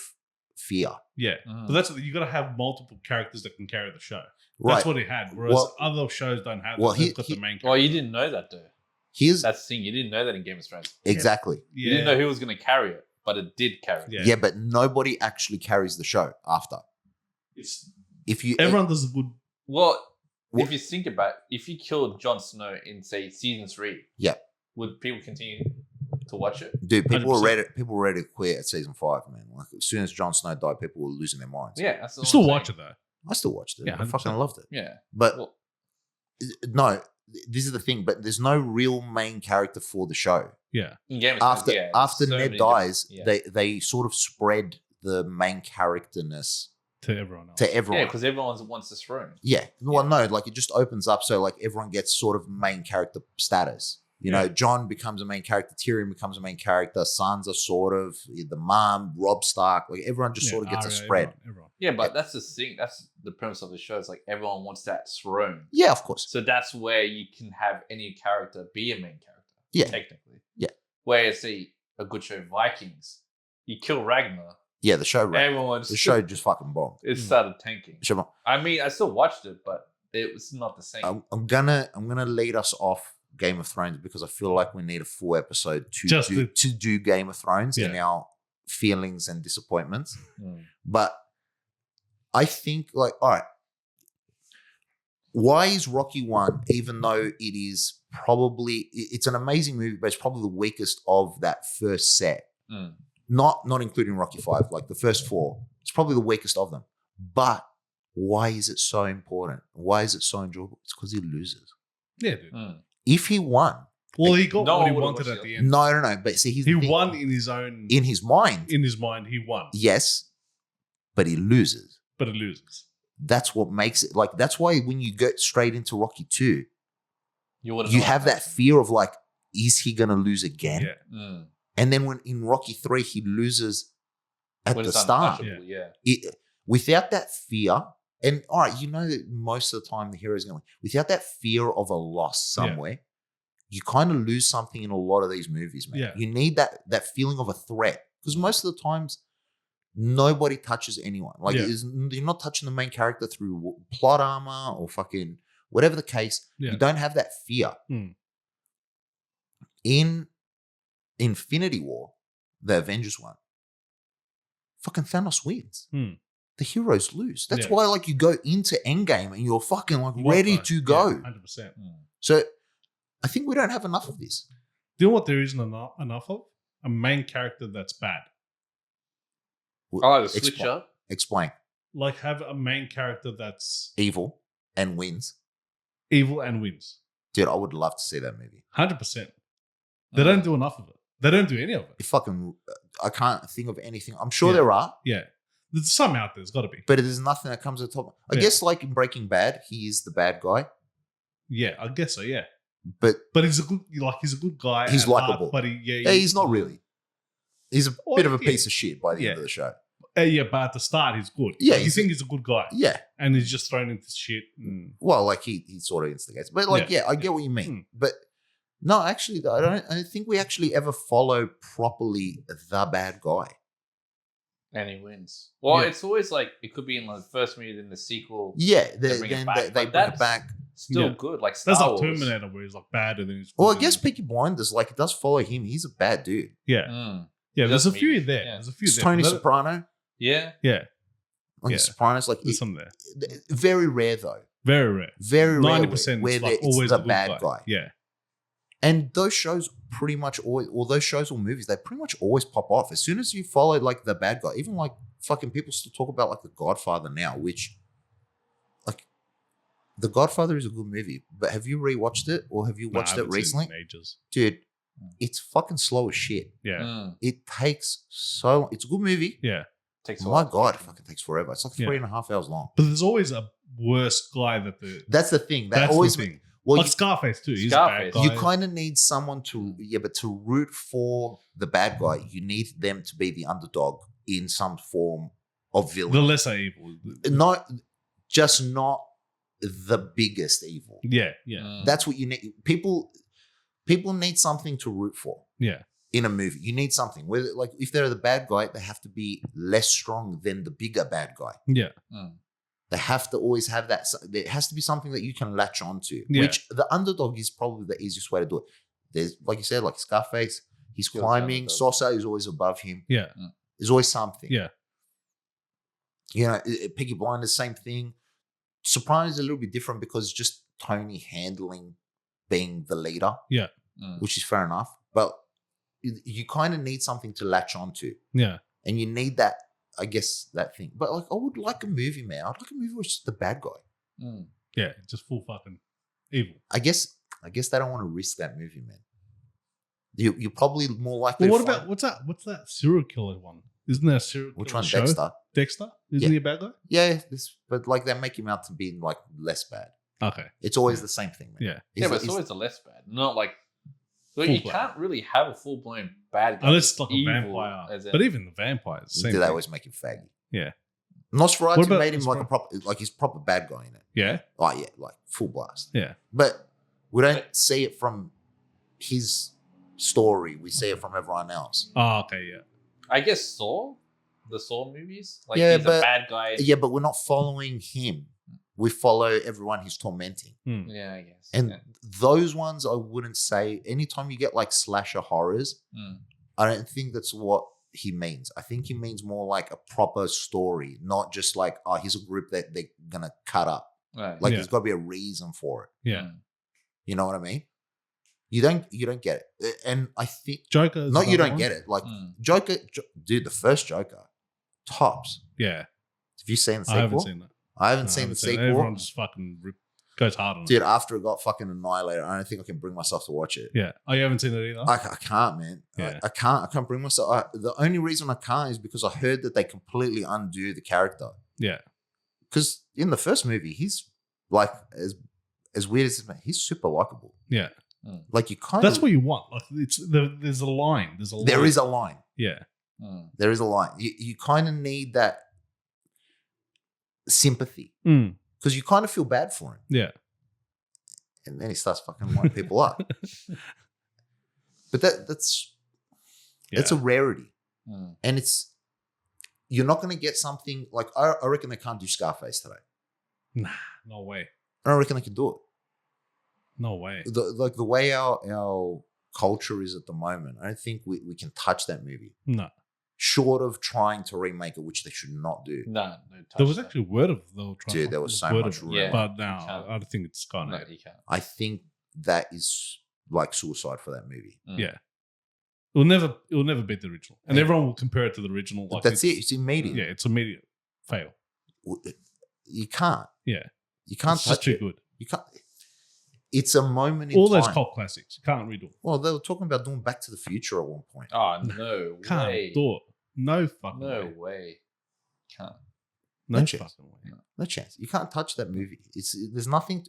fear. Yeah, Mm. but that's you got to have multiple characters that can carry the show. Right. That's what it had. Whereas Well- other shows don't have. well, that. They've he- got he- the main. Well, character. you didn't know that though. Here's That's the thing. You didn't know that in Game of Thrones. exactly. You didn't know who was going to carry it, but it did carry it. Yeah. Yeah, but nobody actually carries the show after. It's If you everyone does a good. Well, Well- if you think about it, if you killed Jon Snow in, say, season 3, Yeah. would people continue to watch it? dude, people were 100%. ready. People were ready to quit at season 5, man. Like as soon as Jon Snow died, people were losing their minds. Yeah, that's You still watch it though. I still watched it. Yeah, I fucking 100%. loved it. Yeah. But Well, no, this is the thing. But there's no real main character for the show. Yeah, in Game of Thrones, After yeah, after there's so Ned many dies, different- they sort of spread the main characterness to everyone else. to yeah, everyone. because everyone wants this throne. Yeah. Well, no, like it just opens up so like everyone gets sort of main character status. You know, Yeah. John becomes a main character, Tyrion becomes a main character, Sansa sort of, the mom, Rob Stark, like everyone just Yeah, sort of gets a Arya, spread. Everyone. Yeah, but that's the thing. That's the premise of the show. It's like everyone wants that throne. Yeah, of course. So that's where you can have any character be a main character. Yeah. Technically. Yeah. Whereas, see, a good show, Vikings, you kill Ragnar, Yeah, the show, everyone's the show just fucking bombed. it started tanking. The show bombed. I mean, I still watched it, but it was not the same. I'm gonna lead us off Game of Thrones because I feel like we need a full episode to Just to do Game of Thrones and Yeah. our feelings and disappointments. Mm. But I think like, all right, why is Rocky 1, even though it is probably it's an amazing movie, but it's probably the weakest of that first set. Mm. Not including Rocky 5, like the first 4. It's probably the weakest of them. But why is it so important? Why is it so enjoyable? It's because he loses. Yeah, dude. Mm. If he won, Well, he got No what he one would've wanted watched at it. the end. no. But see, he's He the thing. won in his own. In his mind. In his mind, he won, Yes, but he loses. but it loses. That's what makes it like. That's why when you get straight into Rocky 2, would've you known have that fear of like, is he gonna lose again? Yeah. Mm. And then when in Rocky 3 he loses at When the it's start, untouchable, yeah. without that fear, and all right, you know that most of the time the hero is going to win. Without that fear of a loss Yeah. somewhere, you kind of lose something in a lot of these movies, man. Yeah. You need that feeling of a threat because most of the times nobody touches anyone. Like Yeah. you're not touching the main character through plot armor or fucking whatever the case. Yeah. You don't have that fear. Mm. In Infinity War, the Avengers one, fucking Thanos wins. Hmm. The heroes lose. That's Yeah. why, like, you go into Endgame and you're fucking like You want ready that. to go. 100%. Mm. So, I think we don't have enough of this. Do you know what there isn't enough of? A main character that's bad. Oh, the switch Explain. up. Explain. Like have a main character that's Evil and wins. evil and wins. Dude, I would love to see that movie. 100%. They don't do enough of it. They don't do any of it. It fucking, I can't think of anything. I'm sure Yeah. there are, Yeah. There's some out there. There's got to be. but there's nothing that comes to the top. I Yeah. guess, like in Breaking Bad, he is the bad guy, Yeah, I guess so. Yeah, but but he's a good guy. He's at heart, likable. but he's not really. He's a Well, bit of a yeah. piece of shit by the Yeah. end of the show. Yeah, but at the start he's good. Yeah, Like, you think he's a good guy, Yeah. and he's just thrown into shit. And, Well, like he sort of instigates, but like Yeah. I get what you mean. Hmm. But no, actually, I don't think we actually ever follow properly the bad guy. And he wins. Well, Yeah. it's always like it could be in the first movie, then the sequel. Yeah, bring it then back, they but bring it that's- back. Still Yeah. good, like Star that's like Wars. Terminator, where he's like bad, and then he's. Well, I good guess and- Peaky Blinders, like it does follow him. He's a bad dude. Yeah, Mm. yeah. There's a Just few me. there. Yeah. There's a few It's there. Tony Let- Soprano. Yeah. Yeah, Like Yeah. Sopranos, like there's some there. very rare though. Very rare. Very rare. 90% where is like it's always the a good bad guy. Yeah, And those shows pretty much always, or those shows or movies, they pretty much always pop off. As soon as you follow like the bad guy, even like fucking people still talk about like The Godfather now, which like The Godfather is a good movie, but have you rewatched it or have you Nah, I watched it haven't seen recently? in ages. Dude, it's fucking slow as shit. Yeah, Mm. It takes so long. It's a good movie. yeah. Takes a My while. God, it fucking takes forever. It's like Yeah. 3.5 hours long. But there's always a worse guy that the. That's the thing. That That's always the thing. well, Like you- Scarface too. He's Scarface. a bad guy. you kind of need someone to but to root for the bad guy, you need them to be the underdog in some form of the villain. lesser evil. Not the biggest evil. Yeah. That's what you need. People need something to root for. Yeah. In a movie, you need something. Whether, like, if they're the bad guy, they have to be less strong than the bigger bad guy. Yeah. They have to always have that. There has to be something that you can latch onto. Yeah. Which the underdog is probably the easiest way to do it. There's, like you said, like Scarface. He's Kills the climbing. underdog. Sosa is always above him. Yeah. There's always something. Yeah. You know, Peaky Blinders, same thing. Sopranos is a little bit different because it's just Tony handling being the leader. Yeah. Which is fair enough. But you kind of need something to latch onto. Yeah. And you need that, I guess, that thing. But like, I would like a movie, man. I'd like a movie where it's just the bad guy. Yeah. Just full fucking evil. I guess they don't want to risk that movie, man. You're probably more likely. Well, to what find, about what's that serial killer one? Isn't there a serial killer which one? show? Dexter. Dexter? Isn't Yeah. he a bad guy? Yeah, but like they make him out to be like less bad. Okay. It's always the same thing, man. Yeah. Yeah, but It's- it's always the less bad. Not like. So Full you blown. can't really have a full blown bad guy. Unless it's like a evil, vampire. as in- But even the vampires, same they thing. always make him faggy. Yeah. Nosferatu What about made him like Nosferatu? a proper, like he's proper bad guy in it. Yeah. Oh yeah, like full blast. Yeah. But we don't see it from his story. We see it from everyone else. Oh, okay, yeah. I guess Saw, the Saw movies, like Yeah, he's but- a bad guy. Yeah, but we're not following him. We follow everyone he's tormenting. Yeah, I guess. And yeah. those ones, I wouldn't say. Anytime you get like slasher horrors, I don't think that's what he means. I think he means more like a proper story, not just like, oh, here's a group that they're gonna cut up. Right. Like Yeah. there's got to be a reason for it. Yeah. You know what I mean? You don't get it. And I think Joker. is not you another don't one? get it. Like Mm. Joker, dude, the first Joker, tops. Yeah. Have you seen the I sequel? haven't seen that. I haven't No, I seen haven't the seen it. sequel. Everyone just fucking goes hard on Dude, it. after it got fucking annihilated, I don't think I can bring myself to watch it. Yeah. Oh, you haven't seen it either? I can't, man. Yeah. I can't bring myself. The only reason I can't is because I heard that they completely undo the character. Yeah. Because in the first movie, he's like as weird as he's super likable. Yeah. Like you kind That's of. what you want. Like there's a line. There's a line. There is a line. Yeah. There is a line. You kind of need that sympathy Mm. because you kind of feel bad for him, Yeah. and then he starts fucking lighting people up. But that's it's a rarity. And you're not going to get something like I reckon they can't do Scarface today. Nah, no way. I don't reckon they can do it. No way. The way our culture is at the moment, I don't think we can touch that movie. No. Short of trying to remake it, which they should not do. No, There was actually word of they were trying. Dude, there was so word much of it. rumor. Yeah. But You now can't. I don't think it's gone. No, yet. you can't. I think that is like suicide for that movie. Yeah. It'll never beat the original, and Yeah. everyone will compare it to the original. Like That's it. It's immediate. Yeah, it's immediate fail. You can't. Yeah, You can't it's just touch too it. good. You can't. It's a moment in All time. those cult classics, you can't redo. Well, they were talking about doing Back to the Future at one point. Oh no Can't way! do it. No fucking No way. way! Can't. No No chance. fucking way. No chance. You can't touch that movie. There's nothing.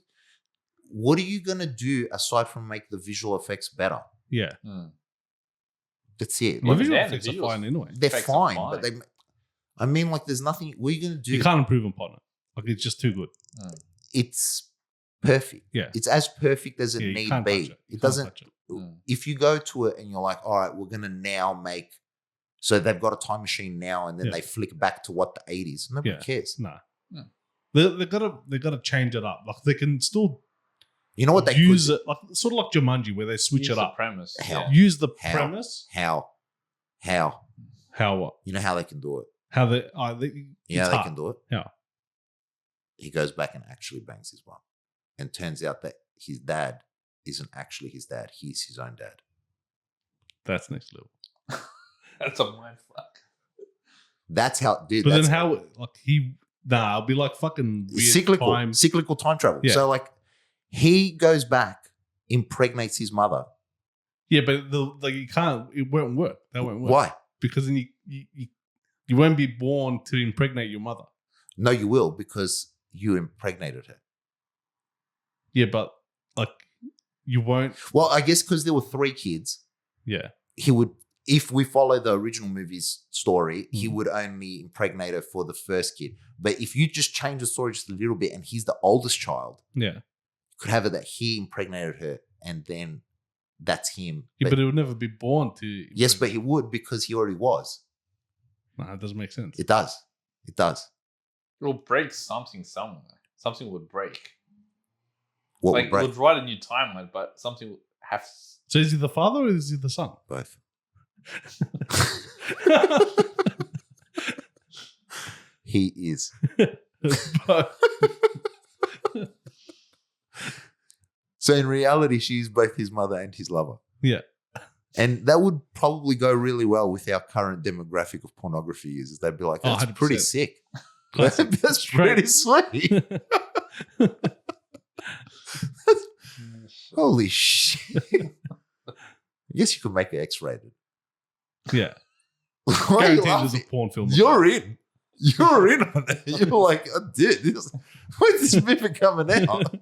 What are you gonna do aside from make the visual effects better? Yeah, That's it. the Well, visual then effects the are visuals- fine anyway. They're effects are fine, but fine. I mean, like, there's nothing. What are you gonna do? You can't improve upon it. Like it's just too good. It's perfect. Yeah. It's as perfect as it Yeah, you need can't be. touch it. You It can't doesn't. touch it. If you go to it and you're like, all right, we're gonna now make. So they've got a time machine now, and then Yeah. they flick back to what the 80s. Nobody Yeah. cares. No. Yeah. They gotta change it up. Like they can still You know what they use could, it, like sort of like Jumanji, where they switch Use it the up. premise. Hell. Yeah. Use the How? premise. How How what? you know how they can do it. How they? Yeah, it's they hard. can do it. Yeah. He goes back and actually bangs his mom, and turns out that his dad isn't actually his dad. He's his own dad. That's next level. That's a mind fuck. That's how, dude. But that's then how? Like it'll be like fucking weird time. cyclical time travel. Yeah. So like, he goes back, impregnates his mother. Yeah, but you can't. It won't work. That won't work. Why? Because then you won't be born to impregnate your mother. No, you will, because you impregnated her. Yeah, but like you won't. Well, I guess because there were 3 kids, Yeah. he would if we follow the original movie's story, he Mm. would only impregnate her for the first kid. But if you just change the story just a little bit and he's the oldest child, Yeah. you could have it that he impregnated her and then that's him. Yeah, But- but it would never be born to. yes, but he would because he already was. Nah, it doesn't make sense. It does. It does. It will break something somewhere. Something would break. What Like would break? it would write a new timeline, but something would have. So is he the father or is he the son? Both. He is. But- So in reality, she's both his mother and his lover. Yeah. And that would probably go really well with our current demographic of pornography users. They'd be like, Oh, that's pretty 100%. sick. Classic. That's Straight. pretty sweet. Holy shit. I guess you could make it X-rated. Yeah. Why are you Guaranteed there's laughing? a porn film. You're in. You're in on it. You're like, oh, dude, when's this movie coming out?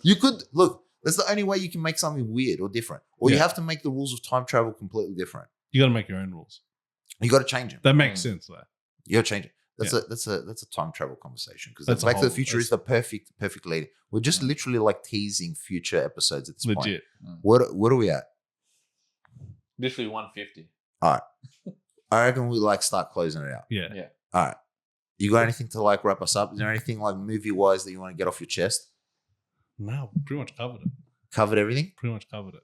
You could, look, that's the only way you can make something weird or different. Or you Yeah. have to make the rules of time travel completely different. You got to make your own rules. You got to change them. That makes sense, though. You got to change it. That's Yeah. a time travel conversation because That's a Back to the whole- Future is the perfect lady. We're just literally like teasing future episodes at this point. Legit. What are we at? Literally 150. I reckon we like start closing it out. Yeah. Yeah. All right. You got anything to like wrap us up? Is there anything like movie wise that you want to get off your chest? No, pretty much covered it. Covered everything? Pretty much covered it.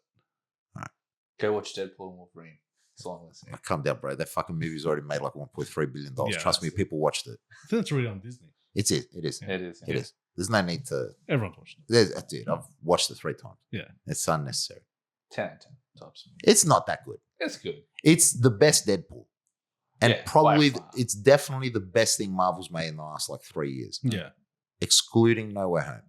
Go watch Deadpool and Wolverine. That's all I'm gonna say. Oh, calm down, bro. That fucking movie's already made like $1.3 billion. Yeah, Trust me, that's- people watched it. I think it's already on Disney. It is. It is. It is. It is. There's no need to. Everyone's watching it. Dude, I've watched it 3 times. Yeah. It's unnecessary. 10 out of 10 tops. It's not that good. It's good. It's the best Deadpool. And Yeah, probably, by far. it's definitely the best thing Marvel's made in the last like 3 years. Yeah. Excluding No Way Home.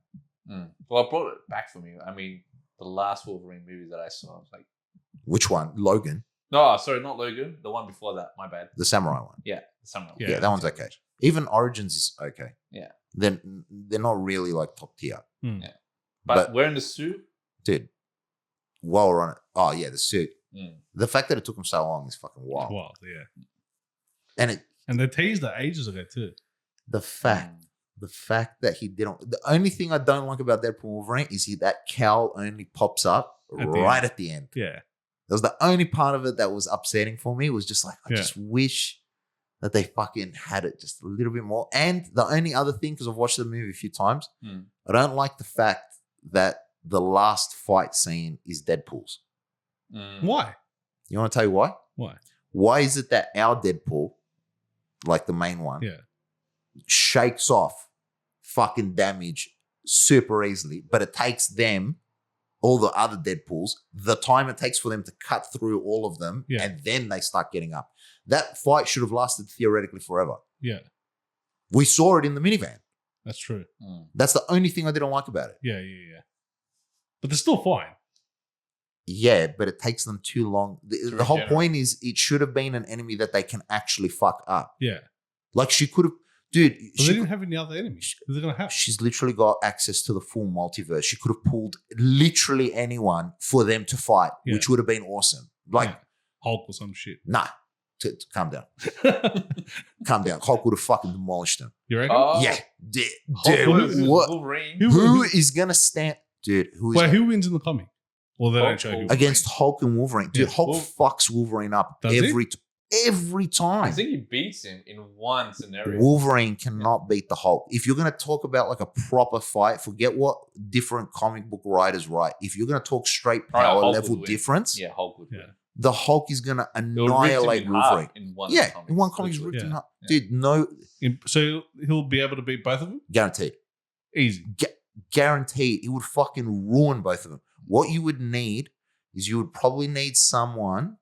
Well, I brought it back for me. I mean, the last Wolverine movie that I saw, I was like, Which one? Logan, no, sorry, not Logan. The one before that. My bad. the samurai one. Yeah, someone. Yeah. Yeah, that one's okay. Even Origins is okay. Yeah. Then they're not really like top tier. But, But- wearing the suit. Dude, while we're on it, oh yeah, the suit. Mm. The fact that it took them so long is fucking It's wild. wild, yeah. And And they teased that ages ago, too. the fact that he didn't. The only thing I don't like about Deadpool Wolverine is that cowl only pops up At the right end. at the end. Yeah. That was the only part of it that was upsetting for me. It was just like, I Yeah. just wish that they fucking had it just a little bit more. And the only other thing, because I've watched the movie a few times, Mm. I don't like the fact that the last fight scene is Deadpool's. Mm. Why? You want to tell you why? Why? Why is it that our Deadpool, like the main one, Yeah. shakes off fucking damage super easily, but it takes them, all the other Deadpools, the time it takes for them to cut through all of them, Yeah. and then they start getting up. That fight should have lasted theoretically forever. Yeah. We saw it in the minivan. That's true. Mm. That's the only thing I didn't like about it. Yeah. But they're still fine. Yeah, but it takes them too long. The whole regenerate. point is it should have been an enemy that they can actually fuck up. Yeah. Like she could have, dude. But she they didn't have any other enemies. They're going to have. She's literally got access to the full multiverse. She could have pulled literally anyone for them to fight, Yeah. which would have been awesome. Like, Yeah. Hulk or some shit. nah, calm down. Calm down. Hulk would have fucking demolished them. You reckon? Oh, Yeah. Dude, Wolverine. what? Wolverine. Who is going to stand? Dude, Wait, who wins in the comic? Well, they Hulk don't show who. or- against Hulk and Wolverine? Dude, Yeah. Hulk Wolf- fucks Wolverine up Does he? every time. I think he beats him in one scenario. Wolverine cannot beat the Hulk. If you're going to talk about like a proper fight, forget what different comic book writers write. If you're going to talk straight Right, power Hulk level would win. difference, Yeah, Hulk would. Yeah. win. the Hulk is going to It would rip him annihilate in half Wolverine. in one. Yeah, comic, in one comic, he's literally. ripped in Yeah. half. Yeah. Dude, no, So he'll be able to beat both of them? guaranteed. Easy. Guaranteed. It would fucking ruin both of them. What you would need is you would probably need someone.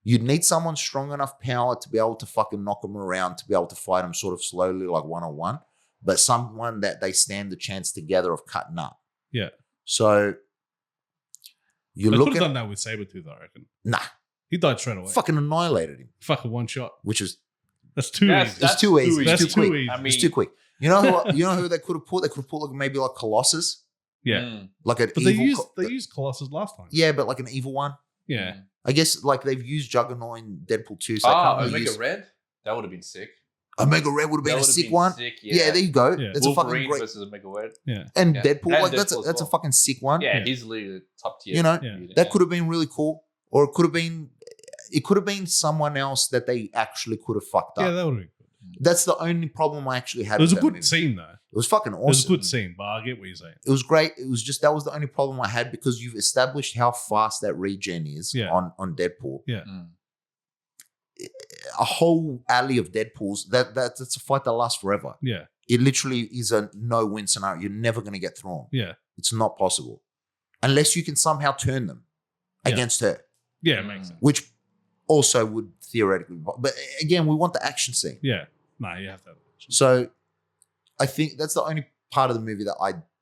You'd need someone strong enough power to be able to fucking knock them around, to be able to fight them sort of slowly, like one-on-one, but someone that they stand the chance together of cutting up. Yeah. So you They look could have at done that with Sabretooth, I reckon. nah, He died straight away. fucking annihilated him, Fucking one shot. which is That's too That's- easy. that's it's too easy. That's It's too quick. easy. I mean, It's too quick. You know who they could have put? They could have put like maybe like Colossus, Yeah. mm, like an But they evil. used Colossus last time. Yeah, but like an evil one. Yeah. mm. I guess like they've used Juggernaut in Deadpool 2. So they can't really Omega use Red? That would have been sick. Omega Red would have That been a would've sick been one. sick, Yeah, there you go. Yeah. That's a fucking Wolverine great. versus Omega Red. And Yeah. Deadpool, And like Deadpool as that's a well. fucking sick one. Yeah, Yeah. he's literally top tier. You know, Yeah. that could have been really cool, or it could have been. It could have been someone else that they actually could have fucked Yeah, up. that would have been good. That's the only problem I actually had. It was a with that good movie. scene, though. It was fucking It was a awesome. good scene, but I get what you're saying. It was great. It was just that was the only problem I had because you've established how fast that regen is Yeah. on Deadpool. Mm. A whole alley of Deadpools. That's a fight that lasts forever. Yeah, It literally is a no-win scenario. You're never going to get through them. yeah, It's not possible unless you can somehow turn them Yeah. against her, yeah. It makes sense. which also would theoretically. But again, we want the action scene. Yeah, no, you have to. Have it. So I think that's the only part of the movie that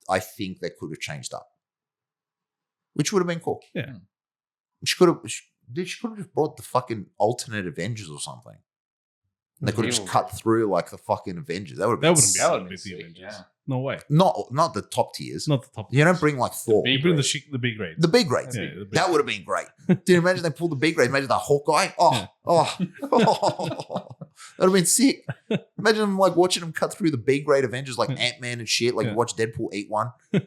I think they could have changed up, which would have been cool. Yeah. She could have just brought the fucking alternate Avengers or something. And they could have just cut through like the fucking Avengers. That would have That been wouldn't be. sick. That That would would have be been the sick, Avengers. yeah. No way. not the top tiers. It's not the top. You don't bring like Thor. big- You bring the big grade. The B grades. Yeah, the big- That would have been great. Dude, imagine they pulled the B grade. Imagine the Hawkeye. Yeah. That'd have been sick. Imagine them like watching them cut through the B grade Avengers like Yeah. Ant-Man and shit. Like Yeah. you watch Deadpool eat one. Yeah,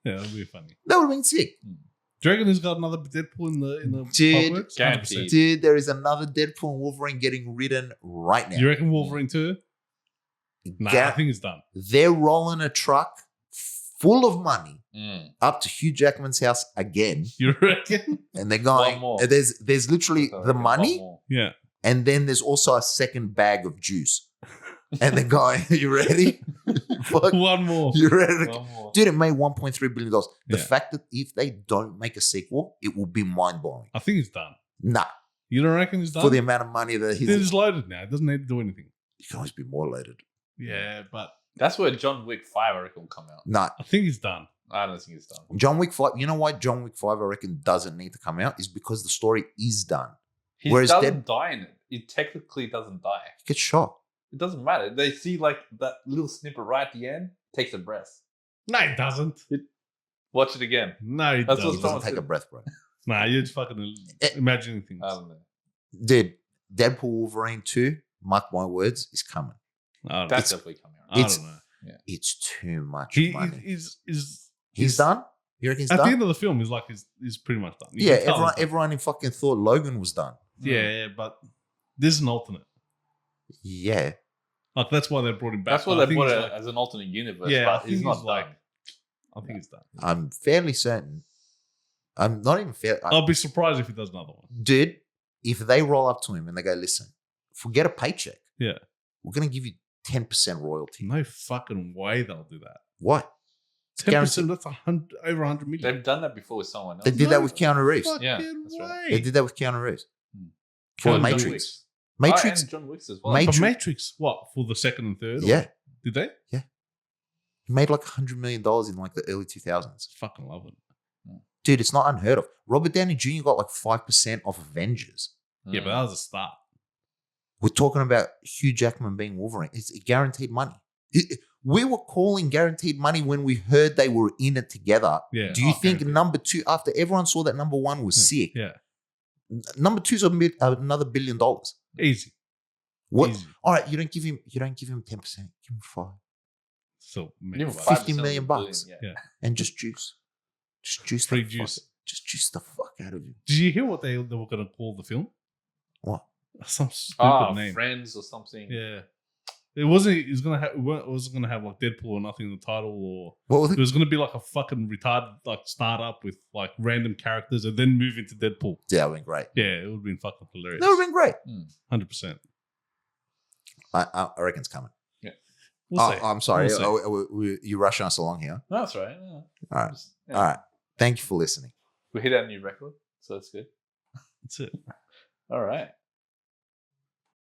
that'd be funny. That would have been sick. Do you reckon he's got another Deadpool in the Dude, pipeworks? guaranteed. 100%. Dude, there is another Deadpool and Wolverine getting ridden right now. You reckon Wolverine too? Nah, Gar- I think it's done. They're rolling a truck full of money Mm. up to Hugh Jackman's house again, You reckon? and they're going. One more. There's literally So, the one money, more. Yeah. and then there's also a second bag of juice, and they're going. You ready? Fuck, One more. you ready? To, One more. dude, it made $1.3 billion. The Yeah. fact that if they don't make a sequel, it will be mind blowing. I think it's done. Nah, You don't reckon it's done? for the amount of money that he's, It's loaded now. It doesn't need to do anything. you can always be more loaded. Yeah, but That's where John Wick 5, I reckon, will come out. Nah, I think it's done. I don't think it's done. John Wick 5. You know why John Wick 5 I reckon doesn't need to come out is because the story is done. He Whereas doesn't die in it. He technically doesn't die. He gets shot. It doesn't matter. They see like that little snippet right at the end, takes a breath. No, it doesn't. Watch it again. No, it That's He what doesn't. someone doesn't take a said. breath, bro. Nah, you're just fucking imagining things. I don't know. Dude, Deadpool Wolverine 2, mark my words, is coming. I don't know. That's definitely coming out. I it's- don't know. It's too much He money. He's done? You reckon he's at the done? end of the film, he's pretty much done. You Yeah, can tell everyone in fucking thought Logan was done. Yeah, but this is an alternate. Yeah. Like that's why they brought him back. That's what But I they think brought he's it like- as an alternate universe. Yeah, I but think he's not he's like- done. I think it's done. I'm fairly certain. I'm not even fair. I'll be surprised if he does another one. Dude, if they roll up to him and they go, listen, forget a paycheck. Yeah. We're going to give you 10% royalty. No fucking way they'll do that. What? 10%, that's over 100 million. They've done that before with someone else. They did that with Keanu Reeves. Fucking Yeah, that's right. They way. did that with Keanu Reeves. Hmm. For John Matrix. Wick's. Matrix. And John Wick's as well. Matrix. But Matrix, what, for the second and third? or- Yeah. Did they? He made like $100 million in like the early 2000s. Fucking love it. Dude, it's not unheard of. Robert Downey Jr. got like 5% off Avengers. Mm. Yeah, but that was a start. We're talking about Hugh Jackman being Wolverine. It's guaranteed money. We were calling guaranteed money when we heard they were in it together. Yeah. Do you Oh, think guaranteed. number two, after everyone saw that number one was sick, Yeah. number two's another $1 billion? Easy. What? Easy. All right, you don't give him 10%. Give him 5%. So, Even maybe 50 5% million of a bucks. billion, Yeah. And just juice. Just juice. Free the juice. Just juice the fuck out of you. Did you hear what they were going to call the film? What? Some stupid Ah, name. Friends or something. Yeah. It wasn't. It was gonna have. It wasn't gonna have like Deadpool or nothing in the title, or What was it it? was gonna be like a fucking retarded like startup with like random characters, and then move into Deadpool. Yeah, that would have been great. Yeah, it would have been fucking hilarious. That would have been great. 100%. I reckon it's coming. We'll see. I'm sorry. We'll see. You rushing us along here. No, that's right. Yeah. All right. Just- yeah. All right. Thank you for listening. We hit our new record, so that's good. That's it. All right.